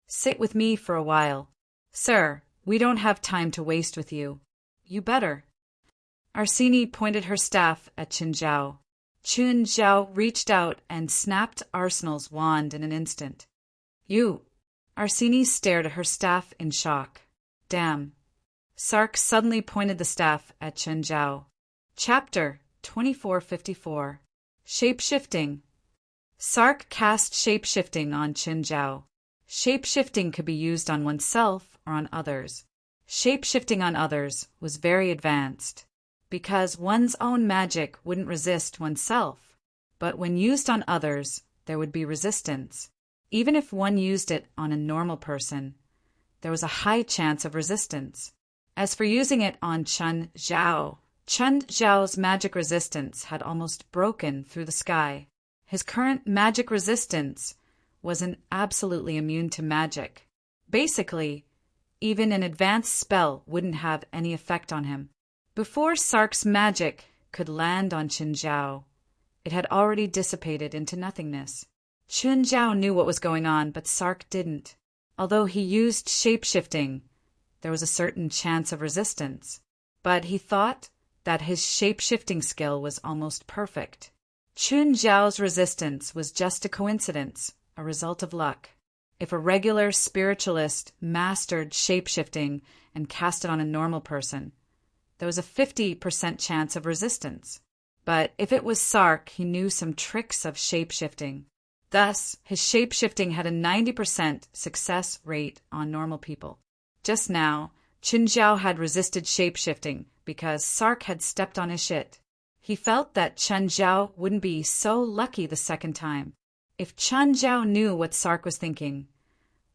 "Sit with me for a while." "Sir, we don't have time to waste with you." "You better." Arsini pointed her staff at Qin Zhao. Qin Zhao reached out and snapped Arsenal's wand in an instant. "You!" Arsini stared at her staff in shock. "Damn." Sark suddenly pointed the staff at Qin Zhao. Chapter 2454. Shape-shifting. Sark cast shape-shifting on Qin Zhao. Shape-shifting could be used on oneself or on others. Shape-shifting on others was very advanced, because one's own magic wouldn't resist oneself, but when used on others, there would be resistance. Even if one used it on a normal person, there was a high chance of resistance. As for using it on Qin Zhao's magic resistance had almost broken through the sky. His current magic resistance wasn't absolutely immune to magic. Basically, even an advanced spell wouldn't have any effect on him. Before Sark's magic could land on Qin Zhao, it had already dissipated into nothingness. Qin Zhao knew what was going on, but Sark didn't. Although he used shape-shifting, there was a certain chance of resistance. But he thought that his shape-shifting skill was almost perfect. Qin Zhao's resistance was just a coincidence, a result of luck. If a regular spiritualist mastered shape-shifting and cast it on a normal person, there was a 50% chance of resistance. But if it was Sark, he knew some tricks of shape-shifting. Thus, his shape-shifting had a 90% success rate on normal people. Just now, Qin Zhao had resisted shape-shifting because Sark had stepped on his shit. He felt that Qin Zhao wouldn't be so lucky the second time. If Qin Zhao knew what Sark was thinking,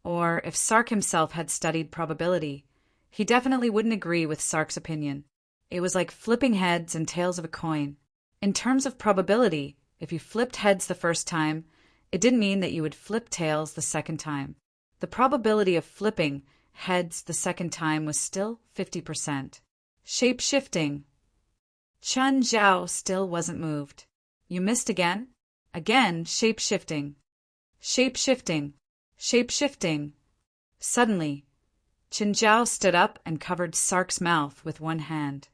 or if Sark himself had studied probability, he definitely wouldn't agree with Sark's opinion. It was like flipping heads and tails of a coin. In terms of probability, if you flipped heads the first time, it didn't mean that you would flip tails the second time. The probability of flipping heads the second time was still 50%. Shape-shifting. Qin Zhao still wasn't moved. "You missed again?" Again, shape-shifting. Shape-shifting. Shape-shifting. Suddenly, Qin Zhao stood up and covered Sark's mouth with one hand.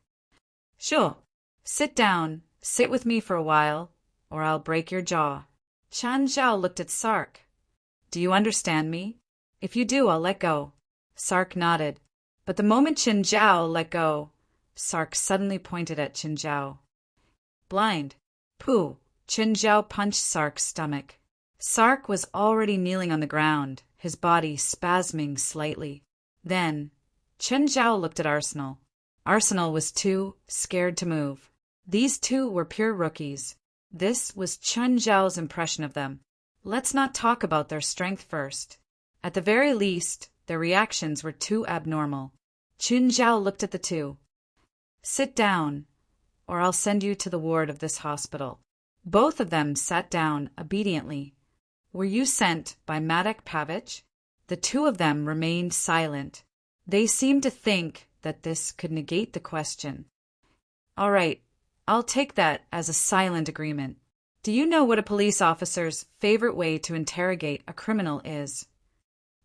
"Sure. Sit down. Sit with me for a while, or I'll break your jaw." Qin Zhao looked at Sark. "Do you understand me? If you do, I'll let go." Sark nodded. But the moment Qin Zhao let go, Sark suddenly pointed at Qin Zhao. "Blind." "Pooh." Qin Zhao punched Sark's stomach. Sark was already kneeling on the ground, his body spasming slightly. Then, Qin Zhao looked at Arsenal. Arsenal was too scared to move. These two were pure rookies. This was Qin Zhao's impression of them. Let's not talk about their strength first. At the very least, their reactions were too abnormal. Qin Zhao looked at the two. "Sit down, or I'll send you to the ward of this hospital." Both of them sat down obediently. "Were you sent by Madek Pavich?" The two of them remained silent. They seemed to think that this could negate the question. "All right, I'll take that as a silent agreement. Do you know what a police officer's favorite way to interrogate a criminal is?"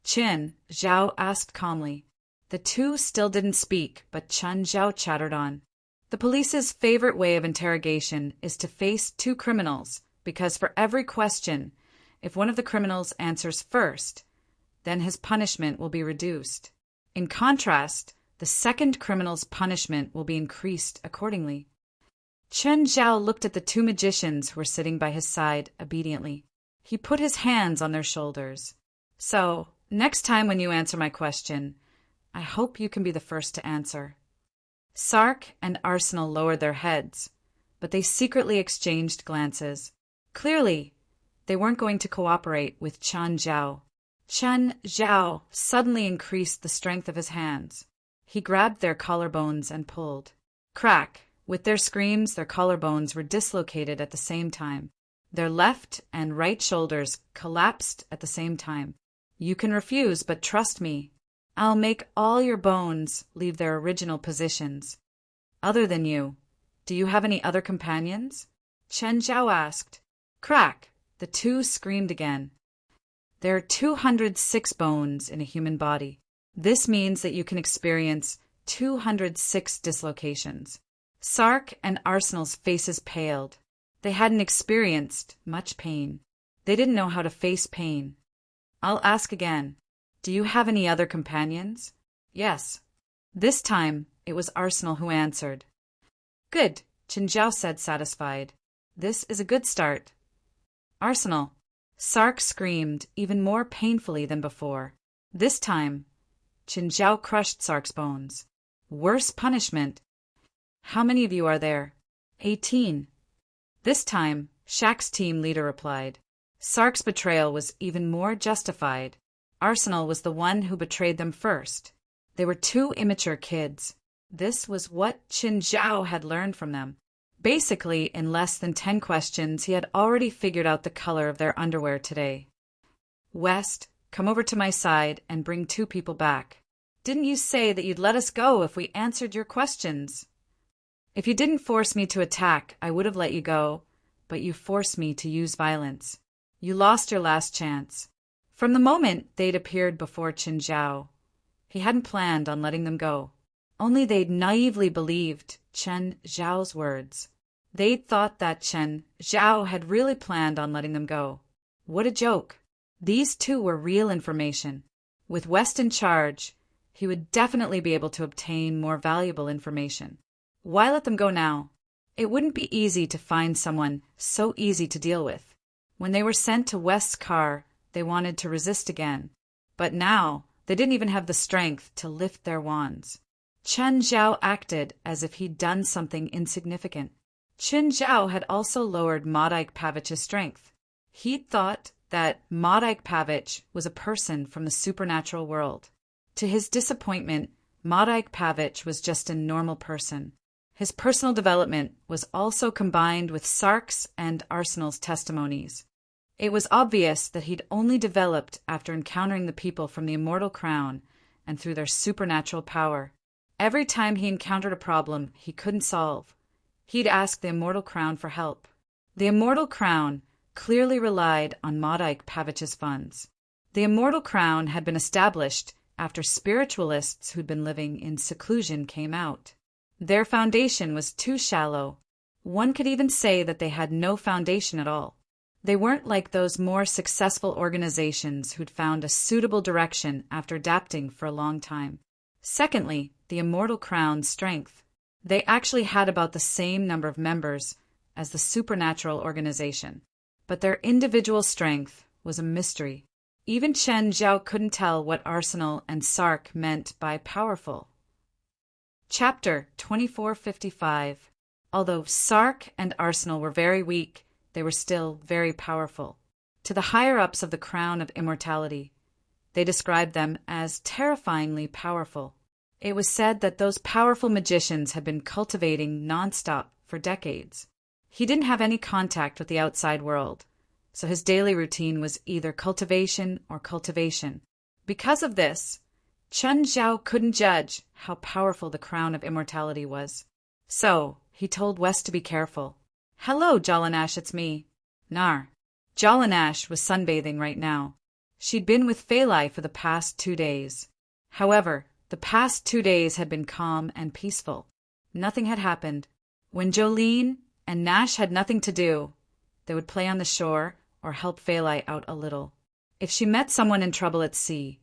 Qin Zhao asked calmly. The two still didn't speak, but Qin Zhao chattered on. "The police's favorite way of interrogation is to face two criminals, because for every question, if one of the criminals answers first, then his punishment will be reduced. In contrast, the second criminal's punishment will be increased accordingly." Qin Zhao looked at the two magicians who were sitting by his side obediently. He put his hands on their shoulders. "So, next time when you answer my question, I hope you can be the first to answer." Sark and Arsenal lowered their heads, but they secretly exchanged glances. Clearly, They weren't going to cooperate with Chen Zhao. Chen Zhao suddenly increased the strength of his hands. He grabbed their collarbones and pulled. Crack! With their screams, their collarbones were dislocated at the same time. Their left and right shoulders collapsed at the same time. You can refuse, but trust me. I'll make all your bones leave their original positions. Other than you, do you have any other companions? Chen Zhao asked. Crack! The two screamed again. There are 206 bones in a human body. This means that you can experience 206 dislocations. Sark and Arsenal's faces paled. They hadn't experienced much pain. They didn't know how to face pain. I'll ask again. Do you have any other companions? Yes. This time, it was Arsenal who answered. Good, Chen Zhao said, satisfied. This is a good start. Arsenal. Sark screamed even more painfully than before. This time, Chen Zhao crushed Sark's bones. Worse punishment. How many of you are there? 18. This time, Shaq's team leader replied. Sark's betrayal was even more justified. Arsenal was the one who betrayed them first. They were two immature kids. This was what Chen Zhao had learned from them. Basically, in less than 10 questions, he had already figured out the color of their underwear today. West, come over to my side and bring 2 people back. Didn't you say that you'd let us go if we answered your questions? If you didn't force me to attack, I would have let you go, but you forced me to use violence. You lost your last chance. From the moment they'd appeared before Chen Zhao, he hadn't planned on letting them go. Only they'd naively believed Chen Zhao's words. They'd thought that Chen Zhao had really planned on letting them go. What a joke. These two were real information. With West in charge, he would definitely be able to obtain more valuable information. Why let them go now? It wouldn't be easy to find someone so easy to deal with. When they were sent to West's car, they wanted to resist again. But now, they didn't even have the strength to lift their wands. Chen Zhao acted as if he'd done something insignificant. Chen Zhao had also lowered Madaik Pavich's strength. He'd thought that Madaik Pavich was a person from the supernatural world. To his disappointment, Madaik Pavich was just a normal person. His personal development was also combined with Sark's and Arsenal's testimonies. It was obvious that he'd only developed after encountering the people from the Immortal Crown and through their supernatural power. Every time he encountered a problem he couldn't solve, he'd ask the Immortal Crown for help. The Immortal Crown clearly relied on Madaik Pavich's funds. The Immortal Crown had been established after spiritualists who'd been living in seclusion came out. Their foundation was too shallow. One could even say that they had no foundation at all. They weren't like those more successful organizations who'd found a suitable direction after adapting for a long time. Secondly, the Immortal Crown's strength. They actually had about the same number of members as the supernatural organization, but their individual strength was a mystery. Even Chen Zhao couldn't tell what Arsenal and Sark meant by powerful. Chapter 2455. Although Sark and Arsenal were very weak, they were still very powerful. To the higher-ups of the Crown of Immortality, they described them as terrifyingly powerful. It was said that those powerful magicians had been cultivating nonstop for decades. He didn't have any contact with the outside world, so his daily routine was either cultivation or cultivation. Because of this, Chen Zhao couldn't judge how powerful the Crown of Immortality was. So, he told West to be careful. Hello, Jalanash, it's me. Nar. Jalanash was sunbathing right now. She'd been with Phalai for the past 2 days. However, the past 2 days had been calm and peaceful. Nothing had happened. When Jolene and Nash had nothing to do, they would play on the shore or help Phalai out a little. If she met someone in trouble at sea,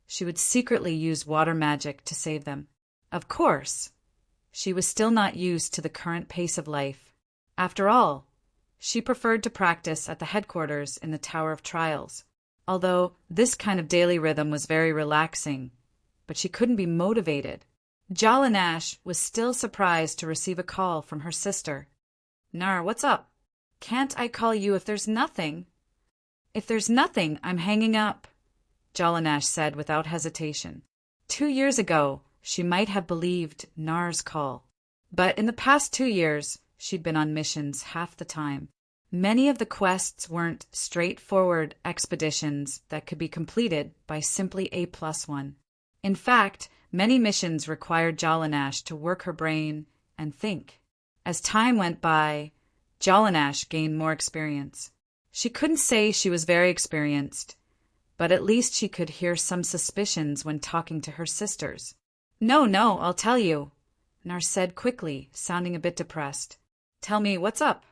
she would secretly use water magic to save them. Of course, she was still not used to the current pace of life. After all, she preferred to practice at the headquarters in the Tower of Trials, although this kind of daily rhythm was very relaxing, but she couldn't be motivated. Jalanash was still surprised to receive a call from her sister. Nar, what's up? Can't I call you if there's nothing? If there's nothing, I'm hanging up, Jalanash said without hesitation. 2 years ago, she might have believed Nar's call. But in the past 2 years, she'd been on missions half the time. Many of the quests weren't straightforward expeditions that could be completed by simply a +1. In fact, many missions required Jalanash to work her brain and think. As time went by, Jalanash gained more experience. She couldn't say she was very experienced, but at least she could hear some suspicions when talking to her sisters. No, I'll tell you, Nar said quickly, sounding a bit depressed. Tell me, what's up?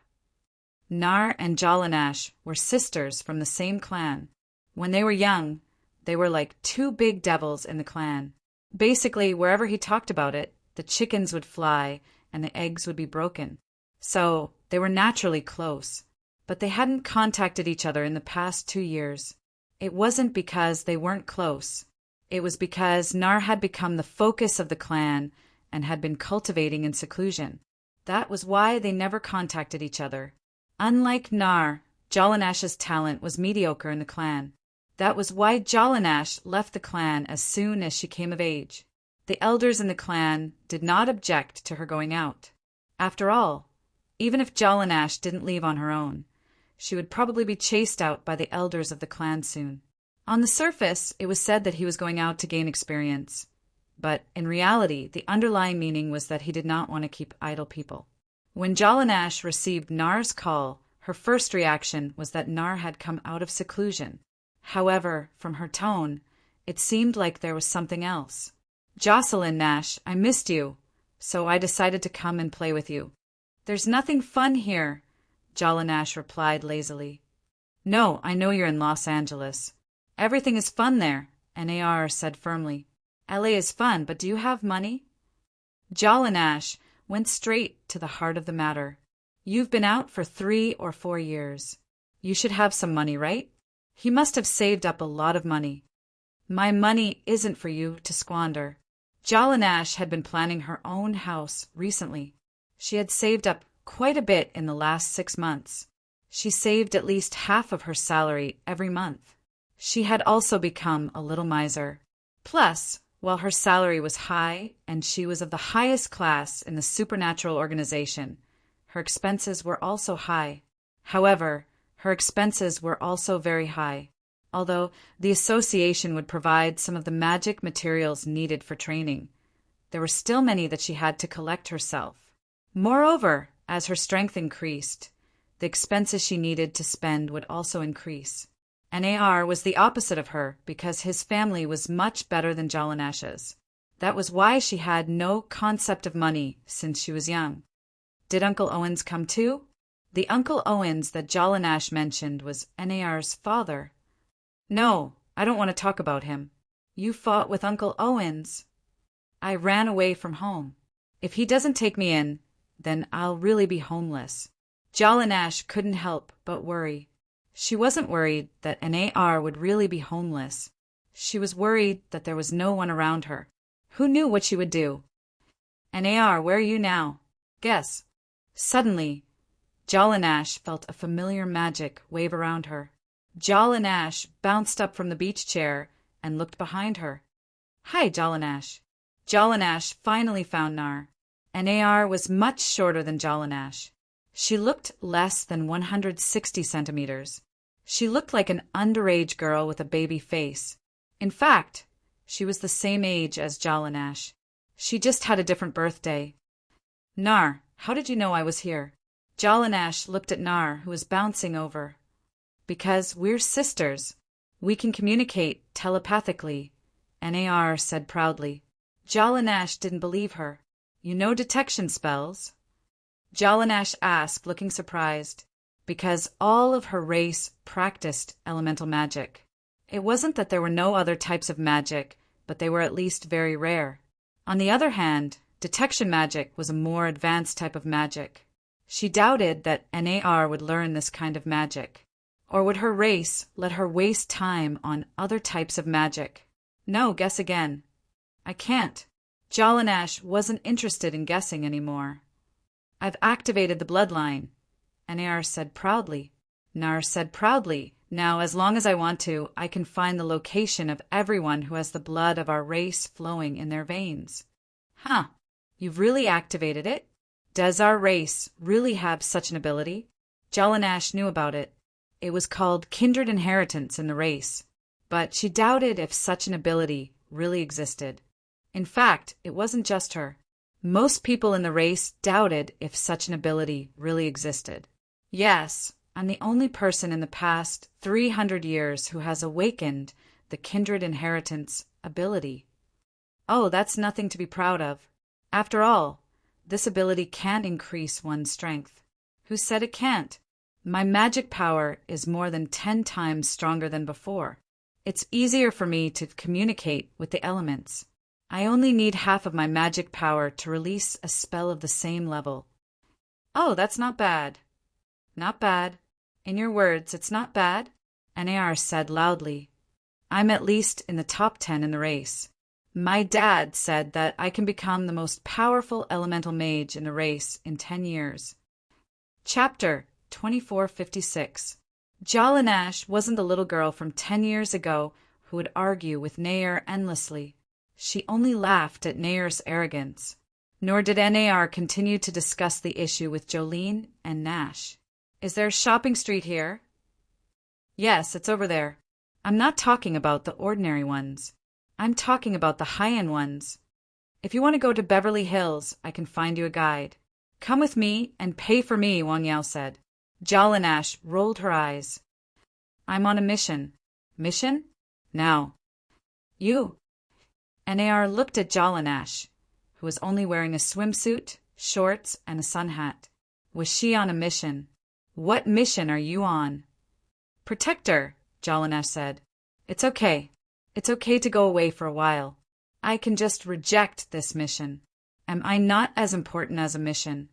Nar and Jalanash were sisters from the same clan. When they were young, they were like two big devils in the clan. Basically, wherever he talked about it, the chickens would fly and the eggs would be broken. So they were naturally close. But they hadn't contacted each other in the past 2 years. It wasn't because they weren't close. It was because Nar had become the focus of the clan and had been cultivating in seclusion. That was why they never contacted each other. Unlike Nar, Jalanash's talent was mediocre in the clan. That was why Jalanash left the clan as soon as she came of age. The elders in the clan did not object to her going out. After all, even if Jalanash didn't leave on her own, she would probably be chased out by the elders of the clan soon. On the surface, it was said that he was going out to gain experience. But in reality, the underlying meaning was that he did not want to keep idle people. When Jalanash received Nar's call, her first reaction was that Nar had come out of seclusion. However, from her tone, it seemed like there was something else. Jocelyn Nash, I missed you, so I decided to come and play with you. There's nothing fun here, Jalanash replied lazily. No, I know you're in Los Angeles. Everything is fun there, Nar said firmly. LA is fun, but do you have money? Jalanash went straight to the heart of the matter. You've been out for 3 or 4 years. You should have some money, right? He must have saved up a lot of money. My money isn't for you to squander. Jalanash had been planning her own house recently. She had saved up quite a bit in the last 6 months. She saved at least half of her salary every month. She had also become a little miser. Plus, while her salary was high and she was of the highest class in the supernatural organization, her expenses were also high. However, her expenses were also very high, although the association would provide some of the magic materials needed for training. There were still many that she had to collect herself. Moreover, as her strength increased, the expenses she needed to spend would also increase. Nar was the opposite of her because his family was much better than Jalanash's. That was why she had no concept of money since she was young. Did Uncle Owens come too? The Uncle Owens that Jalanash mentioned was Nar's father. No, I don't want to talk about him. You fought with Uncle Owens. I ran away from home. If he doesn't take me in, then I'll really be homeless. Jalanash couldn't help but worry. She wasn't worried that Nar would really be homeless. She was worried that there was no one around her. Who knew what she would do? Nar, where are you now? Guess. Suddenly, Jalanash felt a familiar magic wave around her. Jalanash bounced up from the beach chair and looked behind her. Hi, Jalanash. Jalanash finally found Nar. Nar was much shorter than Jalanash. She looked less than 160 centimeters. She looked like an underage girl with a baby face. In fact, she was the same age as Jalanash. She just had a different birthday. Nar, how did you know I was here? Jalanash looked at Nar, who was bouncing over. Because we're sisters. We can communicate telepathically, Nar said proudly. Jalanash didn't believe her. You know detection spells? Jalanash asked, looking surprised, because all of her race practiced elemental magic. It wasn't that there were no other types of magic, but they were at least very rare. On the other hand, detection magic was a more advanced type of magic. She doubted that Nar would learn this kind of magic. Or would her race let her waste time on other types of magic? No, guess again. I can't. Jalanash wasn't interested in guessing anymore. I've activated the bloodline, Nar said proudly. Nar said proudly Now, as long as I want to, I can find the location of everyone who has the blood of our race flowing in their veins. Huh, you've really activated it? Does our race really have such an ability? Jalanash knew about it. It was called kindred inheritance in the race, but she doubted if such an ability really existed. In fact, it wasn't just her. Most people in the race doubted if such an ability really existed. Yes, I'm the only person in the past 300 years who has awakened the kindred inheritance ability. Oh, that's nothing to be proud of. After all, this ability can increase one's strength. Who said it can't? My magic power is more than 10 times stronger than before. It's easier for me to communicate with the elements. I only need half of my magic power to release a spell of the same level. Oh, that's not bad. Not bad. In your words, it's not bad, Nar said loudly. I'm at least in the top 10 in the race. My dad said that I can become the most powerful elemental mage in the race in 10 years. Chapter 2456. Jalanash wasn't the little girl from 10 years ago who would argue with Nar endlessly. She only laughed at Nar's arrogance. Nor did Nar continue to discuss the issue with Jolene and Nash. Is there a shopping street here? Yes, it's over there. I'm not talking about the ordinary ones. I'm talking about the high-end ones. If you want to go to Beverly Hills, I can find you a guide. Come with me and pay for me, Wang Yao said. Jalanash rolled her eyes. I'm on a mission. Mission? Now. You. Nar looked at Jalanash, who was only wearing a swimsuit, shorts, and a sun hat. Was she on a mission? What mission are you on? Protector, Jalanash said. It's okay. It's okay to go away for a while. I can just reject this mission. Am I not as important as a mission?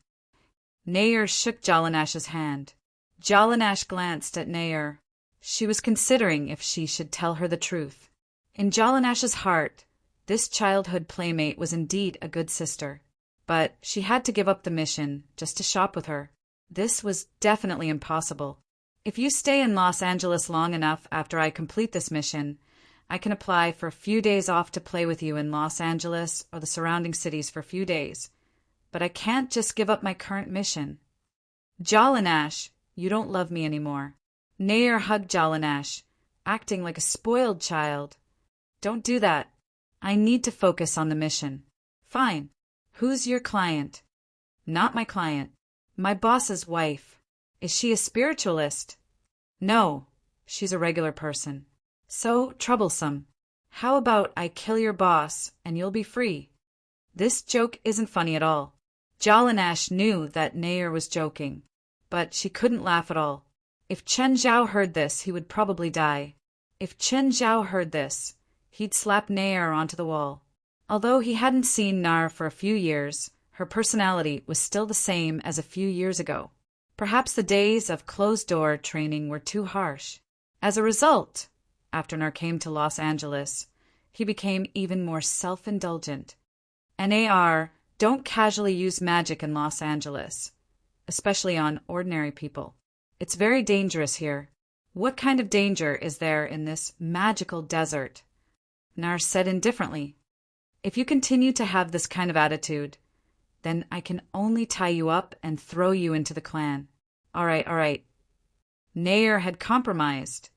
Nar shook Jalanash's hand. Jalanash glanced at Nar. She was considering if she should tell her the truth. In Jalanash's heart, this childhood playmate was indeed a good sister. But she had to give up the mission just to shop with her. This was definitely impossible. If you stay in Los Angeles long enough after I complete this mission, I can apply for a few days off to play with you in Los Angeles or the surrounding cities for a few days. But I can't just give up my current mission. Jalanash, you don't love me anymore. Nar hugged Jalanash, acting like a spoiled child. Don't do that. I need to focus on the mission. Fine. Who's your client? Not my client. My boss's wife. Is she a spiritualist? No, she's a regular person. So troublesome. How about I kill your boss and you'll be free? This joke isn't funny at all. Jalanash knew that Nar was joking, but she couldn't laugh at all. If Chen Zhao heard this, he would probably die. If Chen Zhao heard this, he'd slap Nar onto the wall. Although he hadn't seen Nar for a few years, her personality was still the same as a few years ago. Perhaps the days of closed-door training were too harsh. As a result, after Nar came to Los Angeles, he became even more self-indulgent. Nar, don't casually use magic in Los Angeles, especially on ordinary people. It's very dangerous here. What kind of danger is there in this magical desert? Nar said indifferently. If you continue to have this kind of attitude, then I can only tie you up and throw you into the clan. All right. Nar had compromised,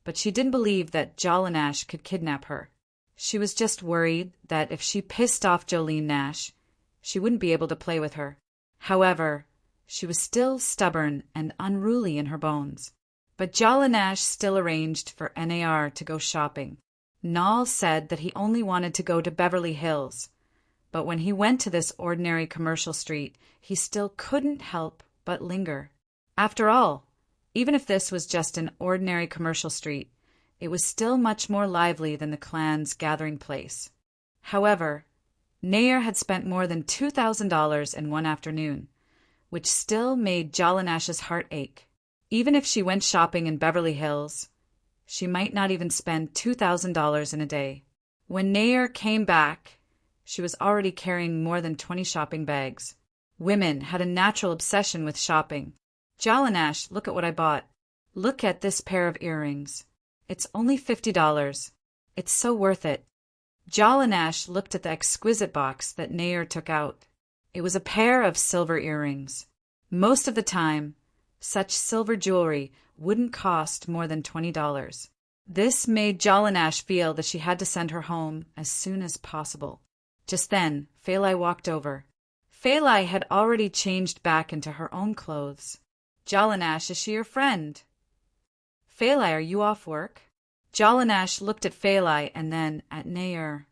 but she didn't believe that Jalanash could kidnap her. She was just worried that if she pissed off Jolene Nash, she wouldn't be able to play with her. However, she was still stubborn and unruly in her bones. But Jalanash still arranged for Nar to go shopping. Nal said that he only wanted to go to Beverly Hills, but when he went to this ordinary commercial street, he still couldn't help but linger. After all, even if this was just an ordinary commercial street, it was still much more lively than the clan's gathering place. However, Nar had spent more than $2,000 in one afternoon, which still made Jalanash's heart ache. Even if she went shopping in Beverly Hills, she might not even spend $2,000 in a day. When Nar came back, she was already carrying more than 20 shopping bags. Women had a natural obsession with shopping. Jalanash, look at what I bought. Look at this pair of earrings. It's only $50. It's so worth it. Jalanash looked at the exquisite box that Nair took out. It was a pair of silver earrings. Most of the time, such silver jewelry wouldn't cost more than $20. This made Jalanash feel that she had to send her home as soon as possible. Just then, Phalai walked over. Phalai had already changed back into her own clothes. Jalanash, is she your friend? Phalai, are you off work? Jalanash looked at Phalai and then at Nair.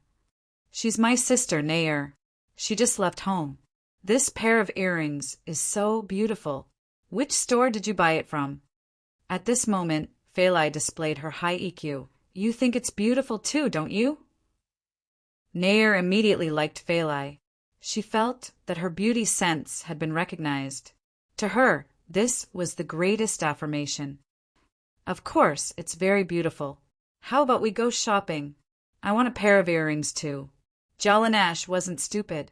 She's my sister, Nair. She just left home. This pair of earrings is so beautiful. Which store did you buy it from? At this moment, Phalai displayed her high EQ. You think it's beautiful too, don't you? Nair immediately liked Phalai. She felt that her beauty sense had been recognized. To her, this was the greatest affirmation. Of course, it's very beautiful. How about we go shopping? I want a pair of earrings too. Jalanash wasn't stupid.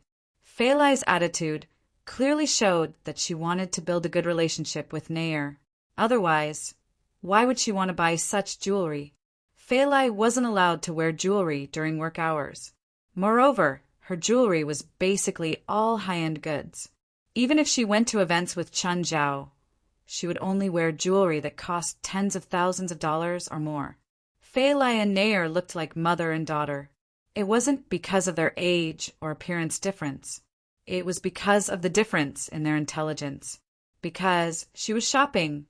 Phalai's attitude clearly showed that she wanted to build a good relationship with Nair. Otherwise, why would she want to buy such jewelry? Phalai wasn't allowed to wear jewelry during work hours. Moreover, her jewelry was basically all high-end goods. Even if she went to events with Chun Zhao, she would only wear jewelry that cost tens of thousands of dollars or more. Phalai and Nair looked like mother and daughter. It wasn't because of their age or appearance difference. It was because of the difference in their intelligence. Because she was shopping,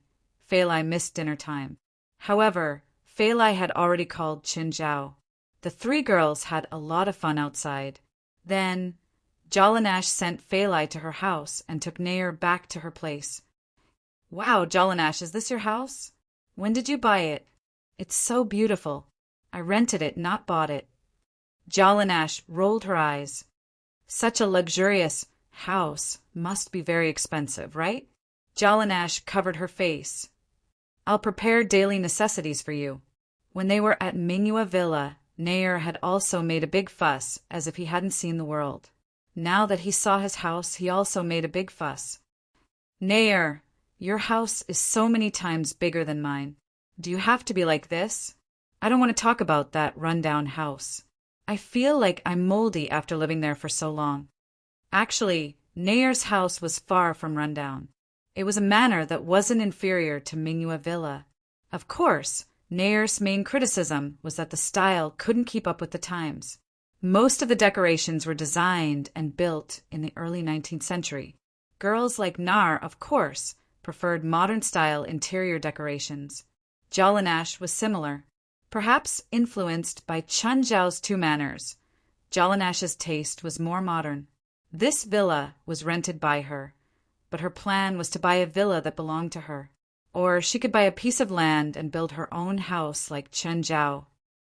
Phalai missed dinner time. However, Phalai had already called Qin Zhao. The three girls had a lot of fun outside. Then, Jalanash sent Phalai to her house and took Nair back to her place. Wow, Jalanash, is this your house? When did you buy it? It's so beautiful. I rented it, not bought it. Jalanash rolled her eyes. Such a luxurious house must be very expensive, right? Jalanash covered her face. I'll prepare daily necessities for you. When they were at Mingyua Villa, Nair had also made a big fuss, as if he hadn't seen the world. Now that he saw his house, he also made a big fuss. Nair, your house is so many times bigger than mine. Do you have to be like this? I don't want to talk about that rundown house. I feel like I'm moldy after living there for so long. Actually, Nair's house was far from rundown. It was a manor that wasn't inferior to Mingyua Villa. Of course, Nair's main criticism was that the style couldn't keep up with the times. Most of the decorations were designed and built in the early 19th century. Girls like Nar, of course, preferred modern-style interior decorations. Jalanash was similar, perhaps influenced by Chun Zhao's two manners. Jalanash's taste was more modern. This villa was rented by her, but her plan was to buy a villa that belonged to her. Or she could buy a piece of land and build her own house like Chen Zhao.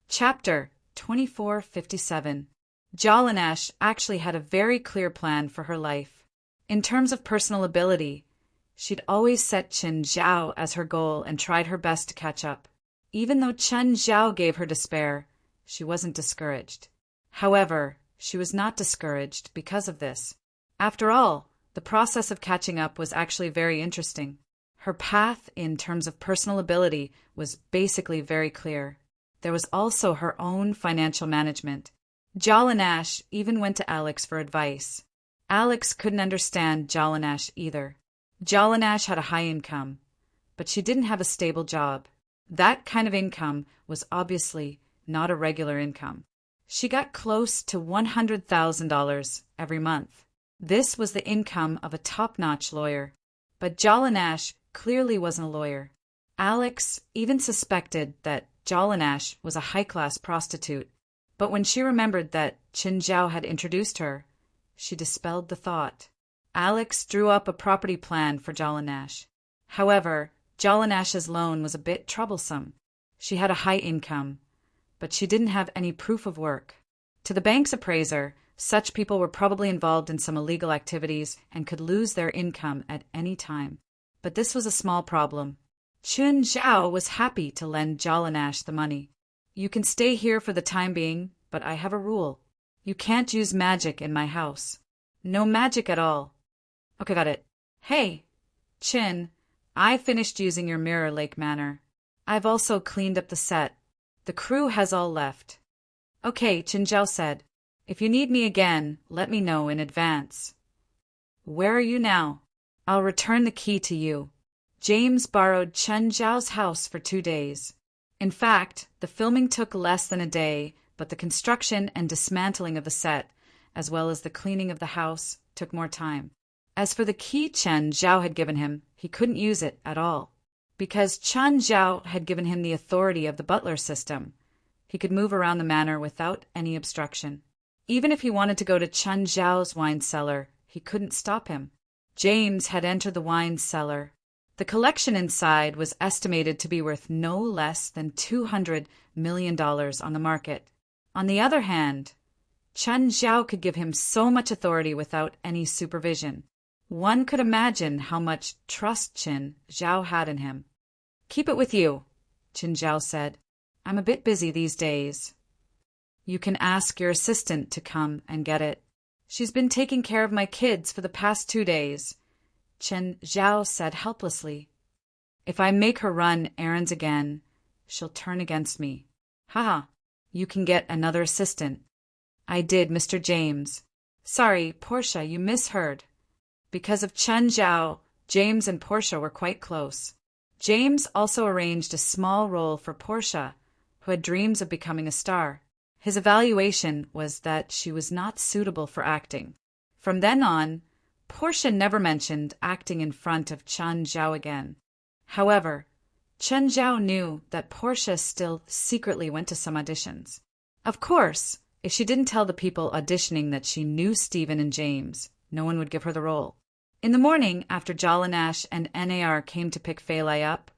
Chapter 2457. Jalanash actually had a very clear plan for her life. In terms of personal ability, she'd always set Chen Zhao as her goal and tried her best to catch up. Even though Chen Zhao gave her despair, she wasn't discouraged. However, she was not discouraged because of this. After all, the process of catching up was actually very interesting. Her path in terms of personal ability was basically very clear. There was also her own financial management. Jalanash even went to Alex for advice. Alex couldn't understand Jalanash either. Jalanash had a high income, but she didn't have a stable job. That kind of income was obviously not a regular income. She got close to $100,000 every month. This was the income of a top-notch lawyer. But Jalanash clearly wasn't a lawyer. Alex even suspected that Jalanash was a high-class prostitute. But when she remembered that Qin Zhao had introduced her, she dispelled the thought. Alex drew up a property plan for Jalanash. However, Jalanash's loan was a bit troublesome. She had a high income, but she didn't have any proof of work. To the bank's appraiser, such people were probably involved in some illegal activities and could lose their income at any time. But this was a small problem. Qin Zhao was happy to lend Jalanash the money. You can stay here for the time being, but I have a rule. You can't use magic in my house. No magic at all. Okay, got it. Hey, Qin, I finished using your Mirror Lake Manor. I've also cleaned up the set. The crew has all left. Okay, Chen Zhao said. If you need me again, let me know in advance. Where are you now? I'll return the key to you. James borrowed Chen Zhao's house for 2 days. In fact, the filming took less than a day, but the construction and dismantling of the set, as well as the cleaning of the house, took more time. As for the key Chen Zhao had given him, he couldn't use it at all. Because Chen Zhao had given him the authority of the butler system, he could move around the manor without any obstruction. Even if he wanted to go to Chen Zhao's wine cellar, he couldn't stop him. James had entered the wine cellar. The collection inside was estimated to be worth no less than $200 million on the market. On the other hand, Chen Zhao could give him so much authority without any supervision. One could imagine how much trust Chen Zhao had in him. Keep it with you, Chen Zhao said. I'm a bit busy these days. You can ask your assistant to come and get it. She's been taking care of my kids for the past 2 days, Chen Zhao said helplessly. If I make her run errands again, she'll turn against me. Haha, you can get another assistant. I did, Mr. James. Sorry, Portia, you misheard. Because of Chen Zhao, James and Portia were quite close. James also arranged a small role for Portia, who had dreams of becoming a star. His evaluation was that she was not suitable for acting. From then on, Portia never mentioned acting in front of Chen Zhao again. However, Chen Zhao knew that Portia still secretly went to some auditions. Of course, if she didn't tell the people auditioning that she knew Stephen and James, no one would give her the role. In the morning, after Jalanash and NAR came to pick Fei Lai up,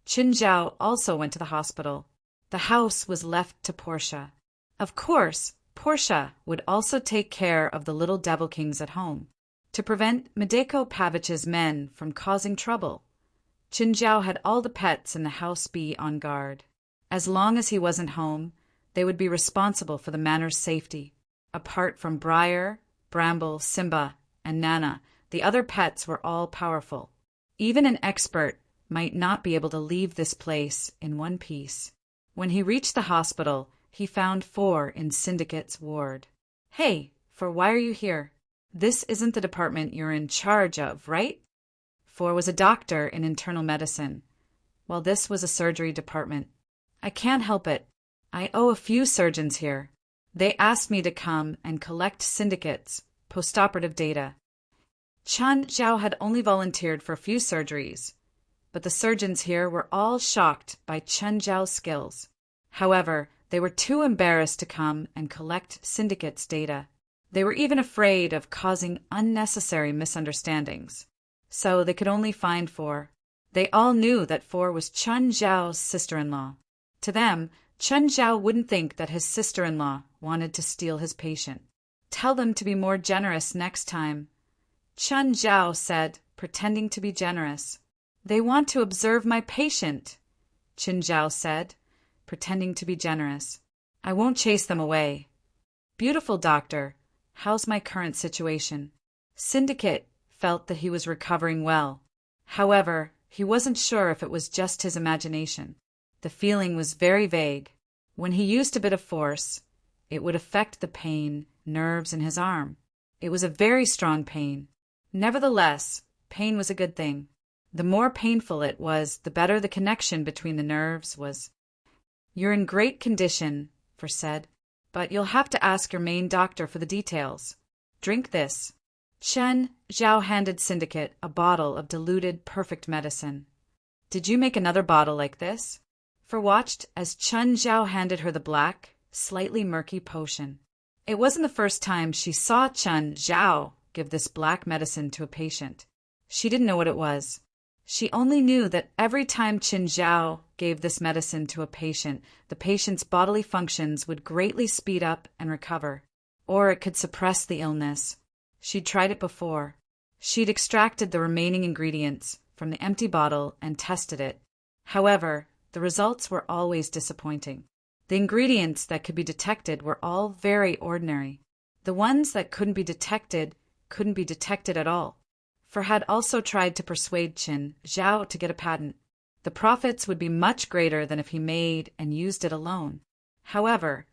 Chen Zhao also went to the hospital. The house was left to Portia. Of course, Portia would also take care of the little devil kings at home. To prevent Madeko Pavich's men from causing trouble, Chen Zhao had all the pets in the house be on guard. As long as he wasn't home, they would be responsible for the manor's safety. Apart from Briar, Bramble, Simba, and Nana, the other pets were all powerful. Even an expert might not be able to leave this place in one piece. When he reached the hospital, he found Four in Syndicate's ward. Hey, Four, why are you here? This isn't the department you're in charge of, right? Four was a doctor in internal medicine, while this was a surgery department. I can't help it. I owe a few surgeons here. They asked me to come and collect Syndicate's postoperative data. Chen Zhao had only volunteered for a few surgeries, but the surgeons here were all shocked by Chen Zhao's skills. However, they were too embarrassed to come and collect Syndicate's data. They were even afraid of causing unnecessary misunderstandings. So they could only find Four. They all knew that Four was Chen Zhao's sister-in-law. To them, Chen Zhao wouldn't think that his sister-in-law wanted to steal his patient. Tell them to be more generous next time, Chen Zhao said, pretending to be generous. They want to observe my patient, Chen Zhao said, pretending to be generous. I won't chase them away. Beautiful doctor, how's my current situation? Syndicate felt that he was recovering well. However, he wasn't sure if it was just his imagination. The feeling was very vague. When he used a bit of force, it would affect the pain, nerves in his arm. It was a very strong pain. Nevertheless, pain was a good thing. The more painful it was, the better the connection between the nerves was. You're in great condition, Four said, but you'll have to ask your main doctor for the details. Drink this. Chen Zhao handed Syndicate a bottle of diluted perfect medicine. Did you make another bottle like this? Four watched as Chen Zhao handed her the black, slightly murky potion. It wasn't the first time she saw Chen Zhao give this black medicine to a patient. She didn't know what it was. She only knew that every time Chen Zhao gave this medicine to a patient, the patient's bodily functions would greatly speed up and recover, or it could suppress the illness. She'd tried it before. She'd extracted the remaining ingredients from the empty bottle and tested it. However, the results were always disappointing. The ingredients that could be detected were all very ordinary. The ones that couldn't be detected at all. for had also tried to persuade Qin Zhao to get a patent. The profits would be much greater than if he made and used it alone. However,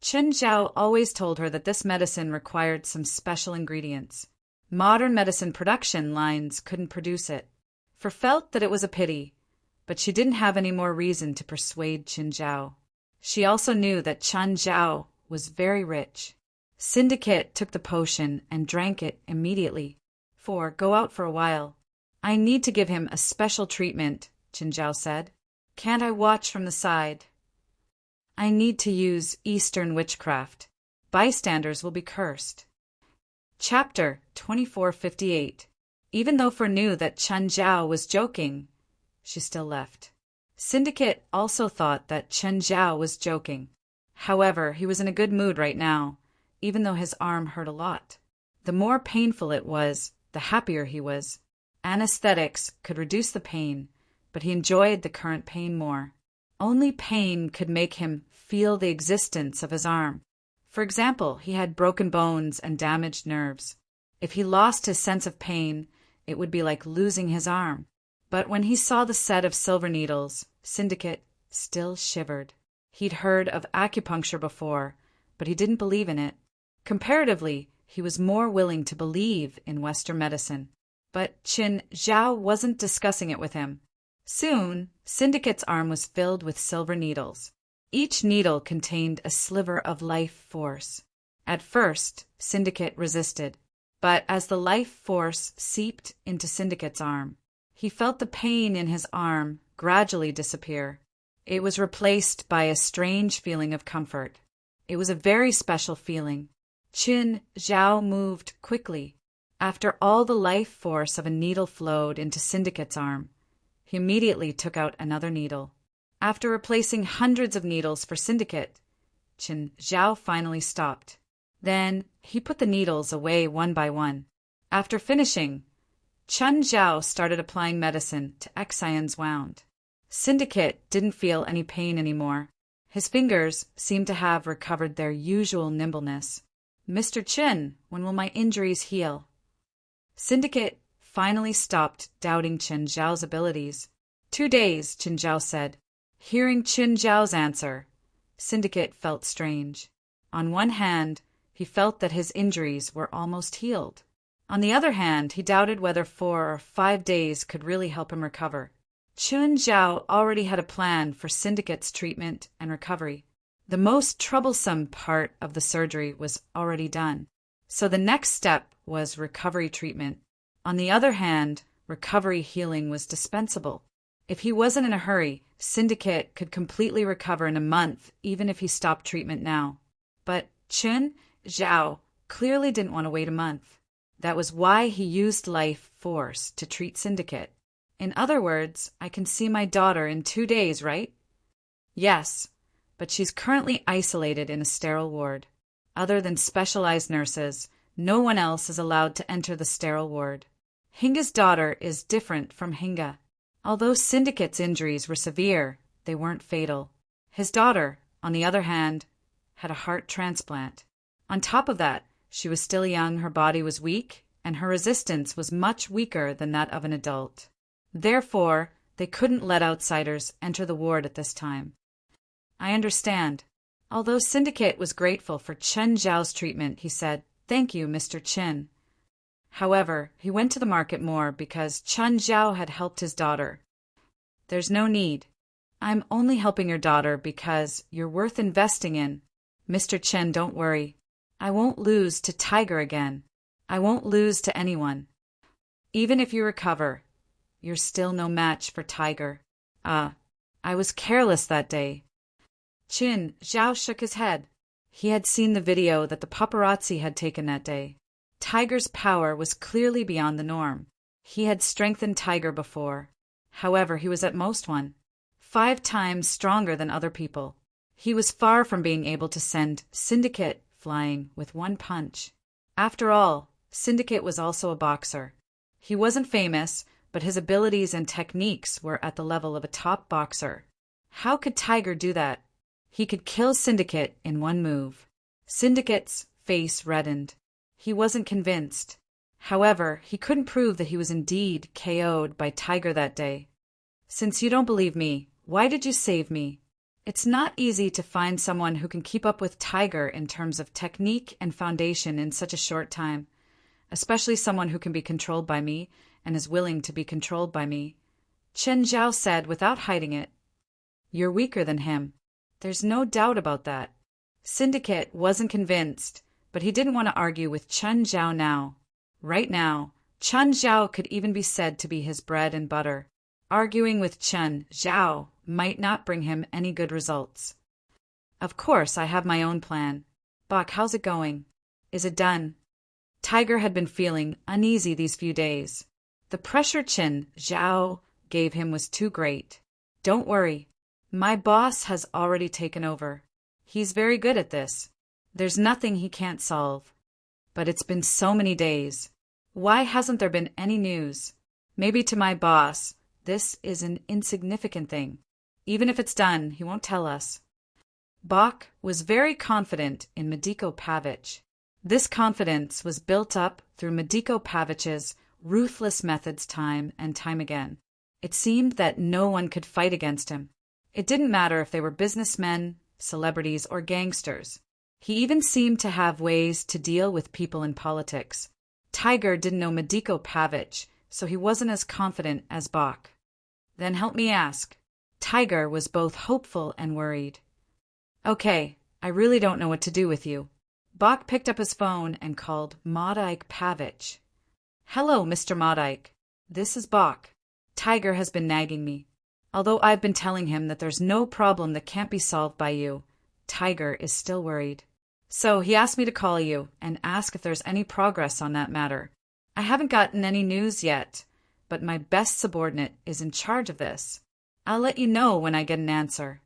Qin Zhao always told her that this medicine required some special ingredients. Modern medicine production lines couldn't produce it. For felt that it was a pity, but she didn't have any more reason to persuade Qin Zhao. She also knew that Qin Zhao was very rich. Syndicate took the potion and drank it immediately. Go out for a while. I need to give him a special treatment, Qin Zhao said. Can't I watch from the side? I need to use Eastern witchcraft. Bystanders will be cursed. Chapter 2458. Even though Fer knew that Qin Zhao was joking, she still left. Syndicate also thought that Qin Zhao was joking. However, he was in a good mood right now, even though his arm hurt a lot. The more painful it was, the happier he was. Anesthetics could reduce the pain, but he enjoyed the current pain more. Only pain could make him feel the existence of his arm. For example, he had broken bones and damaged nerves. If he lost his sense of pain, it would be like losing his arm. But when he saw the set of silver needles, Syndicate still shivered. He'd heard of acupuncture before, but he didn't believe in it. Comparatively, he was more willing to believe in Western medicine. But Qin Zhao wasn't discussing it with him. Soon, Syndicate's arm was filled with silver needles. Each needle contained a sliver of life force. At first, Syndicate resisted, but as the life force seeped into Syndicate's arm, he felt the pain in his arm gradually disappear. It was replaced by a strange feeling of comfort. It was a very special feeling. Qin Zhao moved quickly. After all the life force of a needle flowed into Syndicate's arm, he immediately took out another needle. After replacing hundreds of needles for Syndicate, Qin Zhao finally stopped. Then he put the needles away one by one. After finishing, Qin Zhao started applying medicine to Xian's wound. Syndicate didn't feel any pain anymore. His fingers seemed to have recovered their usual nimbleness. Mr. Qin, when will my injuries heal? Syndicate finally stopped doubting Qin Zhao's abilities. 2 days, Qin Zhao said. Hearing Qin Zhao's answer, Syndicate felt strange. On one hand, he felt that his injuries were almost healed. On the other hand, he doubted whether 4 or 5 days could really help him recover. Qin Zhao already had a plan for Syndicate's treatment and recovery. The most troublesome part of the surgery was already done, so the next step was recovery treatment. On the other hand, recovery healing was dispensable. If he wasn't in a hurry, Syndicate could completely recover in a month, even if he stopped treatment now. But Qin Zhao clearly didn't want to wait a month. That was why he used life force to treat Syndicate. In other words, I can see my daughter in 2 days, right? Yes, but she's currently isolated in a sterile ward. Other than specialized nurses, no one else is allowed to enter the sterile ward. Hinga's daughter is different from Hinga. Although Syndicate's injuries were severe, they weren't fatal. His daughter, on the other hand, had a heart transplant. On top of that, she was still young, her body was weak, and her resistance was much weaker than that of an adult. Therefore, they couldn't let outsiders enter the ward at this time. I understand. Although Syndicate was grateful for Qin Zhao's treatment, he said, "Thank you, Mr. Qin." However, he went to the market more because Qin Zhao had helped his daughter. There's no need. I'm only helping your daughter because you're worth investing in. Mr. Qin, don't worry. I won't lose to Tiger again. I won't lose to anyone. Even if you recover, you're still no match for Tiger. I was careless that day. Qin Zhao shook his head. He had seen the video that the paparazzi had taken that day. Tiger's power was clearly beyond the norm. He had strengthened Tiger before. However, he was at most 5 times stronger than other people. He was far from being able to send Syndicate flying with one punch. After all, Syndicate was also a boxer. He wasn't famous, but his abilities and techniques were at the level of a top boxer. How could Tiger do that? He could kill Syndicate in one move. Syndicate's face reddened. He wasn't convinced. However, he couldn't prove that he was indeed KO'd by Tiger that day. Since you don't believe me, why did you save me? It's not easy to find someone who can keep up with Tiger in terms of technique and foundation in such a short time, especially someone who can be controlled by me and is willing to be controlled by me. Chen Zhao said without hiding it. You're weaker than him. There's no doubt about that. Syndicate wasn't convinced, but he didn't want to argue with Chen Zhao now. Right now, Chen Zhao could even be said to be his bread and butter. Arguing with Chen Zhao might not bring him any good results. Of course, I have my own plan. Bok, how's it going? Is it done? Tiger had been feeling uneasy these few days. The pressure Chen Zhao gave him was too great. Don't worry. My boss has already taken over. He's very good at this. There's nothing he can't solve. But it's been so many days. Why hasn't there been any news? Maybe to my boss, this is an insignificant thing. Even if it's done, he won't tell us. Bok was very confident in Mediko Pavic. This confidence was built up through Mediko Pavic's ruthless methods time and time again. It seemed that no one could fight against him. It didn't matter if they were businessmen, celebrities, or gangsters. He even seemed to have ways to deal with people in politics. Tiger didn't know Mediko Pavic, so he wasn't as confident as Bok. Then help me ask. Tiger was both hopeful and worried. Okay, I really don't know what to do with you. Bok picked up his phone and called Modike Pavic. Hello, Mr. Modike. This is Bok. Tiger has been nagging me. Although I've been telling him that there's no problem that can't be solved by you, Tiger is still worried. So he asked me to call you and ask if there's any progress on that matter. I haven't gotten any news yet, but my best subordinate is in charge of this. I'll let you know when I get an answer.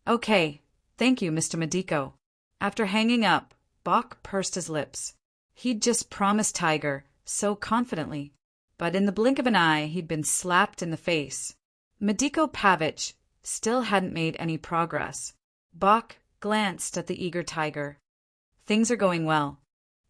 Okay, thank you, Mr. Mediko. After hanging up, Bok pursed his lips. He'd just promised Tiger so confidently, but in the blink of an eye he'd been slapped in the face. Mediko Pavic still hadn't made any progress. Bok glanced at the eager Tiger. Things are going well.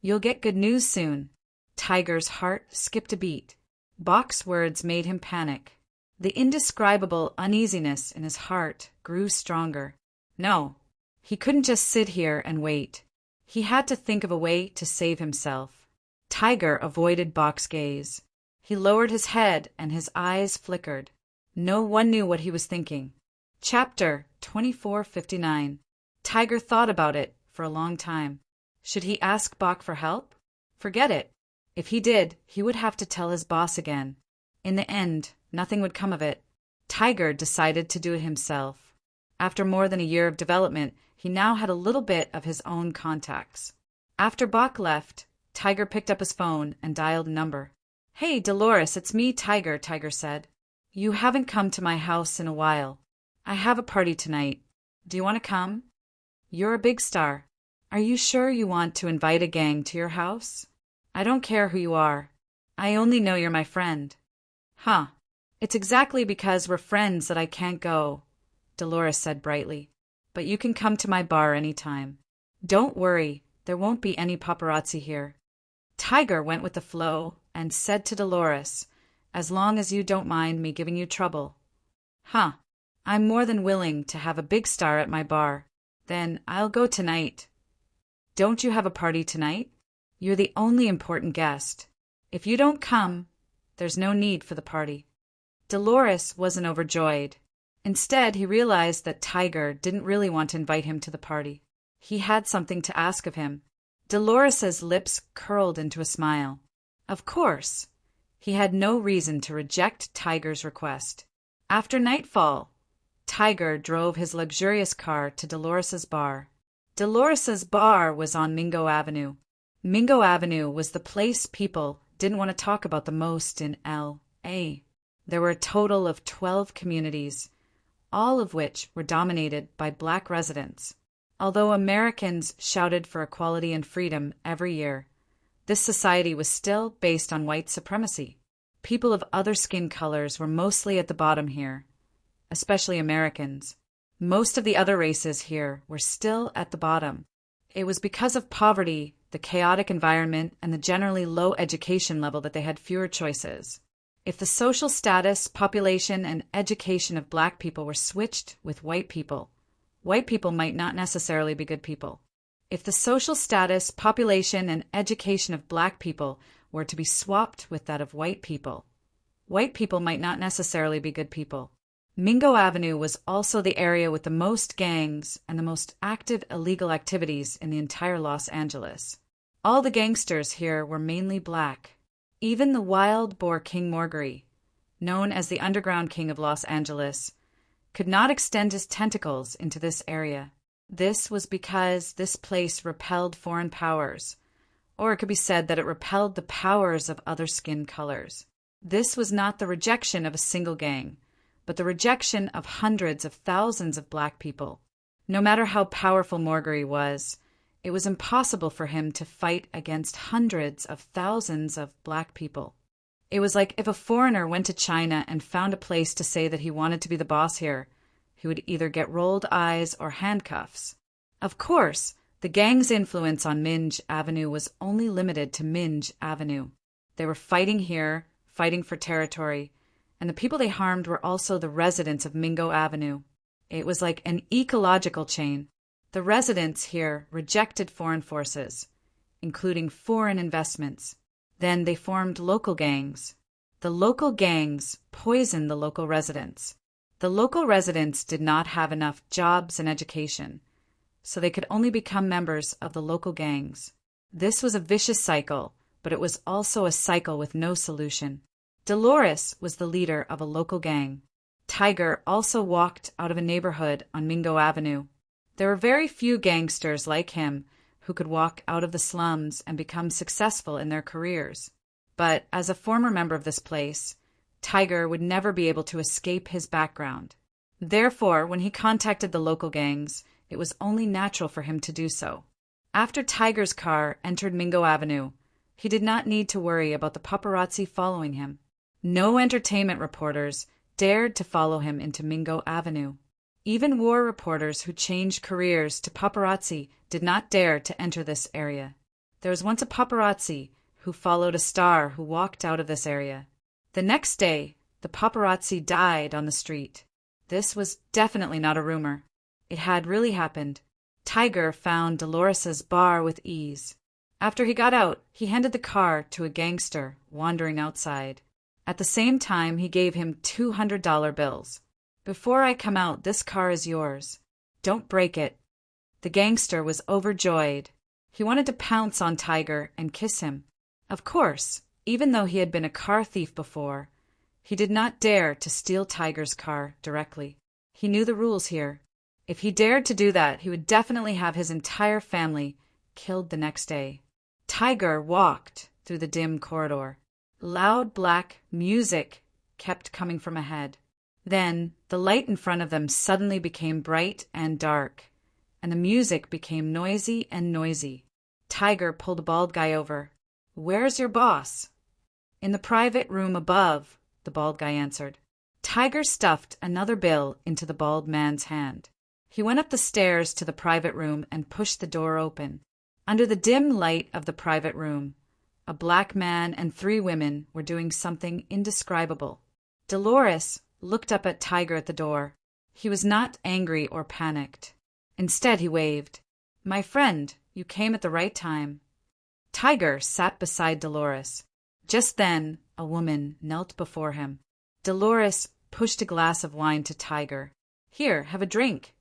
You'll get good news soon. Tiger's heart skipped a beat. Bok's words made him panic. The indescribable uneasiness in his heart grew stronger. No, he couldn't just sit here and wait. He had to think of a way to save himself. Tiger avoided Bok's gaze. He lowered his head and his eyes flickered. No one knew what he was thinking. Chapter 2459. Tiger thought about it for a long time. Should he ask Bok for help? Forget it. If he did, he would have to tell his boss again. In the end, nothing would come of it. Tiger decided to do it himself. After more than a year of development, he now had a little bit of his own contacts. After Bok left, Tiger picked up his phone and dialed a number. Hey, Dolores, it's me, Tiger, Tiger said. You haven't come to my house in a while. I have a party tonight. Do you want to come? You're a big star. Are you sure you want to invite a gang to your house? I don't care who you are. I only know you're my friend. Huh. It's exactly because we're friends that I can't go, Dolores said brightly. But you can come to my bar anytime. Don't worry, there won't be any paparazzi here. Tiger went with the flow and said to Dolores, as long as you don't mind me giving you trouble. Huh. I'm more than willing to have a big star at my bar. Then I'll go tonight. Don't you have a party tonight? You're the only important guest. If you don't come, there's no need for the party. Dolores wasn't overjoyed. Instead, he realized that Tiger didn't really want to invite him to the party. He had something to ask of him. Dolores's lips curled into a smile. Of course. He had no reason to reject Tiger's request. After nightfall, Tiger drove his luxurious car to Dolores's bar. Dolores's bar was on Mingo Avenue. Mingo Avenue was the place people didn't want to talk about the most in L.A. There were a total of 12 communities, all of which were dominated by black residents. Although Americans shouted for equality and freedom every year, this society was still based on white supremacy. People of other skin colors were mostly at the bottom here, especially Americans. Most of the other races here were still at the bottom. It was because of poverty the chaotic environment, and the generally low education level that they had fewer choices. If the social status, population, and education of black people were switched with white people might not necessarily be good people. If the social status, population, and education of black people were to be swapped with that of white people might not necessarily be good people. Mingo Avenue was also the area with the most gangs and the most active illegal activities in the entire Los Angeles. All the gangsters here were mainly black. Even the wild boar King Morgary, known as the Underground King of Los Angeles, could not extend his tentacles into this area. This was because this place repelled foreign powers, or it could be said that it repelled the powers of other skin colors. This was not the rejection of a single gang, but the rejection of hundreds of thousands of black people. No matter how powerful Morgary was, it was impossible for him to fight against hundreds of thousands of black people. It was like if a foreigner went to China and found a place to say that he wanted to be the boss here, he would either get rolled eyes or handcuffs. Of course, the gang's influence on Minge Avenue was only limited to Minge Avenue. They were fighting here, fighting for territory, and the people they harmed were also the residents of Mingo Avenue. It was like an ecological chain. The residents here rejected foreign forces, including foreign investments. Then they formed local gangs. The local gangs poisoned the local residents. The local residents did not have enough jobs and education, so they could only become members of the local gangs. This was a vicious cycle, but it was also a cycle with no solution. Dolores was the leader of a local gang. Tiger also walked out of a neighborhood on Mingo Avenue. There were very few gangsters like him who could walk out of the slums and become successful in their careers. But as a former member of this place, Tiger would never be able to escape his background. Therefore, when he contacted the local gangs, it was only natural for him to do so. After Tiger's car entered Mingo Avenue, he did not need to worry about the paparazzi following him. No entertainment reporters dared to follow him into Mingo Avenue. Even war reporters who changed careers to paparazzi did not dare to enter this area. There was once a paparazzi who followed a star who walked out of this area. The next day, the paparazzi died on the street. This was definitely not a rumor. It had really happened. Tiger found Dolores's bar with ease. After he got out, he handed the car to a gangster wandering outside. At the same time, he gave him $200 bills. "Before I come out, this car is yours. Don't break it." The gangster was overjoyed. He wanted to pounce on Tiger and kiss him. Of course, even though he had been a car thief before, he did not dare to steal Tiger's car directly. He knew the rules here. If he dared to do that, he would definitely have his entire family killed the next day. Tiger walked through the dim corridor. Loud black music kept coming from ahead. Then the light in front of them suddenly became bright and dark, and the music became noisy and noisy. Tiger pulled a bald guy over. "Where's your boss?" "In the private room above," the bald guy answered. Tiger stuffed another bill into the bald man's hand. He went up the stairs to the private room and pushed the door open. Under the dim light of the private room, a black man and 3 women were doing something indescribable. Dolores looked up at Tiger at the door. He was not angry or panicked. Instead, he waved. "My friend, you came at the right time." Tiger sat beside Dolores. Just then, a woman knelt before him. Dolores pushed a glass of wine to Tiger. "Here, have a drink."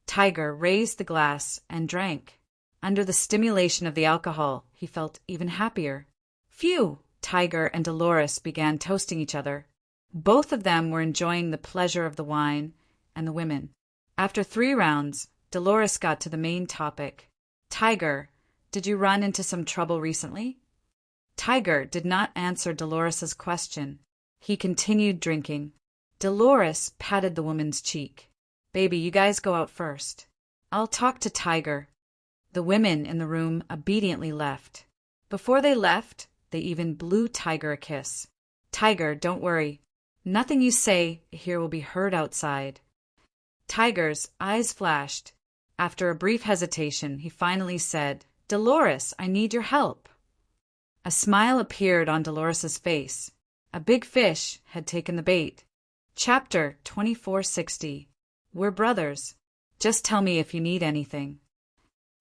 Tiger raised the glass and drank. Under the stimulation of the alcohol, he felt even happier. Phew! Tiger and Dolores began toasting each other. Both of them were enjoying the pleasure of the wine and the women. After 3 rounds, Dolores got to the main topic. "Tiger, did you run into some trouble recently?" Tiger did not answer Dolores's question. He continued drinking. Dolores patted the woman's cheek. "Baby, you guys go out first. I'll talk to Tiger." The women in the room obediently left. Before they left, they even blew Tiger a kiss. "Tiger, don't worry. Nothing you say here will be heard outside." Tiger's eyes flashed. After a brief hesitation, he finally said, Dolores, I need your help. A smile appeared on Dolores's face. A big fish had taken the bait. Chapter 2460. We're brothers. Just tell me if you need anything.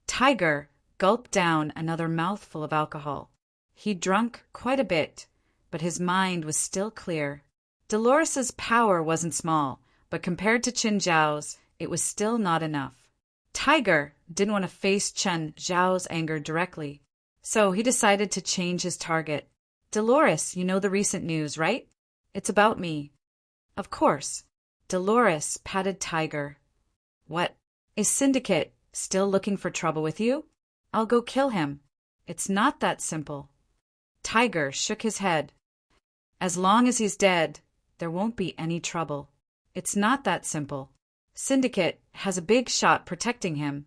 Tiger gulped down another mouthful of alcohol. He'd drunk quite a bit, but his mind was still clear. Dolores's power wasn't small, but compared to Qin Zhao's, it was still not enough. Tiger didn't want to face Qin Zhao's anger directly, so he decided to change his target. Dolores, you know the recent news, right? It's about me. Of course. Dolores patted Tiger. What? Is Syndicate still looking for trouble with you? I'll go kill him. It's not that simple. Tiger shook his head. As long as he's dead, there won't be any trouble. It's not that simple. Syndicate has a big shot protecting him.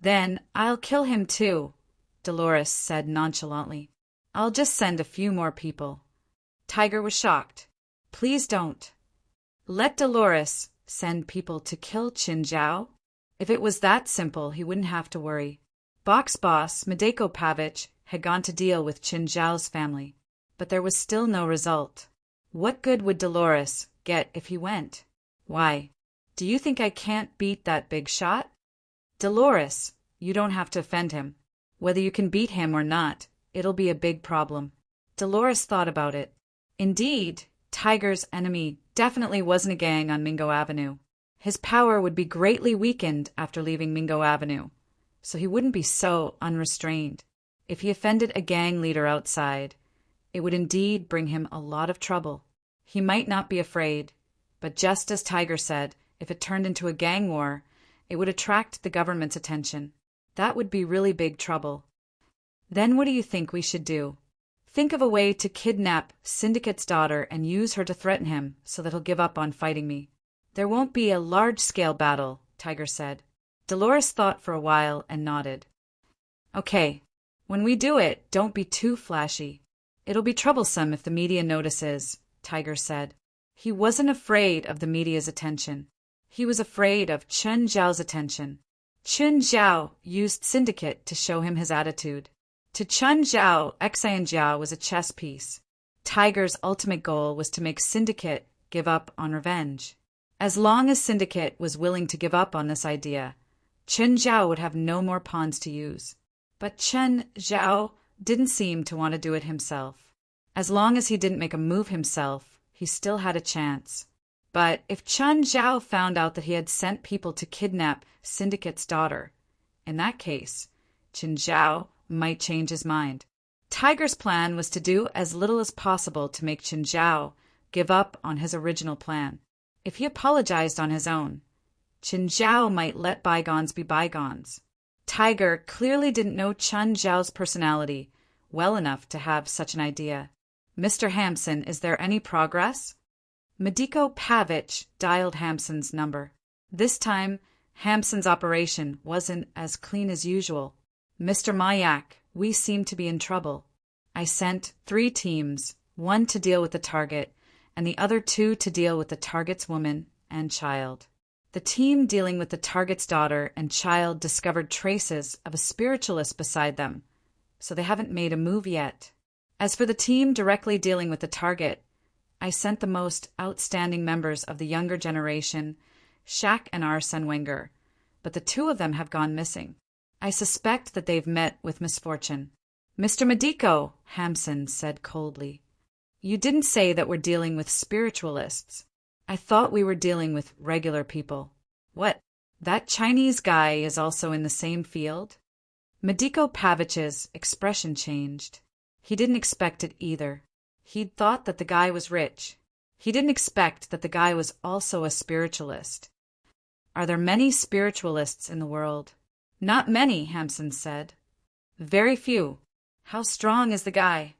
Then I'll kill him too, Dolores said nonchalantly. I'll just send a few more people. Tiger was shocked. Please don't. Let Dolores send people to kill Qin Zhao? If it was that simple, he wouldn't have to worry. Box boss Madeko Pavich had gone to deal with Qin Zhao's family, but there was still no result. What good would Dolores get if he went? Why? Do you think I can't beat that big shot? Dolores, you don't have to offend him. Whether you can beat him or not, it'll be a big problem. Dolores thought about it. Indeed, Tiger's enemy definitely wasn't a gang on Mingo Avenue. His power would be greatly weakened after leaving Mingo Avenue, so he wouldn't be so unrestrained. If he offended a gang leader outside, it would indeed bring him a lot of trouble. He might not be afraid, but just as Tiger said, if it turned into a gang war, it would attract the government's attention. That would be really big trouble. Then what do you think we should do? Think of a way to kidnap Syndicate's daughter and use her to threaten him so that he'll give up on fighting me. There won't be a large-scale battle, Tiger said. Dolores thought for a while and nodded. Okay, when we do it, don't be too flashy. It'll be troublesome if the media notices, Tiger said. He wasn't afraid of the media's attention. He was afraid of Qin Zhao's attention. Qin Zhao used Syndicate to show him his attitude. To Qin Zhao, Xian Zhao was a chess piece. Tiger's ultimate goal was to make Syndicate give up on revenge. As long as Syndicate was willing to give up on this idea, Qin Zhao would have no more pawns to use. But Qin Zhao didn't seem to want to do it himself. As long as he didn't make a move himself, he still had a chance. But if Qin Zhao found out that he had sent people to kidnap Syndicate's daughter, in that case, Qin Zhao might change his mind. Tiger's plan was to do as little as possible to make Qin Zhao give up on his original plan. If he apologized on his own, Qin Zhao might let bygones be bygones. Tiger clearly didn't know Qin Zhao's personality well enough to have such an idea. Mr. Hampson, is there any progress? Madeko Pavich dialed Hampson's number. This time, Hampson's operation wasn't as clean as usual. Mr. Mayak, we seem to be in trouble. I sent 3 teams, 1 to deal with the target, and the other 2 to deal with the target's woman and child. The team dealing with the target's daughter and child discovered traces of a spiritualist beside them, so they haven't made a move yet. As for the team directly dealing with the target, I sent the most outstanding members of the younger generation, Shaq and Arsene Wenger, but the 2 of them have gone missing. I suspect that they've met with misfortune. Mr. Madeko, Hampson said coldly. You didn't say that we're dealing with spiritualists. I thought we were dealing with regular people. What? That Chinese guy is also in the same field? Madeko Pavich's expression changed. He didn't expect it either. He'd thought that the guy was rich. He didn't expect that the guy was also a spiritualist. Are there many spiritualists in the world? Not many, Hampson said. Very few. How strong is the guy?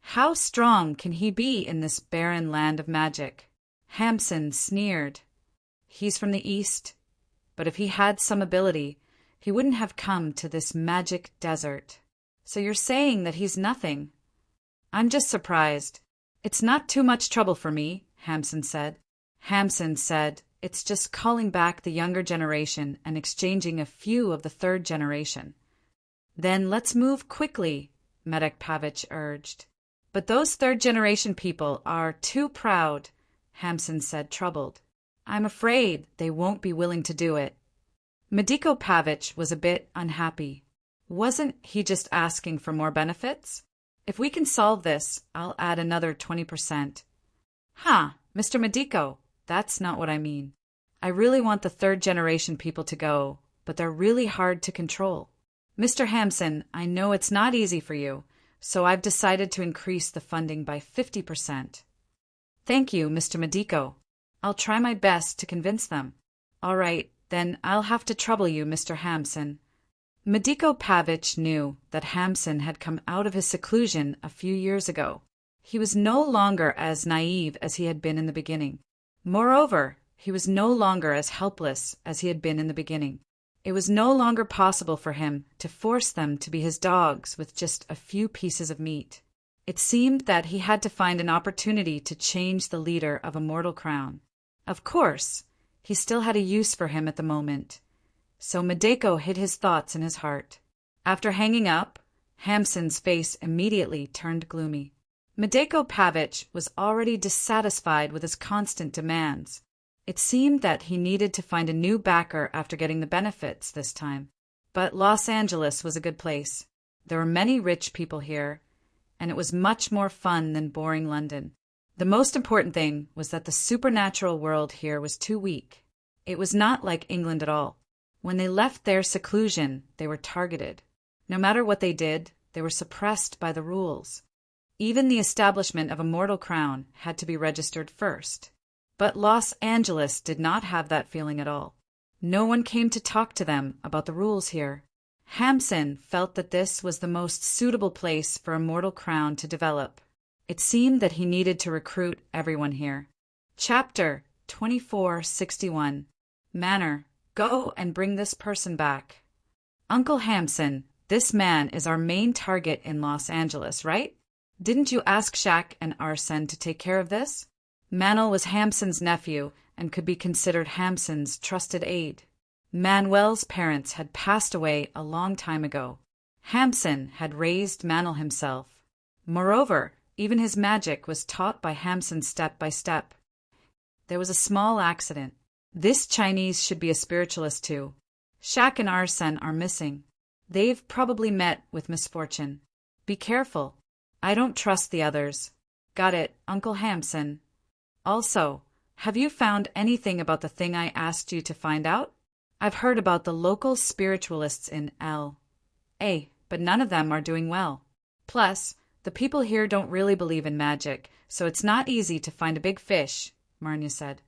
How strong can he be in this barren land of magic? Hampson sneered. He's from the East, but if he had some ability, he wouldn't have come to this magic desert. So you're saying that he's nothing? I'm just surprised. It's not too much trouble for me, Hampson said. Hampson said, it's just calling back the younger generation and exchanging a few of the 3rd generation. Then let's move quickly, Medek Pavich urged. But those third-generation people are too proud, Hamson said, troubled. I'm afraid they won't be willing to do it. Mediko Pavich was a bit unhappy. Wasn't he just asking for more benefits? If we can solve this, I'll add another 20%. Mr. Mediko, that's not what I mean. I really want the third-generation people to go, but they're really hard to control. Mr. Hamson, I know it's not easy for you, so I've decided to increase the funding by 50%. Thank you, Mr. Mediko. I'll try my best to convince them. All right, then I'll have to trouble you, Mr. Hamson. Mediko Pavich knew that Hamson had come out of his seclusion a few years ago. He was no longer as naive as he had been in the beginning. Moreover, he was no longer as helpless as he had been in the beginning. It was no longer possible for him to force them to be his dogs with just a few pieces of meat. It seemed that he had to find an opportunity to change the leader of a mortal crown. Of course, he still had a use for him at the moment. So Medeko hid his thoughts in his heart. After hanging up, Hamson's face immediately turned gloomy. Medeko Pavich was already dissatisfied with his constant demands. It seemed that he needed to find a new backer after getting the benefits this time. But Los Angeles was a good place. There were many rich people here, and it was much more fun than boring London. The most important thing was that the supernatural world here was too weak. It was not like England at all. When they left their seclusion, they were targeted. No matter what they did, they were suppressed by the rules. Even the establishment of a mortal crown had to be registered first. But Los Angeles did not have that feeling at all. No one came to talk to them about the rules here. Hamson felt that this was the most suitable place for a mortal crown to develop. It seemed that he needed to recruit everyone here. Chapter 2461. Manor, go and bring this person back. Uncle Hamson, this man is our main target in Los Angeles, right? Didn't you ask Shaq and Arsene to take care of this? Manuel was Hamson's nephew and could be considered Hamson's trusted aide. Manuel's parents had passed away a long time ago. Hamson had raised Manuel himself. Moreover, even his magic was taught by Hamson step by step. There was a small accident. This Chinese should be a spiritualist too. Shaq and Arsene are missing. They've probably met with misfortune. Be careful. I don't trust the others. Got it, Uncle Hamson. Also, have you found anything about the thing I asked you to find out? I've heard about the local spiritualists in L.A., but none of them are doing well. Plus, the people here don't really believe in magic, so it's not easy to find a big fish, Marnia said.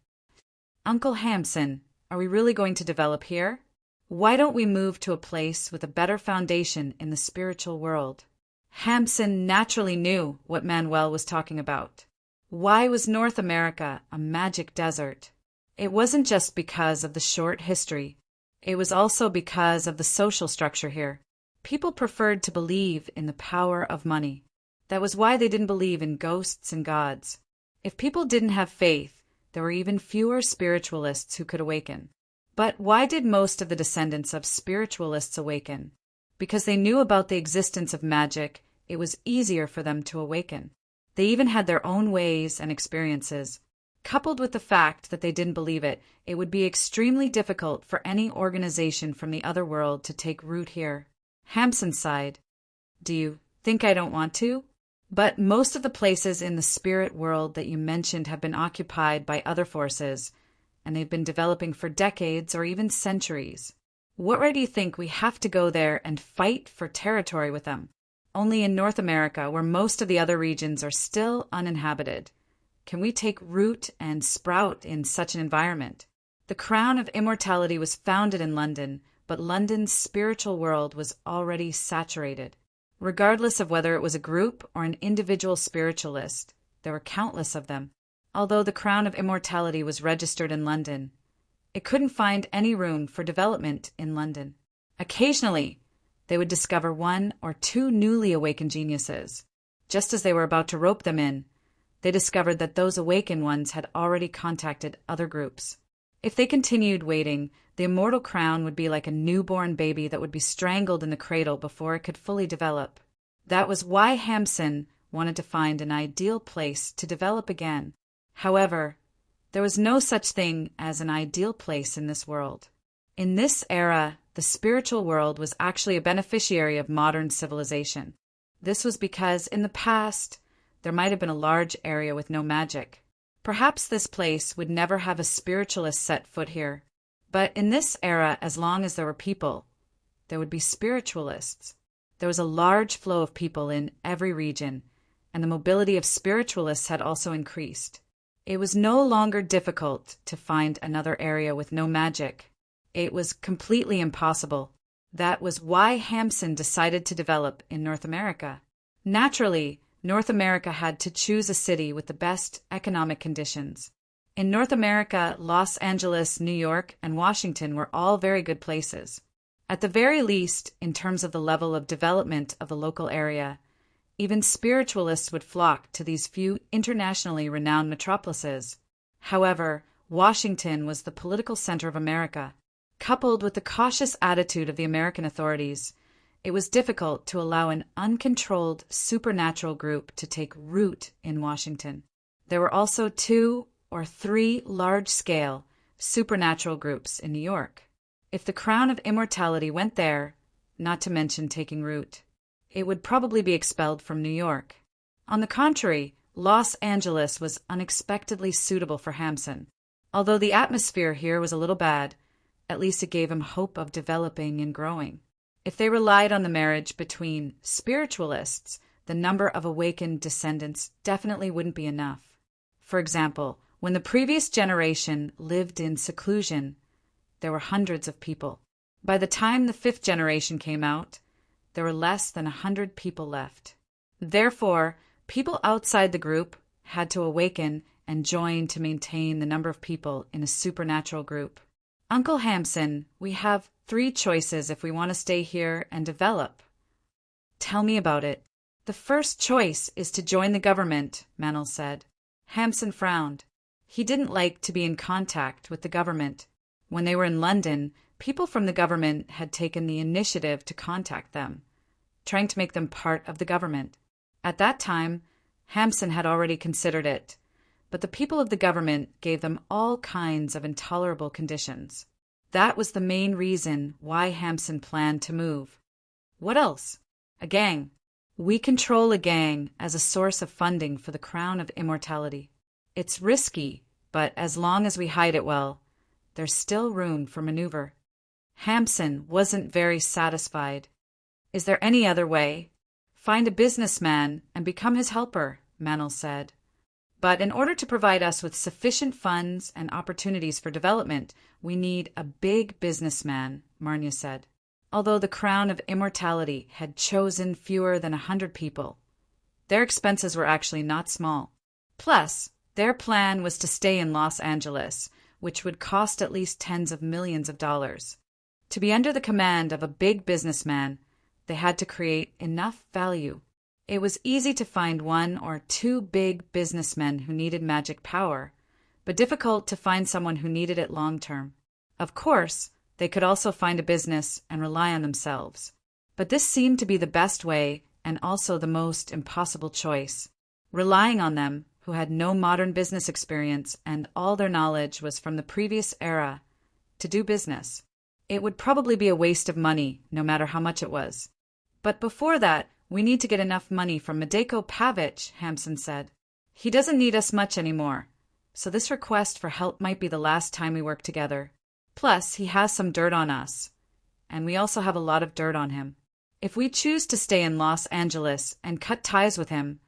Uncle Hamson, are we really going to develop here? Why don't we move to a place with a better foundation in the spiritual world? Hamson naturally knew what Manuel was talking about. Why was North America a magic desert? It wasn't just because of the short history. It was also because of the social structure here. People preferred to believe in the power of money. That was why they didn't believe in ghosts and gods. If people didn't have faith, there were even fewer spiritualists who could awaken. But why did most of the descendants of spiritualists awaken? Because they knew about the existence of magic, it was easier for them to awaken. They even had their own ways and experiences. Coupled with the fact that they didn't believe it, it would be extremely difficult for any organization from the other world to take root here. Hamson sighed. Do you think I don't want to? But most of the places in the spirit world that you mentioned have been occupied by other forces, and they've been developing for decades or even centuries. What right do you think we have to go there and fight for territory with them? Only in North America, where most of the other regions are still uninhabited, can we take root and sprout in such an environment. The crown of immortality was founded in London, but London's spiritual world was already saturated. Regardless of whether it was a group or an individual spiritualist, there were countless of them. Although the crown of immortality was registered in London, it couldn't find any room for development in London. Occasionally, they would discover one or two newly awakened geniuses. Just as they were about to rope them in, they discovered that those awakened ones had already contacted other groups. If they continued waiting, the immortal crown would be like a newborn baby that would be strangled in the cradle before it could fully develop. That was why Hamsun wanted to find an ideal place to develop again. However, there was no such thing as an ideal place in this world. In this era, the spiritual world was actually a beneficiary of modern civilization. This was because, in the past, there might have been a large area with no magic. Perhaps this place would never have a spiritualist set foot here. But in this era, as long as there were people, there would be spiritualists. There was a large flow of people in every region, and the mobility of spiritualists had also increased. It was no longer difficult to find another area with no magic. It was completely impossible. That was why Hamsun decided to develop in North America. Naturally, North America had to choose a city with the best economic conditions. In North America, Los Angeles, New York, and Washington were all very good places. At the very least, in terms of the level of development of the local area, even spiritualists would flock to these few internationally renowned metropolises. However, Washington was the political center of America. Coupled with the cautious attitude of the American authorities, it was difficult to allow an uncontrolled supernatural group to take root in Washington. There were also 2 or 3 large-scale supernatural groups in New York. If the crown of immortality went there, not to mention taking root, it would probably be expelled from New York. On the contrary, Los Angeles was unexpectedly suitable for Hamsun. Although the atmosphere here was a little bad, at least it gave him hope of developing and growing. If they relied on the marriage between spiritualists, the number of awakened descendants definitely wouldn't be enough. For example, when the previous generation lived in seclusion, there were hundreds of people. By the time the 5th generation came out, there were less than 100 people left. Therefore, people outside the group had to awaken and join to maintain the number of people in a supernatural group. Uncle Hamsun, we have 3 choices if we want to stay here and develop. Tell me about it. The first choice is to join the government, Manel said. Hamsun frowned. He didn't like to be in contact with the government. When they were in London, people from the government had taken the initiative to contact them, trying to make them part of the government. At that time, Hamsun had already considered it, but the people of the government gave them all kinds of intolerable conditions. That was the main reason why Hamsun planned to move. What else? A gang. We control a gang as a source of funding for the crown of immortality. It's risky, but as long as we hide it well, there's still room for maneuver. Hamsun wasn't very satisfied. Is there any other way? Find a businessman and become his helper, Manel said. But in order to provide us with sufficient funds and opportunities for development, we need a big businessman, Marnia said. Although the crown of immortality had chosen fewer than 100 people, their expenses were actually not small. Plus, their plan was to stay in Los Angeles, which would cost at least tens of millions of dollars. To be under the command of a big businessman, they had to create enough value. It was easy to find 1 or 2 big businessmen who needed magic power, but difficult to find someone who needed it long term. Of course, they could also find a business and rely on themselves. But this seemed to be the best way and also the most impossible choice. Relying on them, who had no modern business experience and all their knowledge was from the previous era, to do business. It would probably be a waste of money, no matter how much it was. But before that, we need to get enough money from Madeko Pavic, Hamsun said. He doesn't need us much anymore, so this request for help might be the last time we work together. Plus, he has some dirt on us, and we also have a lot of dirt on him. If we choose to stay in Los Angeles and cut ties with him,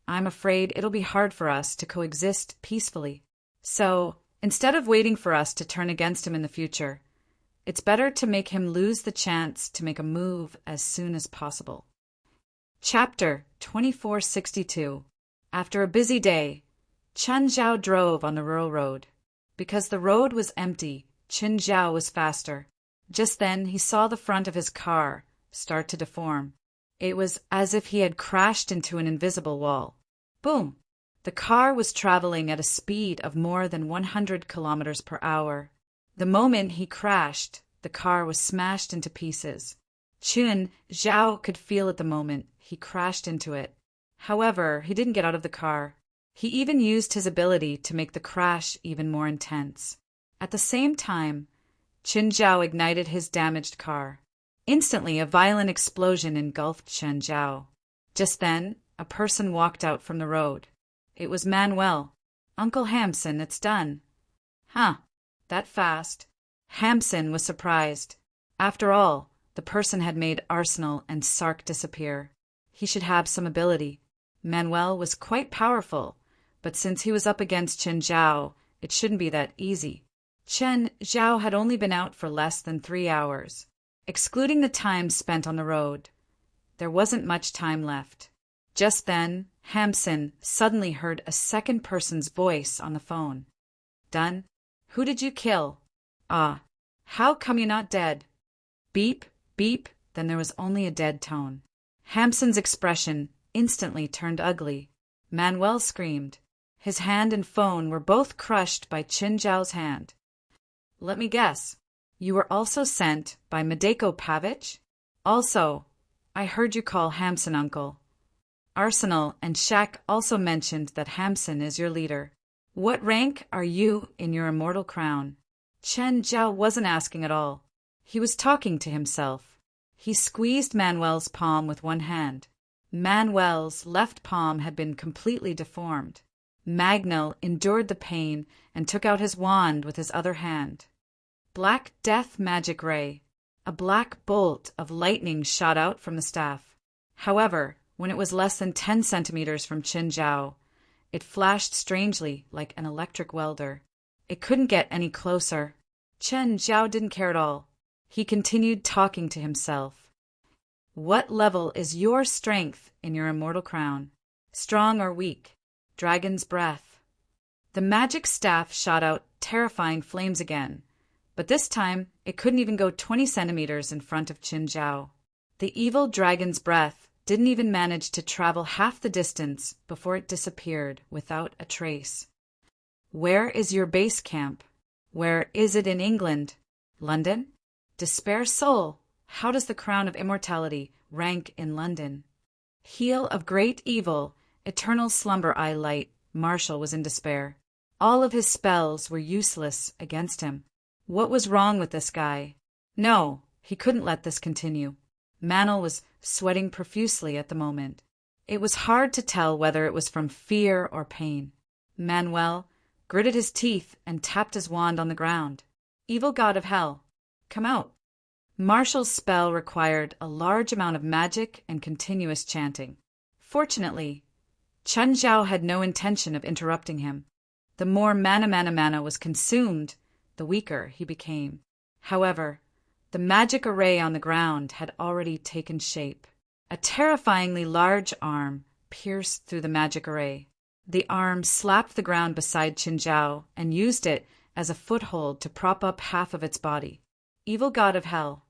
I'm afraid it'll be hard for us to coexist peacefully. So, instead of waiting for us to turn against him in the future, it's better to make him lose the chance to make a move as soon as possible. Chapter 2462. After a busy day, Chen Zhao drove on the rural road. Because the road was empty, Chen Zhao was faster. Just then he saw the front of his car start to deform. It was as if he had crashed into an invisible wall. Boom! The car was traveling at a speed of more than 100 kilometers per hour. The moment he crashed, the car was smashed into pieces. Chen Zhao could feel it the moment he crashed into it. However, he didn't get out of the car. He even used his ability to make the crash even more intense. At the same time, Chen Zhao ignited his damaged car. Instantly, a violent explosion engulfed Chen Zhao. Just then, a person walked out from the road. It was Manuel. "Uncle Hamson, it's done." "Huh, that fast?" Hamson was surprised. After all, the person had made Arsenal and Sark disappear. He should have some ability. Manuel was quite powerful, but since he was up against Chen Zhao, it shouldn't be that easy. Chen Zhao had only been out for less than 3 hours. Excluding the time spent on the road, there wasn't much time left. Just then, Hamson suddenly heard a second person's voice on the phone. "Done? Who did you kill? Ah, how come you're not dead?" Beep, beep, then there was only a dead tone. Hamson's expression instantly turned ugly. Manuel screamed. His hand and phone were both crushed by Chen Zhao's hand. "Let me guess. You were also sent by Madeko Pavich? Also, I heard you call Hamson uncle. Arsenal and Shaq also mentioned that Hamson is your leader. What rank are you in your immortal crown?" Chen Zhao wasn't asking at all. He was talking to himself. He squeezed Manuel's palm with one hand. Manuel's left palm had been completely deformed. Magnell endured the pain and took out his wand with his other hand. Black Death Magic Ray. A black bolt of lightning shot out from the staff. However, when it was less than 10 centimeters from Chen Zhao, it flashed strangely like an electric welder. It couldn't get any closer. Chen Zhao didn't care at all. He continued talking to himself. "What level is your strength in your immortal crown? Strong or weak? Dragon's breath." The magic staff shot out terrifying flames again, but this time it couldn't even go 20 centimeters in front of Chen Zhao. The evil dragon's breath didn't even manage to travel half the distance before it disappeared without a trace. "Where is your base camp? Where is it in England? London? Despair soul, how does the crown of immortality rank in London? Heel of great evil, eternal slumber eye light." Marshall was in despair. All of his spells were useless against him. What was wrong with this guy? No, he couldn't let this continue. Manuel was sweating profusely at the moment. It was hard to tell whether it was from fear or pain. Manuel gritted his teeth and tapped his wand on the ground. "Evil god of hell, come out." Marshall's spell required a large amount of magic and continuous chanting. Fortunately, Chen Zhao had no intention of interrupting him. The more mana was consumed, the weaker he became. However, the magic array on the ground had already taken shape. A terrifyingly large arm pierced through the magic array. The arm slapped the ground beside Chen Zhao and used it as a foothold to prop up half of its body. "Evil god of hell."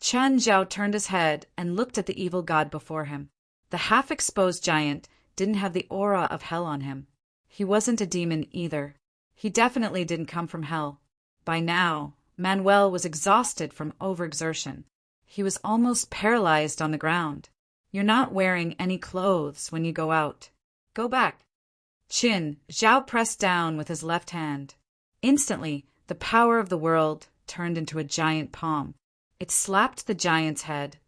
Chen Zhao turned his head and looked at the evil god before him. The half-exposed giant didn't have the aura of hell on him. He wasn't a demon either. He definitely didn't come from hell. By now, Manuel was exhausted from overexertion. He was almost paralyzed on the ground. "You're not wearing any clothes when you go out. Go back." Chen Zhao pressed down with his left hand. Instantly, the power of the world turned into a giant palm. It slapped the giant's head,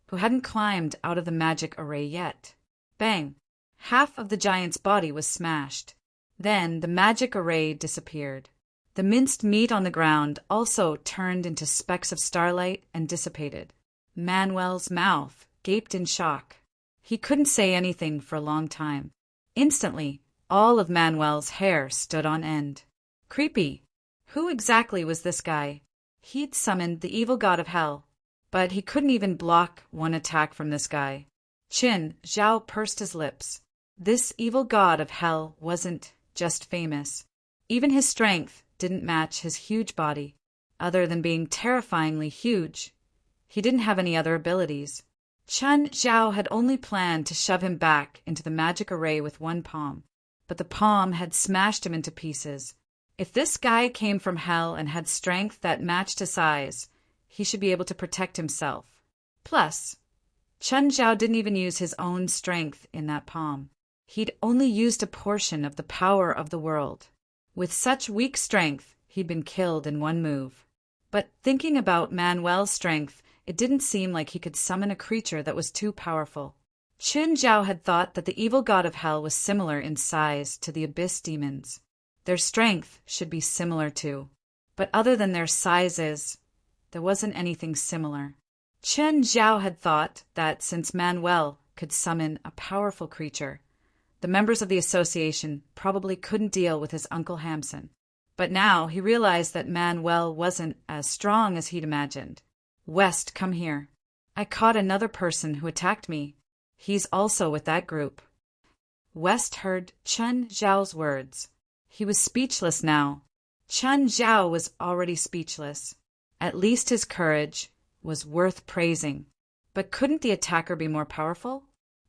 who hadn't climbed out of the magic array yet. Bang! Half of the giant's body was smashed. Then the magic array disappeared. The minced meat on the ground also turned into specks of starlight and dissipated. Manuel's mouth gaped in shock. He couldn't say anything for a long time. Instantly, all of Manuel's hair stood on end. Creepy. Who exactly was this guy? He'd summoned the evil god of hell, but he couldn't even block one attack from this guy. Chen Zhao pursed his lips. This evil god of hell wasn't just famous. Even his strength didn't match his huge body. Other than being terrifyingly huge, he didn't have any other abilities. Chen Zhao had only planned to shove him back into the magic array with one palm, but the palm had smashed him into pieces. If this guy came from hell and had strength that matched his size, he should be able to protect himself. Plus, Chen Zhao didn't even use his own strength in that palm. He'd only used a portion of the power of the world. With such weak strength, he'd been killed in one move. But thinking about Manuel's strength, it didn't seem like he could summon a creature that was too powerful. Chen Zhao had thought that the evil god of hell was similar in size to the abyss demons. Their strength should be similar too. But other than their sizes, there wasn't anything similar. Chen Zhao had thought that since Manuel could summon a powerful creature, the members of the association probably couldn't deal with his Uncle Hamson. But now he realized that Manuel wasn't as strong as he'd imagined. West, come here. I caught another person who attacked me. He's also with that group. West heard Chen Zhao's words. He was speechless now. Chen Zhao was already speechless. At least his courage was worth praising. But couldn't the attacker be more powerful?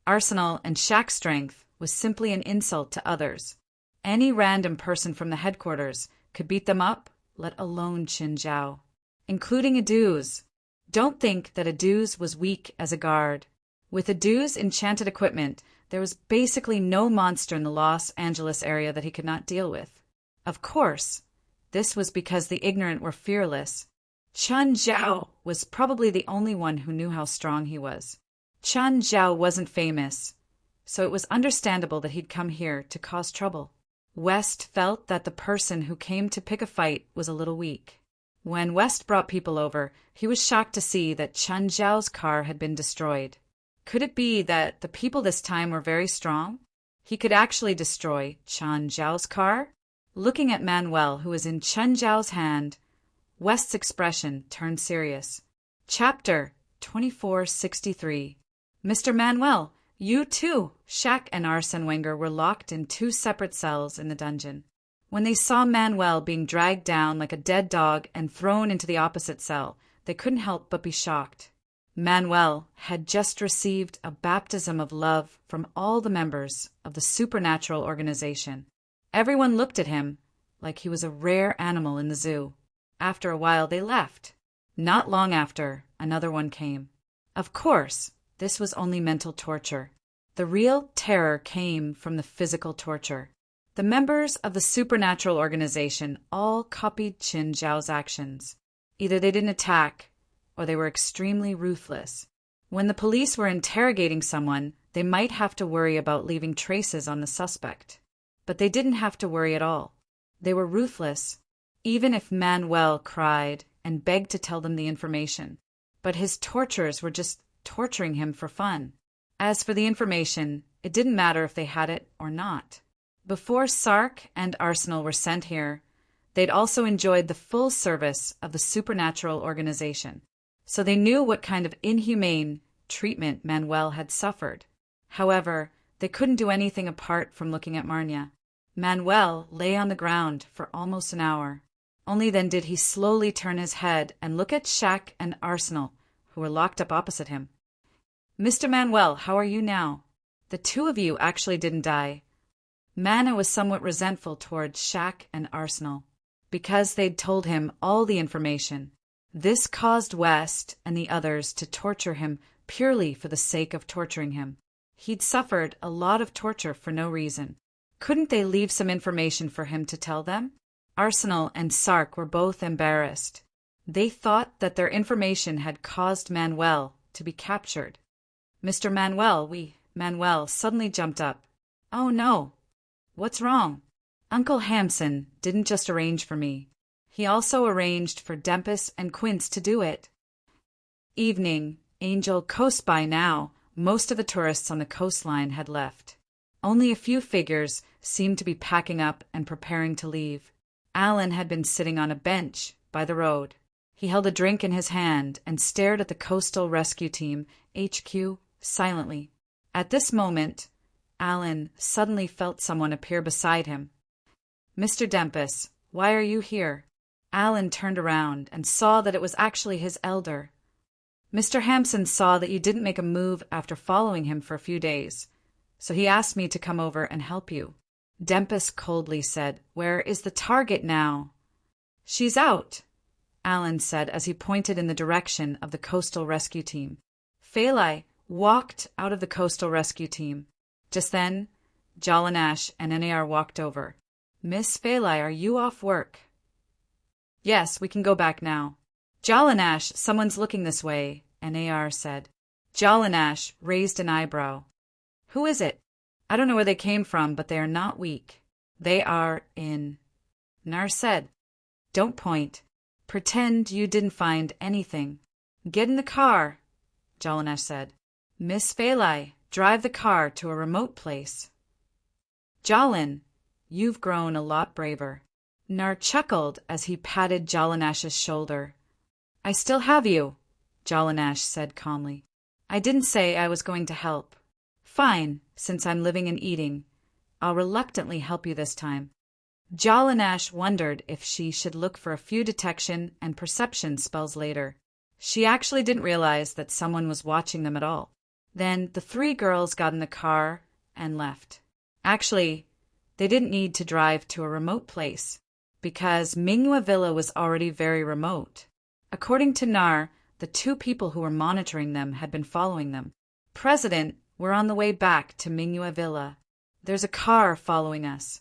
Arsenal and Shaq's strength was simply an insult to others. Any random person from the headquarters could beat them up, let alone Chen Zhao. Including Aduz. Don't think that Aduz was weak as a guard. With Aduz's enchanted equipment, there was basically no monster in the Los Angeles area that he could not deal with. Of course, this was because the ignorant were fearless. Chen Zhao was probably the only one who knew how strong he was. Chen Zhao wasn't famous, so it was understandable that he'd come here to cause trouble. West felt that the person who came to pick a fight was a little weak. When West brought people over, he was shocked to see that Chen Zhao's car had been destroyed. Could it be that the people this time were very strong? He could actually destroy Chen Zhao's car? Looking at Manuel, who was in Chen Zhao's hand, West's expression turned serious. Chapter 2463. Mr. Manuel, you too! Shaq and Arsene Wenger were locked in two separate cells in the dungeon. When they saw Manuel being dragged down like a dead dog and thrown into the opposite cell, they couldn't help but be shocked. Manuel had just received a baptism of love from all the members of the supernatural organization. Everyone looked at him like he was a rare animal in the zoo. After a while, they left. Not long after, another one came. Of course, this was only mental torture. The real terror came from the physical torture. The members of the supernatural organization all copied Chen Zhao's actions. Either they didn't attack, or they were extremely ruthless. When the police were interrogating someone, they might have to worry about leaving traces on the suspect. But they didn't have to worry at all. They were ruthless, even if Manuel cried and begged to tell them the information. But his torturers were just torturing him for fun. As for the information, it didn't matter if they had it or not. Before Sark and Arsenal were sent here, they'd also enjoyed the full service of the supernatural organization. So they knew what kind of inhumane treatment Manuel had suffered. However, they couldn't do anything apart from looking at Marnia. Manuel lay on the ground for almost an hour. Only then did he slowly turn his head and look at Shaq and Arsenal, who were locked up opposite him. Mr. Manuel, how are you now? The two of you actually didn't die. Mana was somewhat resentful towards Shaq and Arsenal, because they'd told him all the information. This caused West and the others to torture him purely for the sake of torturing him. He'd suffered a lot of torture for no reason. Couldn't they leave some information for him to tell them? Arsenal and Sark were both embarrassed. They thought that their information had caused Manuel to be captured. Mr. Manuel, Manuel suddenly jumped up. Oh no! What's wrong? Uncle Hamson didn't just arrange for me. He also arranged for Dempus and Quince to do it. Evening, Angel Coast by now. Most of the tourists on the coastline had left. Only a few figures seemed to be packing up and preparing to leave. Alan had been sitting on a bench by the road. He held a drink in his hand and stared at the Coastal Rescue Team, HQ, silently. At this moment, Alan suddenly felt someone appear beside him. Mr. Dempus, why are you here? Alan turned around and saw that it was actually his elder. Mr. Hampson saw that you didn't make a move after following him for a few days, so he asked me to come over and help you. Dempus coldly said, "Where is the target now?" "She's out," Alan said as he pointed in the direction of the coastal rescue team. Phalai walked out of the coastal rescue team. Just then, Jalanash and NAR walked over. "Miss Phalai, are you off work?" "Yes, we can go back now." "Jalanash, someone's looking this way," NAR said. Jalanash raised an eyebrow. "Who is it?" "I don't know where they came from, but they are not weak. They are in." Nar said, "Don't point. Pretend you didn't find anything." "Get in the car," Jalanash said. "Miss Phalai, drive the car to a remote place." "Jalan, you've grown a lot braver." Nar chuckled as he patted Jalanash's shoulder. "I still have you," Jalanash said calmly. "I didn't say I was going to help." "Fine, since I'm living and eating. I'll reluctantly help you this time." Jalanash wondered if she should look for a few detection and perception spells later. She actually didn't realize that someone was watching them at all. Then the three girls got in the car and left. Actually, they didn't need to drive to a remote place, because Minghua Villa was already very remote. According to Nar, the two people who were monitoring them had been following them. "President, we're on the way back to Minghua Villa. There's a car following us."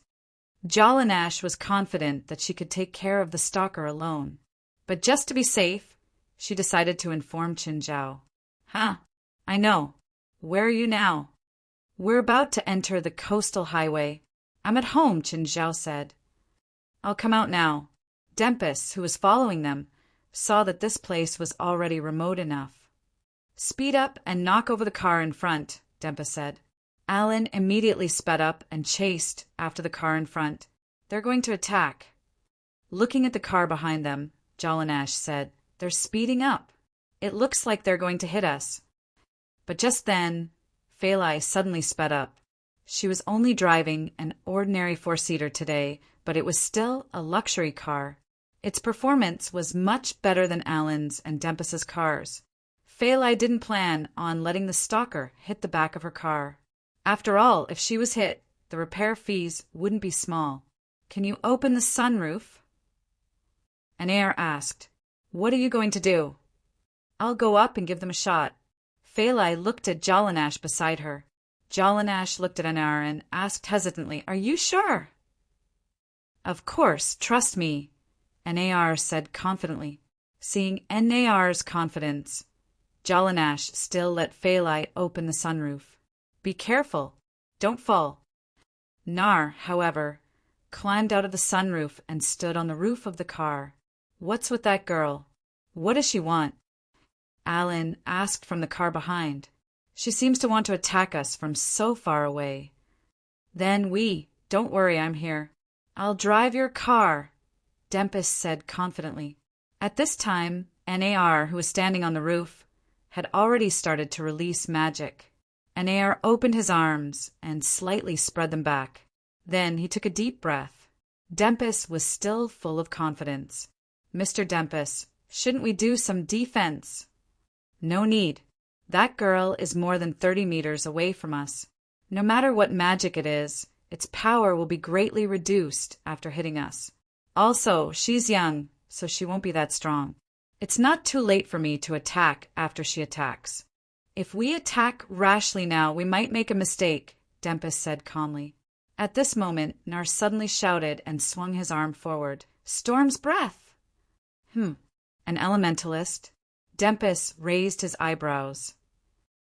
Jalanash was confident that she could take care of the stalker alone. But just to be safe, she decided to inform Qinzhao. "Huh, I know. Where are you now?" "We're about to enter the coastal highway. I'm at home," Qinzhao said. "I'll come out now." Dempus, who was following them, saw that this place was already remote enough. "Speed up and knock over the car in front," Dempus said. Alan immediately sped up and chased after the car in front. "They're going to attack." Looking at the car behind them, Jalanash said, "They're speeding up. It looks like they're going to hit us." But just then, Phalai suddenly sped up. She was only driving an ordinary four-seater today, but it was still a luxury car. Its performance was much better than Alan's and Dempus's cars. Phalai didn't plan on letting the stalker hit the back of her car. After all, if she was hit, the repair fees wouldn't be small. "Can you open the sunroof?" Anair asked. "What are you going to do?" "I'll go up and give them a shot." Phalai looked at Jalanash beside her. Jalanash looked at Anair and asked hesitantly, "Are you sure?" "Of course, trust me," Anair said confidently. Seeing Anair's confidence, Jalanash still let Phalai open the sunroof. "Be careful. Don't fall." Nar, however, climbed out of the sunroof and stood on the roof of the car. "What's with that girl? What does she want?" Alan asked from the car behind. "She seems to want to attack us from so far away." "Then don't worry, I'm here." "I'll drive your car," Dempus said confidently. At this time, Nar, who was standing on the roof, had already started to release magic. Anair opened his arms and slightly spread them back. Then he took a deep breath. Dempus was still full of confidence. "Mr. Dempus, shouldn't we do some defense?" "No need. That girl is more than 30 meters away from us. No matter what magic it is, its power will be greatly reduced after hitting us. Also, she's young, so she won't be that strong. It's not too late for me to attack after she attacks." "If we attack rashly now, we might make a mistake," Dempus said calmly. At this moment, Nar suddenly shouted and swung his arm forward. "Storm's breath!" An elementalist?" Dempus raised his eyebrows.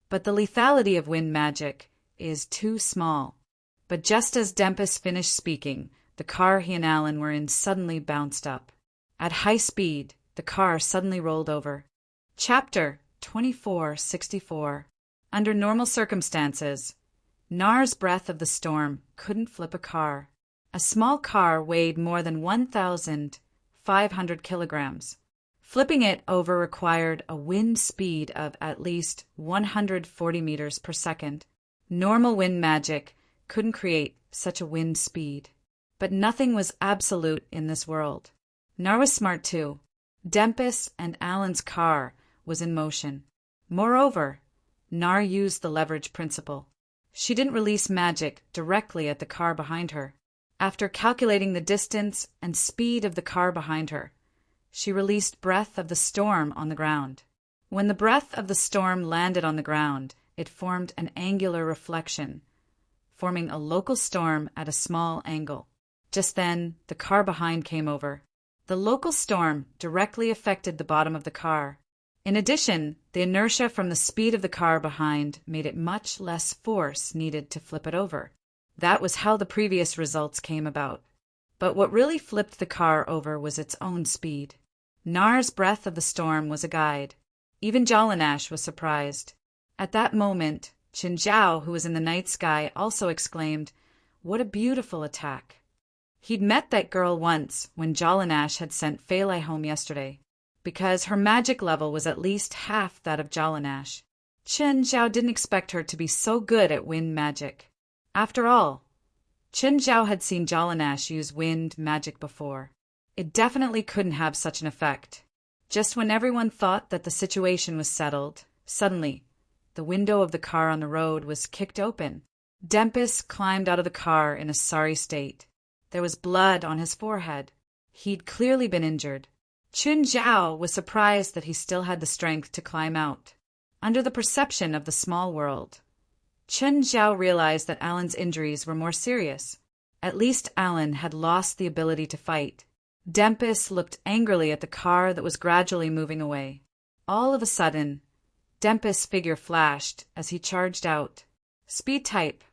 "But the lethality of wind magic is too small." But just as Dempus finished speaking, the car he and Alan were in suddenly bounced up. At high speed, the car suddenly rolled over. Chapter 2464. Under normal circumstances, Nar's breath of the storm couldn't flip a car. A small car weighed more than 1,500 kilograms. Flipping it over required a wind speed of at least 140 meters per second. Normal wind magic couldn't create such a wind speed. But nothing was absolute in this world. Nar was smart too. Dempus and Alan's car was in motion. Moreover, Nar used the leverage principle. She didn't release magic directly at the car behind her. After calculating the distance and speed of the car behind her, she released breath of the storm on the ground. When the breath of the storm landed on the ground, it formed an angular reflection, forming a local storm at a small angle. Just then, the car behind came over. The local storm directly affected the bottom of the car. In addition, the inertia from the speed of the car behind made it much less force needed to flip it over. That was how the previous results came about. But what really flipped the car over was its own speed. Nar's breath of the storm was a guide. Even Jalanash was surprised. At that moment, Qin Zhao, who was in the night sky, also exclaimed, "What a beautiful attack!" He'd met that girl once when Jalanash had sent Phalai home yesterday, because her magic level was at least half that of Jalanash. Qin Zhao didn't expect her to be so good at wind magic. After all, Qin Zhao had seen Jalanash use wind magic before. It definitely couldn't have such an effect. Just when everyone thought that the situation was settled, suddenly, the window of the car on the road was kicked open. Dempus climbed out of the car in a sorry state. There was blood on his forehead. He'd clearly been injured. Qin Zhao was surprised that he still had the strength to climb out. Under the perception of the small world, Qin Zhao realized that Alan's injuries were more serious. At least Alan had lost the ability to fight. Dempus looked angrily at the car that was gradually moving away. All of a sudden, Dempus' figure flashed as he charged out. Speed type.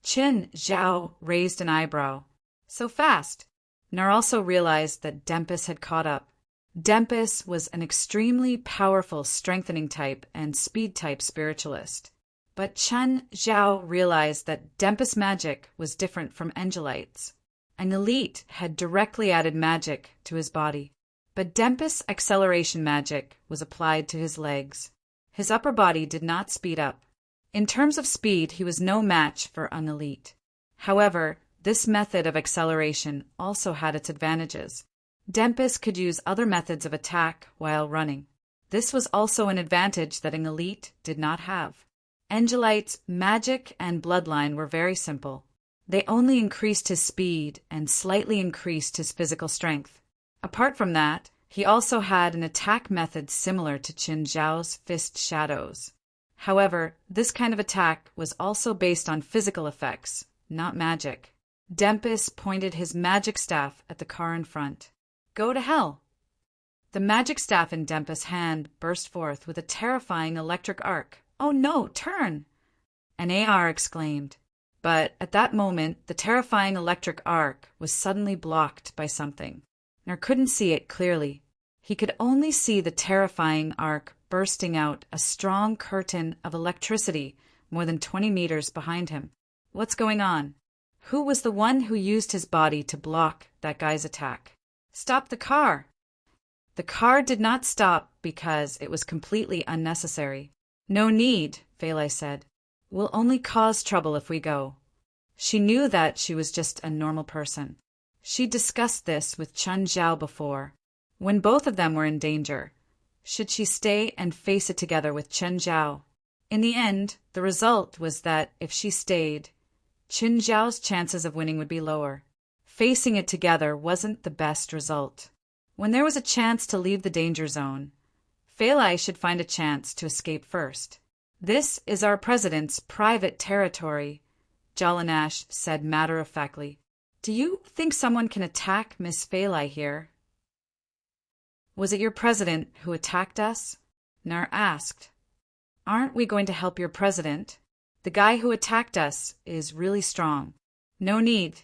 Qin Zhao raised an eyebrow. So fast. Nar also realized that Dempus had caught up. Dempus was an extremely powerful strengthening type and speed type spiritualist. But Qin Zhao realized that Dempus magic was different from Angelite's. An elite had directly added magic to his body, but Dempus acceleration magic was applied to his legs. His upper body did not speed up. In terms of speed, he was no match for an elite. However, this method of acceleration also had its advantages. Dempus could use other methods of attack while running. This was also an advantage that an elite did not have. Angelite's magic and bloodline were very simple. They only increased his speed and slightly increased his physical strength. Apart from that, he also had an attack method similar to Qin Zhao's fist shadows. However, this kind of attack was also based on physical effects, not magic. Dempus pointed his magic staff at the car in front. Go to hell! The magic staff in Dempus' hand burst forth with a terrifying electric arc. Oh no, turn! An AR exclaimed. But at that moment, the terrifying electric arc was suddenly blocked by something. Nar couldn't see it clearly. He could only see the terrifying arc bursting out a strong curtain of electricity more than 20 meters behind him. What's going on? Who was the one who used his body to block that guy's attack? Stop the car! The car did not stop because it was completely unnecessary. No need, Phalai said. We'll only cause trouble if we go. She knew that she was just a normal person. She discussed this with Qin Zhao before, when both of them were in danger. Should she stay and face it together with Qin Zhao? In the end, the result was that if she stayed, Qin Zhao's chances of winning would be lower. Facing it together wasn't the best result. When there was a chance to leave the danger zone, Phalai should find a chance to escape first. This is our president's private territory, Jalanash said matter-of-factly. Do you think someone can attack Miss Phalai here? Was it your president who attacked us? Nar asked. Aren't we going to help your president? The guy who attacked us is really strong. No need.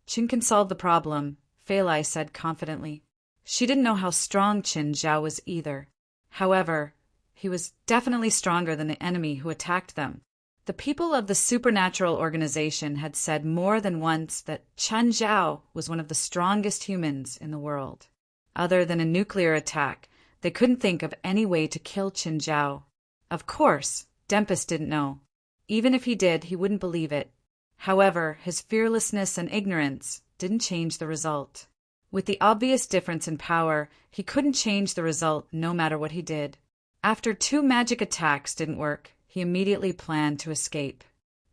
Qin can solve the problem, Phalai said confidently. She didn't know how strong Qin Zhao was either. However, he was definitely stronger than the enemy who attacked them. The people of the supernatural organization had said more than once that Qin Zhao was one of the strongest humans in the world. Other than a nuclear attack, they couldn't think of any way to kill Qin Zhao. Of course, Dempus didn't know. Even if he did, he wouldn't believe it. However, his fearlessness and ignorance didn't change the result. With the obvious difference in power, he couldn't change the result no matter what he did. After 2 magic attacks didn't work, he immediately planned to escape.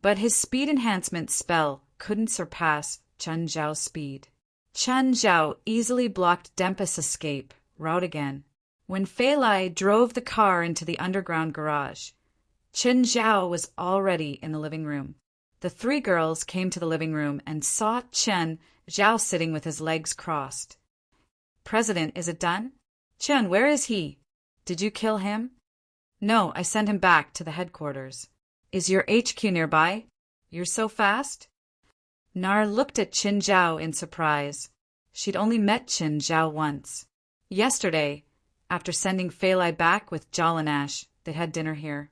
But his speed enhancement spell couldn't surpass Chen Zhao's speed. Chen Zhao easily blocked Dempus' escape route again. When Fei Lai drove the car into the underground garage, Chen Zhao was already in the living room. The three girls came to the living room and saw Chen Zhao sitting with his legs crossed. "President, is it done? Chen, where is he? Did you kill him?" "No, I sent him back to the headquarters." "Is your HQ nearby? You're so fast?" Nar looked at Chen Zhao in surprise. She'd only met Chen Zhao once. Yesterday, after sending Fei Lai back with Jalanash, they had dinner here.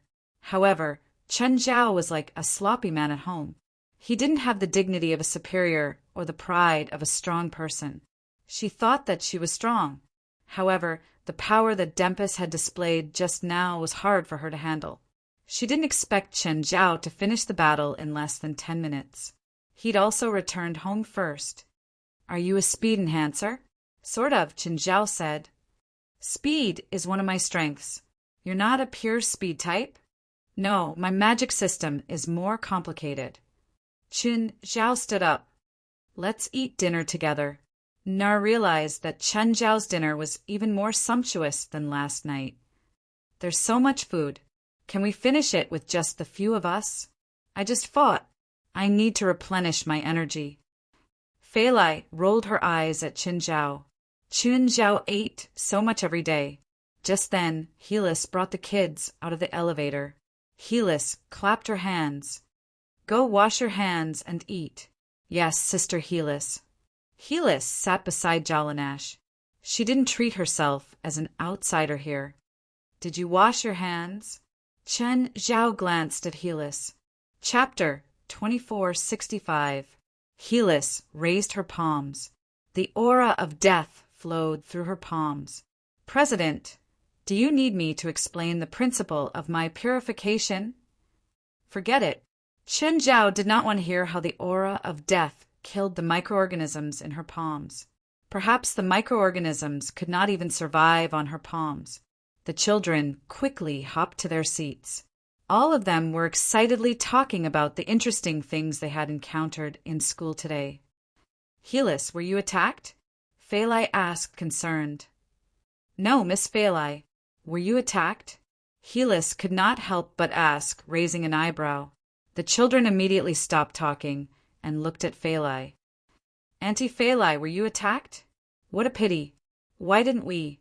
However, Chen Zhao was like a sloppy man at home. He didn't have the dignity of a superior or the pride of a strong person. She thought that she was strong. However, the power that Dempus had displayed just now was hard for her to handle. She didn't expect Chen Zhao to finish the battle in less than 10 minutes. He'd also returned home first. "Are you a speed enhancer?" "Sort of," Chen Zhao said. "Speed is one of my strengths. You're not a pure speed type?" "No, my magic system is more complicated." Chen Zhao stood up. "Let's eat dinner together." Nar realized that Chen Zhao's dinner was even more sumptuous than last night. "There's so much food. Can we finish it with just the few of us? I just fought. I need to replenish my energy." Fei Lai rolled her eyes at Chen Zhao. Chen Zhao ate so much every day. Just then, Helis brought the kids out of the elevator. Helis clapped her hands. "Go wash your hands and eat." "Yes, Sister Helis." Helis sat beside Jalanash. She didn't treat herself as an outsider here. "Did you wash your hands?" Chen Zhao glanced at Helis. Chapter 2465. Helis raised her palms. The aura of death flowed through her palms. "President, do you need me to explain the principle of my purification?" "Forget it." Chen Zhao did not want to hear how the aura of death killed the microorganisms in her palms. Perhaps the microorganisms could not even survive on her palms. The children quickly hopped to their seats. All of them were excitedly talking about the interesting things they had encountered in school today. "Helis, were you attacked?" Fei Lai asked, concerned. "No, Miss Fei Lai. Were you attacked?" Helis could not help but ask, raising an eyebrow. The children immediately stopped talking and looked at Fei Lai. "Auntie Fei Lai, were you attacked?" "What a pity. Why didn't we?"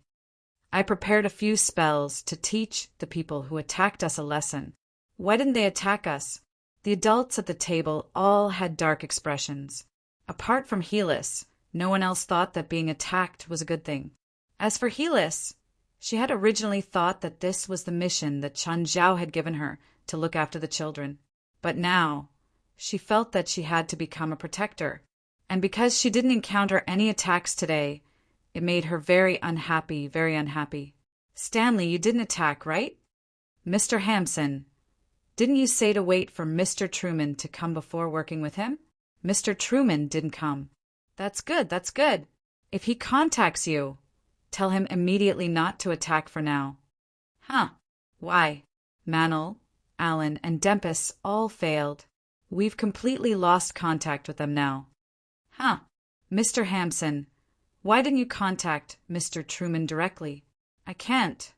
"I prepared a few spells to teach the people who attacked us a lesson." "Why didn't they attack us?" The adults at the table all had dark expressions. Apart from Helis, no one else thought that being attacked was a good thing. As for Helis, she had originally thought that this was the mission that Chen Zhao had given her to look after the children. But now, she felt that she had to become a protector. And because she didn't encounter any attacks today, it made her very unhappy, very unhappy. "Stanley, you didn't attack, right?" "Mr. Hampson, didn't you say to wait for Mr. Truman to come before working with him?" "Mr. Truman didn't come." "That's good, that's good. If he contacts you, tell him immediately not to attack for now." "Huh. Why?" "Manel, Allen, and Dempus all failed. We've completely lost contact with them now." "Huh. Mr. Hampson, why didn't you contact Mr. Truman directly?" "I can't."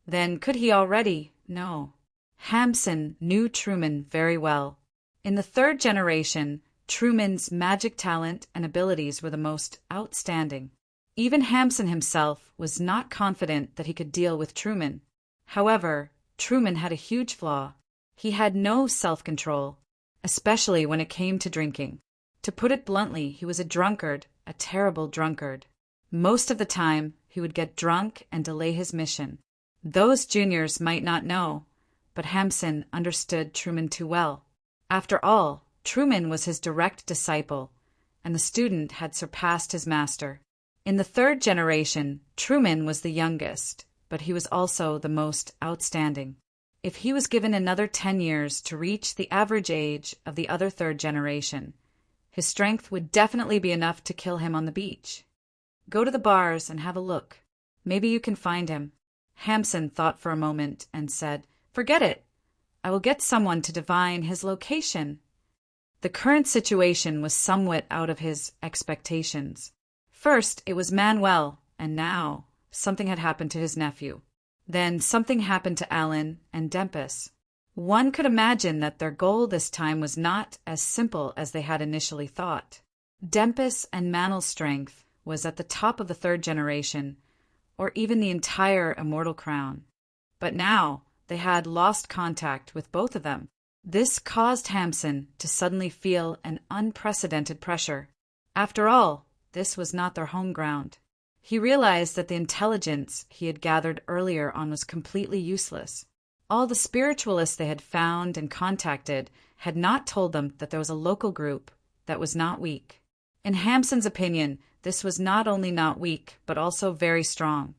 "Then could he already?" "No." Hampson knew Truman very well. In the third generation, Truman's magic talent and abilities were the most outstanding. Even Hampson himself was not confident that he could deal with Truman. However, Truman had a huge flaw. He had no self-control, especially when it came to drinking. To put it bluntly, he was a drunkard, a terrible drunkard. Most of the time, he would get drunk and delay his mission. Those juniors might not know, but Hampson understood Truman too well. After all, Truman was his direct disciple, and the student had surpassed his master. In the third generation, Truman was the youngest, but he was also the most outstanding. If he was given another 10 years to reach the average age of the other third generation, his strength would definitely be enough to kill him on the beach. "Go to the bars and have a look. Maybe you can find him." Hampson thought for a moment and said, "Forget it. I will get someone to divine his location. The current situation was somewhat out of his expectations. First, it was Manuel, and now something had happened to his nephew. Then something happened to Alan and Dempus. One could imagine that their goal this time was not as simple as they had initially thought. Dempus and Manel's strength was at the top of the third generation, or even the entire immortal crown. But now they had lost contact with both of them. This caused Hamson to suddenly feel an unprecedented pressure. After all, this was not their home ground. He realized that the intelligence he had gathered earlier on was completely useless. All the spiritualists they had found and contacted had not told them that there was a local group that was not weak. In Hamson's opinion, this was not only not weak, but also very strong.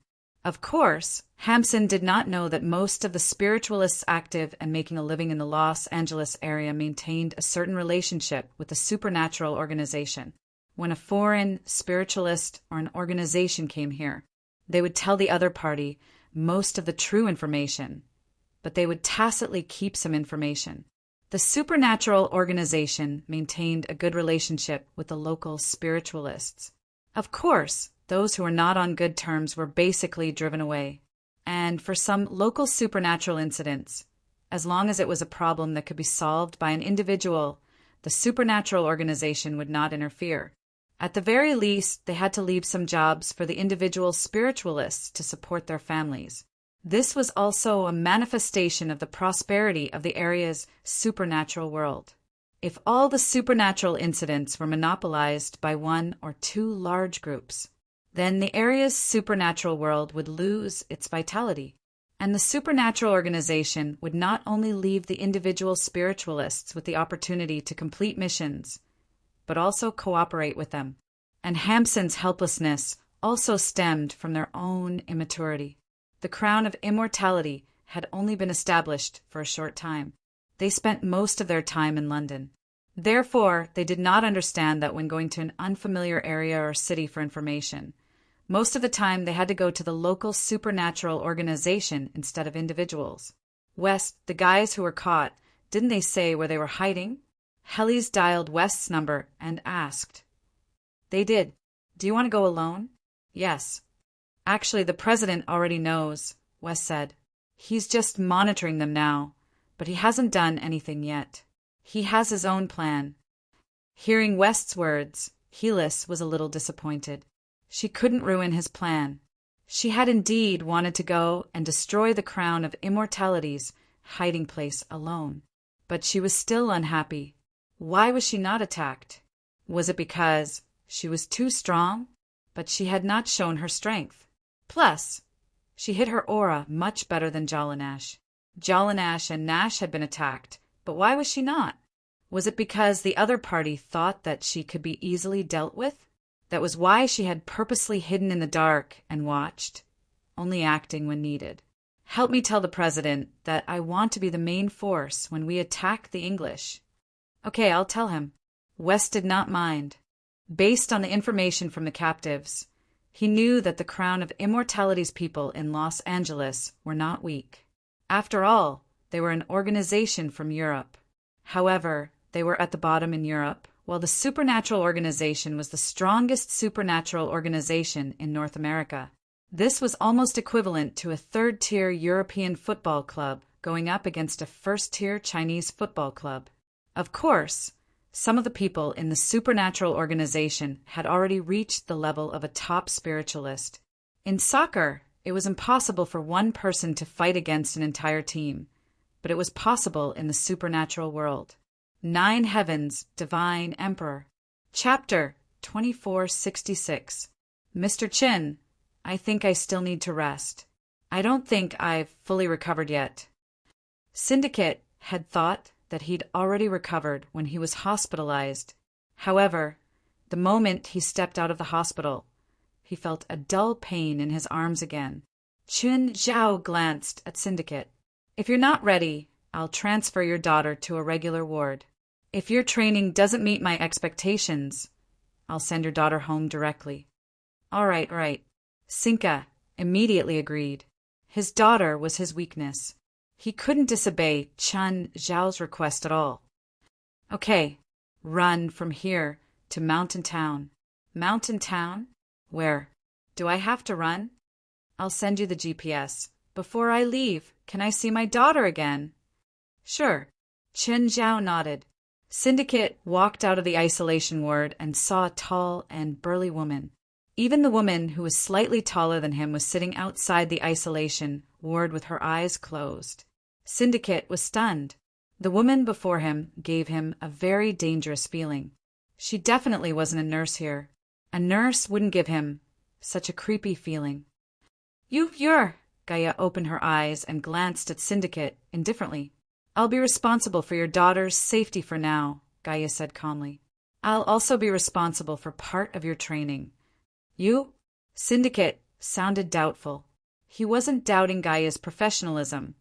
Of course, Hamson did not know that most of the spiritualists active and making a living in the Los Angeles area maintained a certain relationship with the supernatural organization. When a foreign spiritualist or an organization came here, they would tell the other party most of the true information, but they would tacitly keep some information. The supernatural organization maintained a good relationship with the local spiritualists. Of course, those who were not on good terms were basically driven away. And for some local supernatural incidents, as long as it was a problem that could be solved by an individual, the supernatural organization would not interfere. At the very least, they had to leave some jobs for the individual spiritualists to support their families. This was also a manifestation of the prosperity of the area's supernatural world. If all the supernatural incidents were monopolized by one or two large groups, then the area's supernatural world would lose its vitality, and the supernatural organization would not only leave the individual spiritualists with the opportunity to complete missions, but also cooperate with them. And Hamson's helplessness also stemmed from their own immaturity. The crown of immortality had only been established for a short time. They spent most of their time in London. Therefore, they did not understand that when going to an unfamiliar area or city for information, most of the time they had to go to the local supernatural organization instead of individuals. West, the guys who were caught, didn't they say where they were hiding? Helly's dialed West's number and asked. They did. Do you want to go alone? Yes. Actually, the president already knows, West said. He's just monitoring them now, but he hasn't done anything yet. He has his own plan. Hearing West's words, Helis was a little disappointed. She couldn't ruin his plan. She had indeed wanted to go and destroy the crown of immortality's hiding place alone. But she was still unhappy. Why was she not attacked? Was it because she was too strong? But she had not shown her strength. Plus, she hid her aura much better than Jolinash. Jolinash and Nash had been attacked, but why was she not? Was it because the other party thought that she could be easily dealt with? That was why she had purposely hidden in the dark and watched, only acting when needed. Help me tell the president that I want to be the main force when we attack the English. Okay, I'll tell him. West did not mind. Based on the information from the captives, he knew that the crown of immortality's people in Los Angeles were not weak. After all, they were an organization from Europe. However, they were at the bottom in Europe, while the supernatural organization was the strongest supernatural organization in North America. This was almost equivalent to a third-tier European football club going up against a first-tier Chinese football club. Of course, some of the people in the supernatural organization had already reached the level of a top spiritualist. In soccer, it was impossible for one person to fight against an entire team, but it was possible in the supernatural world. 9 Heavens, Divine Emperor. Chapter 2466. Mr. Chin, I think I still need to rest. I don't think I've fully recovered yet. Syndicate had thought that he'd already recovered when he was hospitalized. However, the moment he stepped out of the hospital, he felt a dull pain in his arms again. Chun Zhao glanced at Syndicate. If you're not ready, I'll transfer your daughter to a regular ward. If your training doesn't meet my expectations, I'll send your daughter home directly. All right. Sinka immediately agreed. His daughter was his weakness. He couldn't disobey Chen Zhao's request at all. Okay, run from here to Mountain Town. Mountain Town? Where? Do I have to run? I'll send you the GPS. Before I leave, can I see my daughter again? Sure. Chen Zhao nodded. Syndicate walked out of the isolation ward and saw a tall and burly woman. Even the woman, who was slightly taller than him, was sitting outside the isolation ward with her eyes closed. Syndicate was stunned. The woman before him gave him a very dangerous feeling. She definitely wasn't a nurse here. A nurse wouldn't give him such a creepy feeling. You're... Gaia opened her eyes and glanced at Syndicate indifferently. I'll be responsible for your daughter's safety for now, Gaia said calmly. I'll also be responsible for part of your training. You? Syndicate sounded doubtful. He wasn't doubting Gaia's professionalism,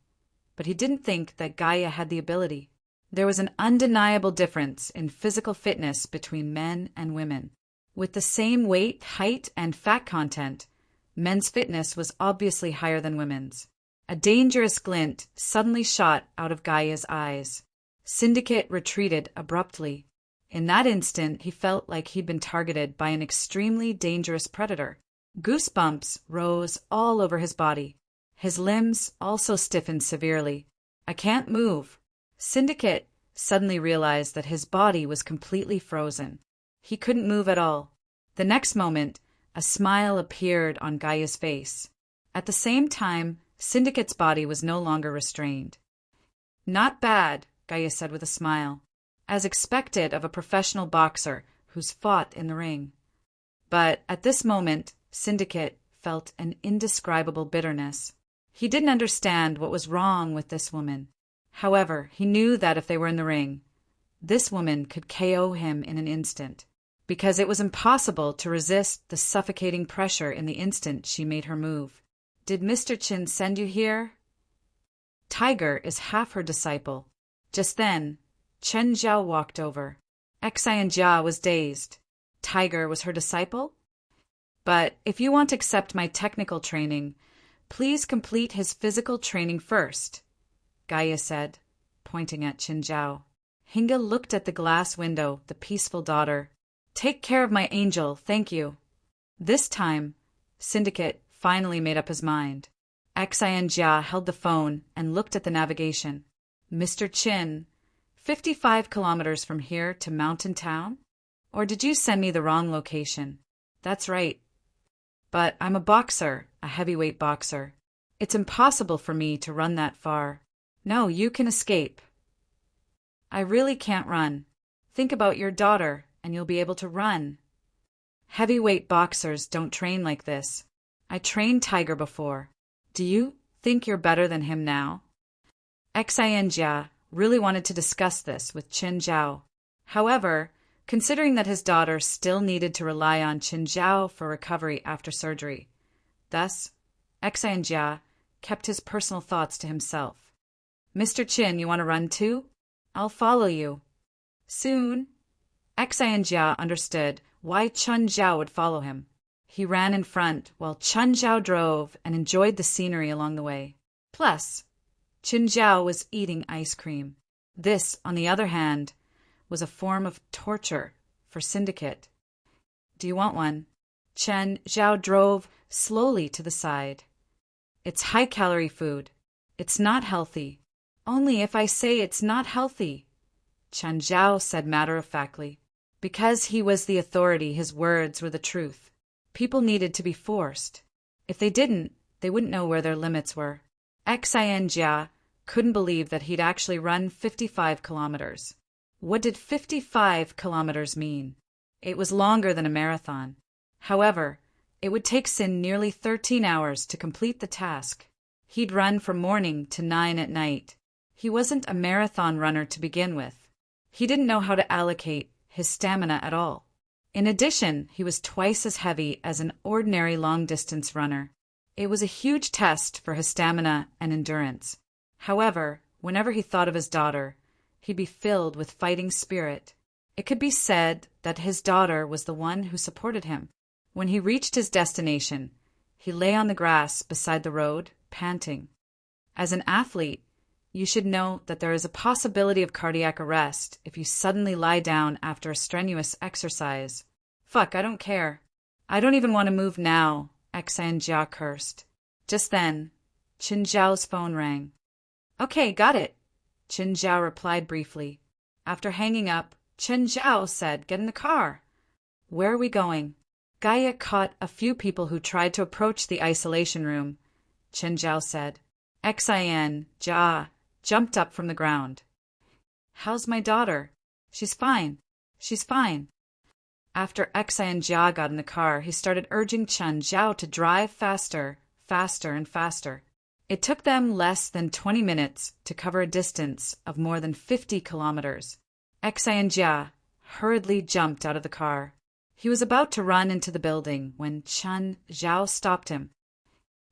but he didn't think that Gaia had the ability. There was an undeniable difference in physical fitness between men and women. With the same weight, height, and fat content, men's fitness was obviously higher than women's. A dangerous glint suddenly shot out of Gaia's eyes. Syndicate retreated abruptly. In that instant, he felt like he'd been targeted by an extremely dangerous predator. Goosebumps rose all over his body. His limbs also stiffened severely. I can't move. Syndicate suddenly realized that his body was completely frozen. He couldn't move at all. The next moment, a smile appeared on Gaia's face. At the same time, Syndicate's body was no longer restrained. Not bad, Gaia said with a smile, as expected of a professional boxer who's fought in the ring. But at this moment, Syndicate felt an indescribable bitterness. He didn't understand what was wrong with this woman. However, he knew that if they were in the ring, this woman could KO him in an instant, because it was impossible to resist the suffocating pressure in the instant she made her move. Did Mr. Qin send you here? Tiger is half her disciple. Just then, Chen Zhao walked over. Xian Jia was dazed. Tiger was her disciple? But if you want to accept my technical training, please complete his physical training first, Gaia said, pointing at Chen Zhao. Hinga looked at the glass window, the peaceful daughter. Take care of my angel, thank you. This time, Syndicate finally made up his mind. Xian Jia held the phone and looked at the navigation. Mr. Qin, 55 kilometers from here to Mountain Town? Or did you send me the wrong location? That's right. But I'm a boxer, a heavyweight boxer. It's impossible for me to run that far. No, you can escape. I really can't run. Think about your daughter, and you'll be able to run. Heavyweight boxers don't train like this. I trained Tiger before. Do you think you're better than him now? Xian Jia really wanted to discuss this with Chen Zhao. However, considering that his daughter still needed to rely on Chen Zhao for recovery after surgery, thus, Xian Jia kept his personal thoughts to himself. Mr. Qin, you want to run too? I'll follow you. Soon. Xian Jia understood why Chen Zhao would follow him. He ran in front while Chen Zhao drove and enjoyed the scenery along the way. Plus, Chen Zhao was eating ice cream. This, on the other hand, was a form of torture for Syndicate. Do you want one? Chen Zhao drove slowly to the side. It's high-calorie food. It's not healthy. Only if I say it's not healthy, Chen Zhao said matter-of-factly. Because he was the authority, his words were the truth. People needed to be forced. If they didn't, they wouldn't know where their limits were. Xian Jia couldn't believe that he'd actually run 55 kilometers. What did 55 kilometers mean? It was longer than a marathon. However, it would take Sin nearly 13 hours to complete the task. He'd run from morning to 9 at night. He wasn't a marathon runner to begin with. He didn't know how to allocate his stamina at all. In addition, he was twice as heavy as an ordinary long-distance runner. It was a huge test for his stamina and endurance. However, whenever he thought of his daughter, he'd be filled with fighting spirit. It could be said that his daughter was the one who supported him. When he reached his destination, he lay on the grass beside the road, panting. As an athlete, You should know that there is a possibility of cardiac arrest if you suddenly lie down after a strenuous exercise. Fuck, I don't care. I don't even want to move now, Jia cursed. Just then, Qin Zhao's phone rang. Okay, got it, Qin Zhao replied briefly. After hanging up, Qin Zhao said, get in the car. Where are we going? Gaia caught a few people who tried to approach the isolation room. Qin Zhao said. Jia jumped up from the ground. How's my daughter? She's fine. She's fine. After Jia got in the car, he started urging Qin Zhao to drive faster, faster and faster. It took them less than 20 minutes to cover a distance of more than 50 kilometers. Jia hurriedly jumped out of the car. He was about to run into the building when Qin Zhao stopped him.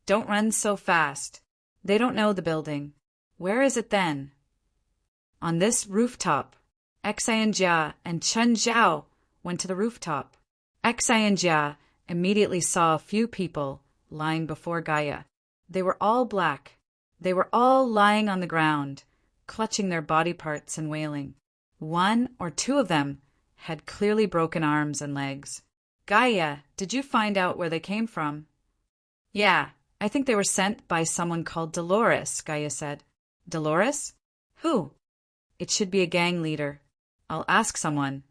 Don't run so fast. They don't know the building. Where is it then? On this rooftop. Jia and Qin Zhao went to the rooftop. Jia immediately saw a few people lying before Gaia. They were all black. They were all lying on the ground, clutching their body parts and wailing. One or two of them had clearly broken arms and legs. Gaia, did you find out where they came from? Yeah, I think they were sent by someone called Dolores, Gaia said. Dolores? Who? It should be a gang leader. I'll ask someone.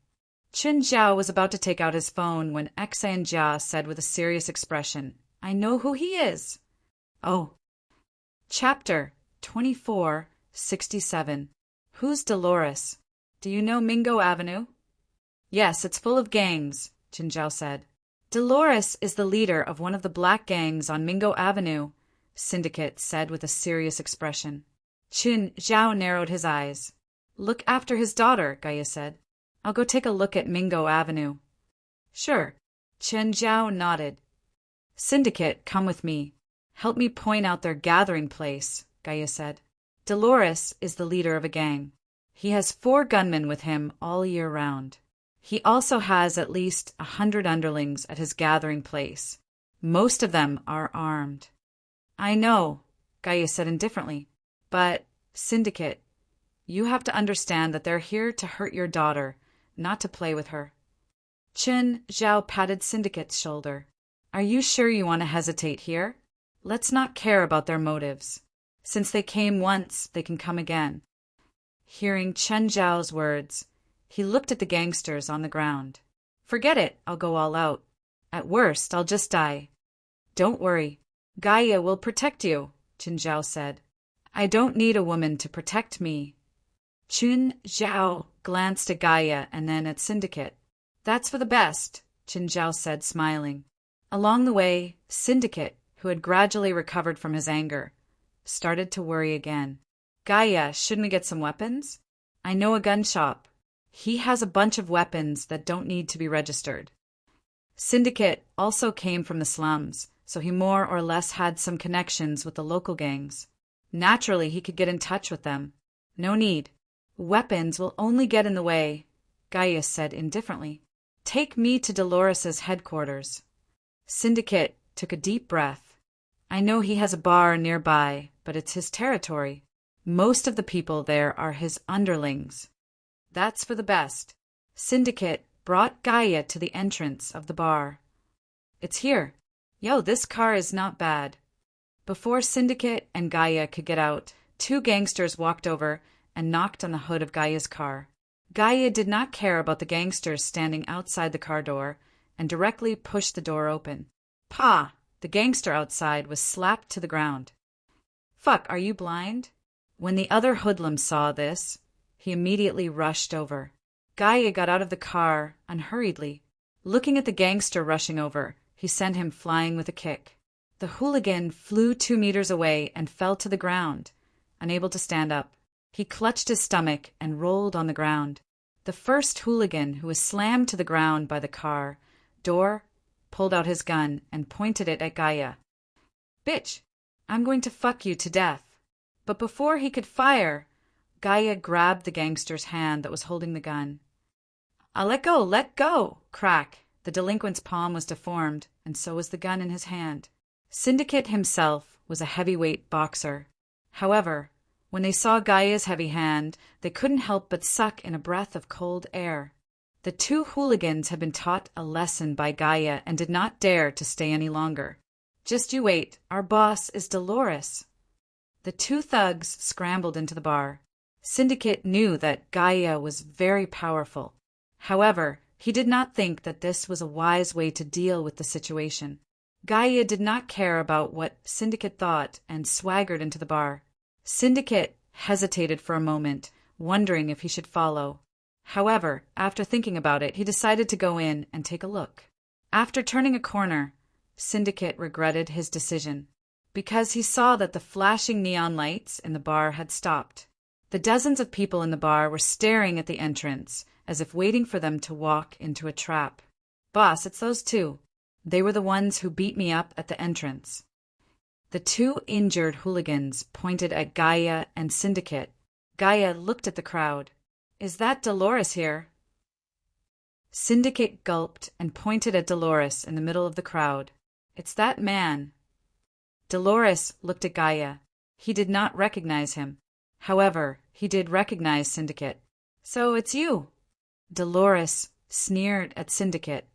Qin Zhao was about to take out his phone when Jia said with a serious expression, I know who he is. Oh. Chapter 2467. Who's Dolores? Do you know Mingo Avenue? Yes, it's full of gangs, Qin Zhao said. Dolores is the leader of one of the black gangs on Mingo Avenue, Syndicate said with a serious expression. Qin Zhao narrowed his eyes. Look after his daughter, Gaia said. I'll go take a look at Mingo Avenue. Sure. Qin Zhao nodded. Syndicate, come with me. Help me point out their gathering place, Gaia said. Dolores is the leader of a gang. He has 4 gunmen with him all year round. He also has at least 100 underlings at his gathering place. Most of them are armed. I know, Gaia said indifferently. But, Syndicate, you have to understand that they're here to hurt your daughter, not to play with her. Qin Zhao patted Syndicate's shoulder. Are you sure you want to hesitate here? Let's not care about their motives. Since they came once, they can come again. Hearing Qin Zhao's words, he looked at the gangsters on the ground. Forget it, I'll go all out. At worst, I'll just die. Don't worry. Gaia will protect you, Qin Zhao said. I don't need a woman to protect me. Qin Zhao glanced at Gaia and then at Syndicate. That's for the best, Qin Zhao said, smiling. Along the way, Syndicate, who had gradually recovered from his anger, started to worry again. Gaia, shouldn't we get some weapons? I know a gun shop. He has a bunch of weapons that don't need to be registered. Syndicate also came from the slums, so he more or less had some connections with the local gangs. Naturally, he could get in touch with them. No need. Weapons will only get in the way, Gaia said indifferently. Take me to Dolores's headquarters. Syndicate took a deep breath. I know he has a bar nearby, but it's his territory. Most of the people there are his underlings. That's for the best. Syndicate brought Gaia to the entrance of the bar. It's here. Yo, this car is not bad. Before Syndicate and Gaia could get out, 2 gangsters walked over and knocked on the hood of Gaia's car. Gaia did not care about the gangsters standing outside the car door and directly pushed the door open. Pa! The gangster outside was slapped to the ground. Fuck, are you blind? When the other hoodlum saw this, he immediately rushed over. Gaia got out of the car unhurriedly. Looking at the gangster rushing over, he sent him flying with a kick. The hooligan flew 2 meters away and fell to the ground, unable to stand up. He clutched his stomach and rolled on the ground. The first hooligan, who was slammed to the ground by the car door, pulled out his gun and pointed it at Gaia. Bitch, I'm going to fuck you to death. But before he could fire, Gaia grabbed the gangster's hand that was holding the gun. Let go, let go! Crack! The delinquent's palm was deformed, and so was the gun in his hand. Syndicate himself was a heavyweight boxer. However, When they saw Gaia's heavy hand, they couldn't help but suck in a breath of cold air. The two hooligans had been taught a lesson by Gaia and did not dare to stay any longer. "Just you wait, our boss is Dolores." The two thugs scrambled into the bar. Syndicate knew that Gaia was very powerful. However, he did not think that this was a wise way to deal with the situation. Gaia did not care about what Syndicate thought and swaggered into the bar. Syndicate hesitated for a moment, wondering if he should follow. However, after thinking about it, he decided to go in and take a look. After turning a corner, Syndicate regretted his decision, because he saw that the flashing neon lights in the bar had stopped. The dozens of people in the bar were staring at the entrance, as if waiting for them to walk into a trap. "Boss, it's those two. They were the ones who beat me up at the entrance." The two injured hooligans pointed at Gaia and Syndicate. Gaia looked at the crowd. "Is that Dolores here?" Syndicate gulped and pointed at Dolores in the middle of the crowd. "It's that man." Dolores looked at Gaia. He did not recognize him. However, he did recognize Syndicate. "So it's you." Dolores sneered at Syndicate.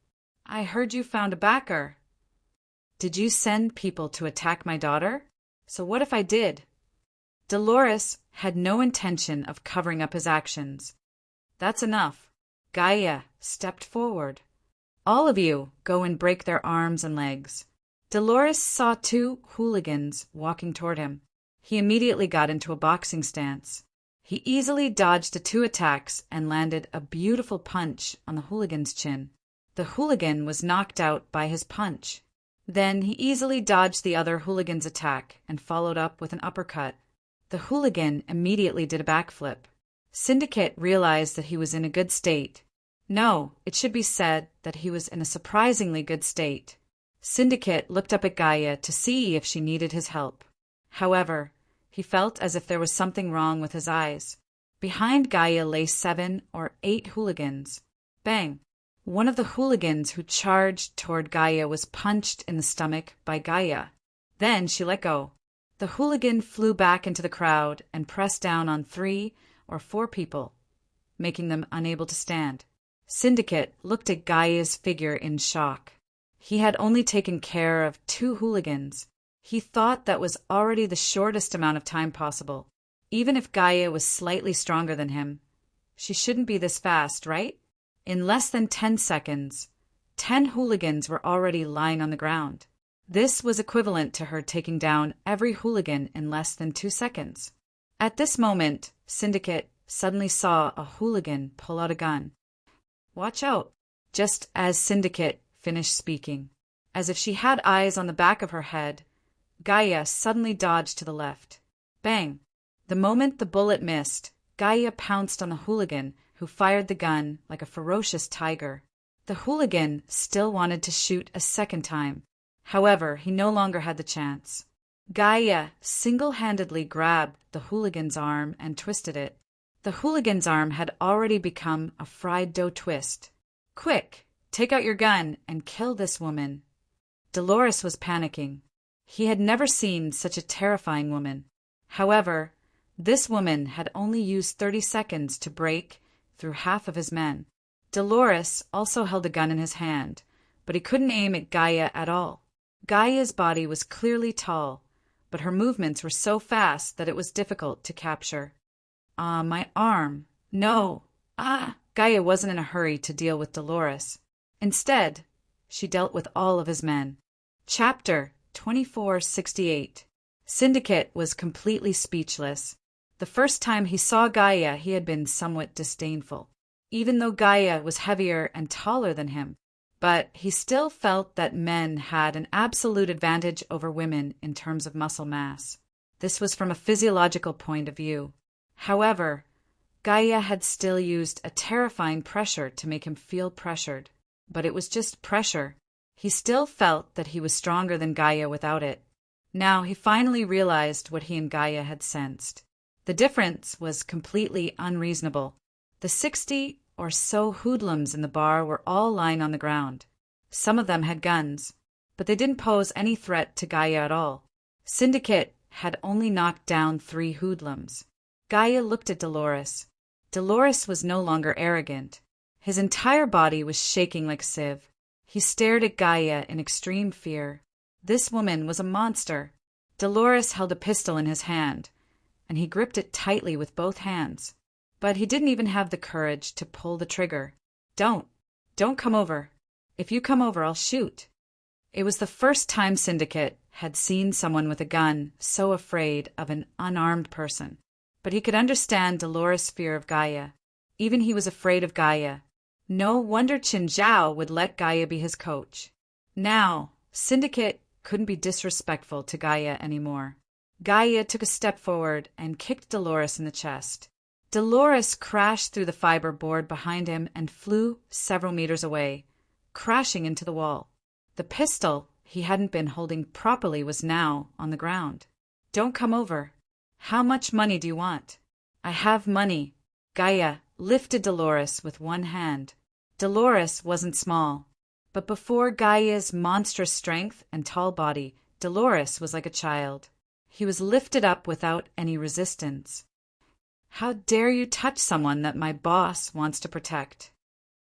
"I heard you found a backer." "Did you send people to attack my daughter? So what if I did?" Dolores had no intention of covering up his actions. "That's enough." Gaia stepped forward. "All of you go and break their arms and legs." Dolores saw two hooligans walking toward him. He immediately got into a boxing stance. He easily dodged the two attacks and landed a beautiful punch on the hooligan's chin. The hooligan was knocked out by his punch. Then he easily dodged the other hooligan's attack and followed up with an uppercut. The hooligan immediately did a backflip. Syndicate realized that he was in a good state. No, it should be said that he was in a surprisingly good state. Syndicate looked up at Gaia to see if she needed his help. However, he felt as if there was something wrong with his eyes. Behind Gaia lay 7 or 8 hooligans. Bang! One of the hooligans who charged toward Gaia was punched in the stomach by Gaia. Then she let go. The hooligan flew back into the crowd and pressed down on 3 or 4 people, making them unable to stand. Syndicate looked at Gaia's figure in shock. He had only taken care of 2 hooligans. He thought that was already the shortest amount of time possible. Even if Gaia was slightly stronger than him, she shouldn't be this fast, right? In less than 10 seconds, 10 hooligans were already lying on the ground. This was equivalent to her taking down every hooligan in less than 2 seconds. At this moment, Syndicate suddenly saw a hooligan pull out a gun. "Watch out!" Just as Syndicate finished speaking. As if she had eyes on the back of her head, Gaia suddenly dodged to the left. Bang! The moment the bullet missed, Gaia pounced on the hooligan, who fired the gun like a ferocious tiger. The hooligan still wanted to shoot a second time. However, he no longer had the chance. Gaia single-handedly grabbed the hooligan's arm and twisted it. The hooligan's arm had already become a fried dough twist. "Quick, take out your gun and kill this woman." Dolores was panicking. He had never seen such a terrifying woman. However, this woman had only used 30 seconds to break through half of his men. Dolores also held a gun in his hand, but he couldn't aim at Gaia at all. Gaia's body was clearly tall, but her movements were so fast that it was difficult to capture. "Ah, my arm. No. Ah!" Gaia wasn't in a hurry to deal with Dolores. Instead, she dealt with all of his men. Chapter 2468. Syndicate was completely speechless. The first time he saw Gaia, he had been somewhat disdainful, even though Gaia was heavier and taller than him. But he still felt that men had an absolute advantage over women in terms of muscle mass. This was from a physiological point of view. However, Gaia had still used a terrifying pressure to make him feel pressured. But it was just pressure. He still felt that he was stronger than Gaia without it. Now he finally realized what he and Gaia had sensed. The difference was completely unreasonable. The 60 or so hoodlums in the bar were all lying on the ground. Some of them had guns, but they didn't pose any threat to Gaia at all. Syndicate had only knocked down 3 hoodlums. Gaia looked at Dolores. Dolores was no longer arrogant. His entire body was shaking like a sieve. He stared at Gaia in extreme fear. This woman was a monster. Dolores held a pistol in his hand, and he gripped it tightly with both hands. But he didn't even have the courage to pull the trigger. Don't come over. If you come over, I'll shoot. It was the first time Syndicate had seen someone with a gun so afraid of an unarmed person. But he could understand Dolores' fear of Gaia. Even he was afraid of Gaia. No wonder Qin Zhao would let Gaia be his coach. Now, Syndicate couldn't be disrespectful to Gaia anymore. Gaia took a step forward and kicked Dolores in the chest. Dolores crashed through the fiber board behind him and flew several meters away, crashing into the wall. The pistol he hadn't been holding properly was now on the ground. Don't come over. How much money do you want? I have money. Gaia lifted Dolores with one hand. Dolores wasn't small, but before Gaia's monstrous strength and tall body, Dolores was like a child. He was lifted up without any resistance. How dare you touch someone that my boss wants to protect?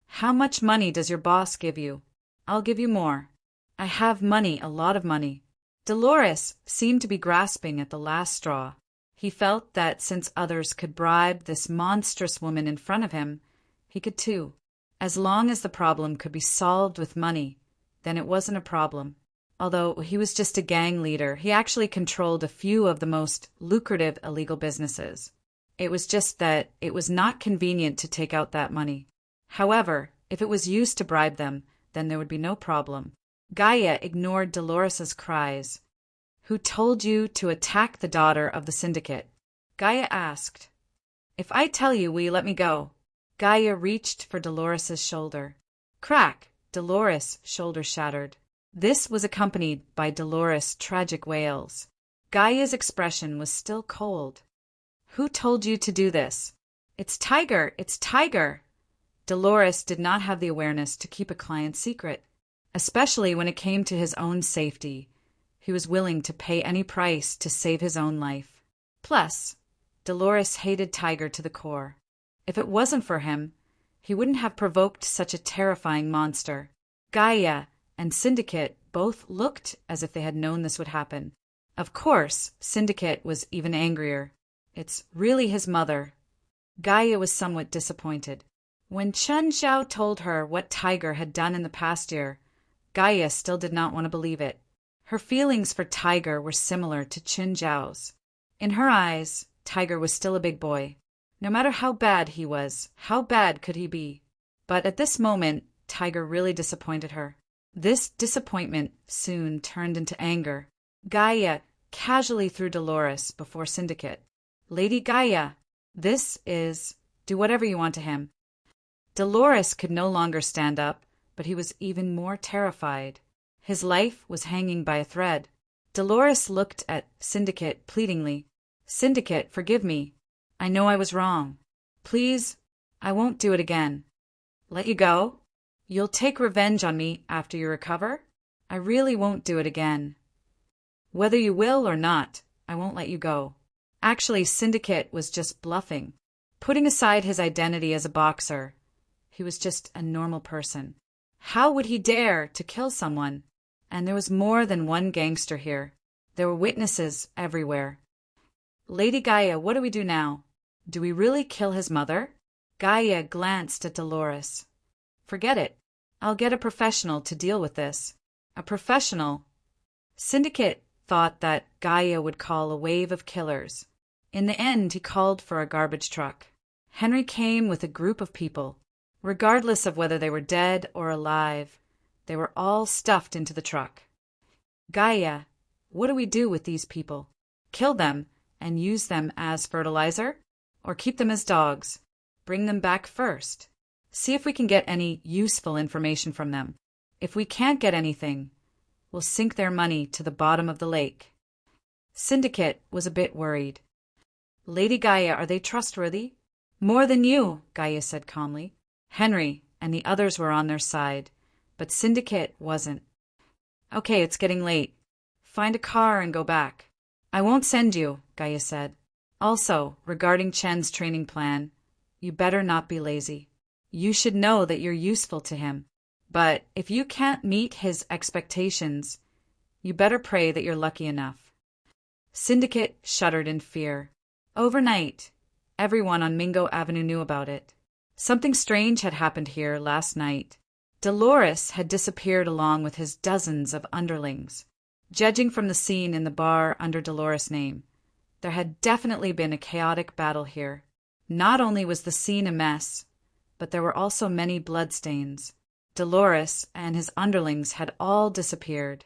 How much money does your boss give you? I'll give you more. I have money, a lot of money. Dolores seemed to be grasping at the last straw. He felt that since others could bribe this monstrous woman in front of him, he could too. As long as the problem could be solved with money, then it wasn't a problem. Although he was just a gang leader, he actually controlled a few of the most lucrative illegal businesses. It was just that it was not convenient to take out that money. However, if it was used to bribe them, then there would be no problem. Gaia ignored Dolores's cries. Who told you to attack the daughter of the syndicate? Gaia asked. If I tell you, will you let me go? Gaia reached for Dolores's shoulder. Crack! Dolores' shoulder shattered. This was accompanied by Dolores' tragic wails. Gaia's expression was still cold. Who told you to do this? It's Tiger! It's Tiger! Dolores did not have the awareness to keep a client secret, especially when it came to his own safety. He was willing to pay any price to save his own life. Plus, Dolores hated Tiger to the core. If it wasn't for him, he wouldn't have provoked such a terrifying monster. Gaia and Syndicate both looked as if they had known this would happen. Of course, Syndicate was even angrier. It's really his mother. Gaia was somewhat disappointed. When Chen Zhao told her what Tiger had done in the past year, Gaia still did not want to believe it. Her feelings for Tiger were similar to Qin Zhao's. In her eyes, Tiger was still a big boy. No matter how bad he was, how bad could he be? But at this moment, Tiger really disappointed her. This disappointment soon turned into anger. Gaia casually threw Dolores before Syndicate. Lady Gaia, this is... do whatever you want to him. Dolores could no longer stand up, but he was even more terrified. His life was hanging by a thread. Dolores looked at Syndicate pleadingly. Syndicate, forgive me. I know I was wrong. Please, I won't do it again. Let you go? You'll take revenge on me after you recover? I really won't do it again. Whether you will or not, I won't let you go. Actually, Syndicate was just bluffing. Putting aside his identity as a boxer, he was just a normal person. How would he dare to kill someone? And there was more than one gangster here. There were witnesses everywhere. Lady Gaia, what do we do now? Do we really kill his mother? Gaia glanced at Dolores. Forget it. I'll get a professional to deal with this. A professional? Syndicate thought that Gaia would call a wave of killers. In the end, he called for a garbage truck. Henry came with a group of people. Regardless of whether they were dead or alive, they were all stuffed into the truck. Gaia, what do we do with these people? Kill them and use them as fertilizer? Or keep them as dogs? Bring them back first. See if we can get any useful information from them. If we can't get anything, we'll sink their money to the bottom of the lake. Syndicate was a bit worried. Lady Gaia, are they trustworthy? More than you, Gaia said calmly. Henry and the others were on their side, but Syndicate wasn't. Okay, it's getting late. Find a car and go back. I won't send you, Gaia said. Also, regarding Chen's training plan, you better not be lazy. You should know that you're useful to him. But if you can't meet his expectations, you better pray that you're lucky enough. Syndicate shuddered in fear. Overnight, everyone on Mingo Avenue knew about it. Something strange had happened here last night. Dolores had disappeared along with his dozens of underlings. Judging from the scene in the bar under Dolores' name, there had definitely been a chaotic battle here. Not only was the scene a mess, but there were also many bloodstains. Dolores and his underlings had all disappeared.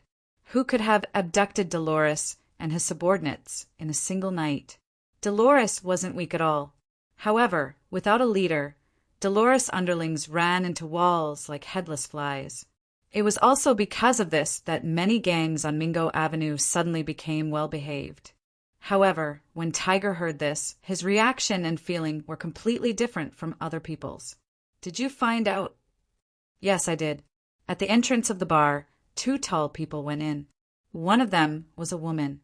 Who could have abducted Dolores and his subordinates in a single night? Dolores wasn't weak at all. However, without a leader, Dolores' underlings ran into walls like headless flies. It was also because of this that many gangs on Mingo Avenue suddenly became well-behaved. However, when Tiger heard this, his reaction and feeling were completely different from other people's. Did you find out? Yes, I did. At the entrance of the bar, 2 tall people went in. One of them was a woman.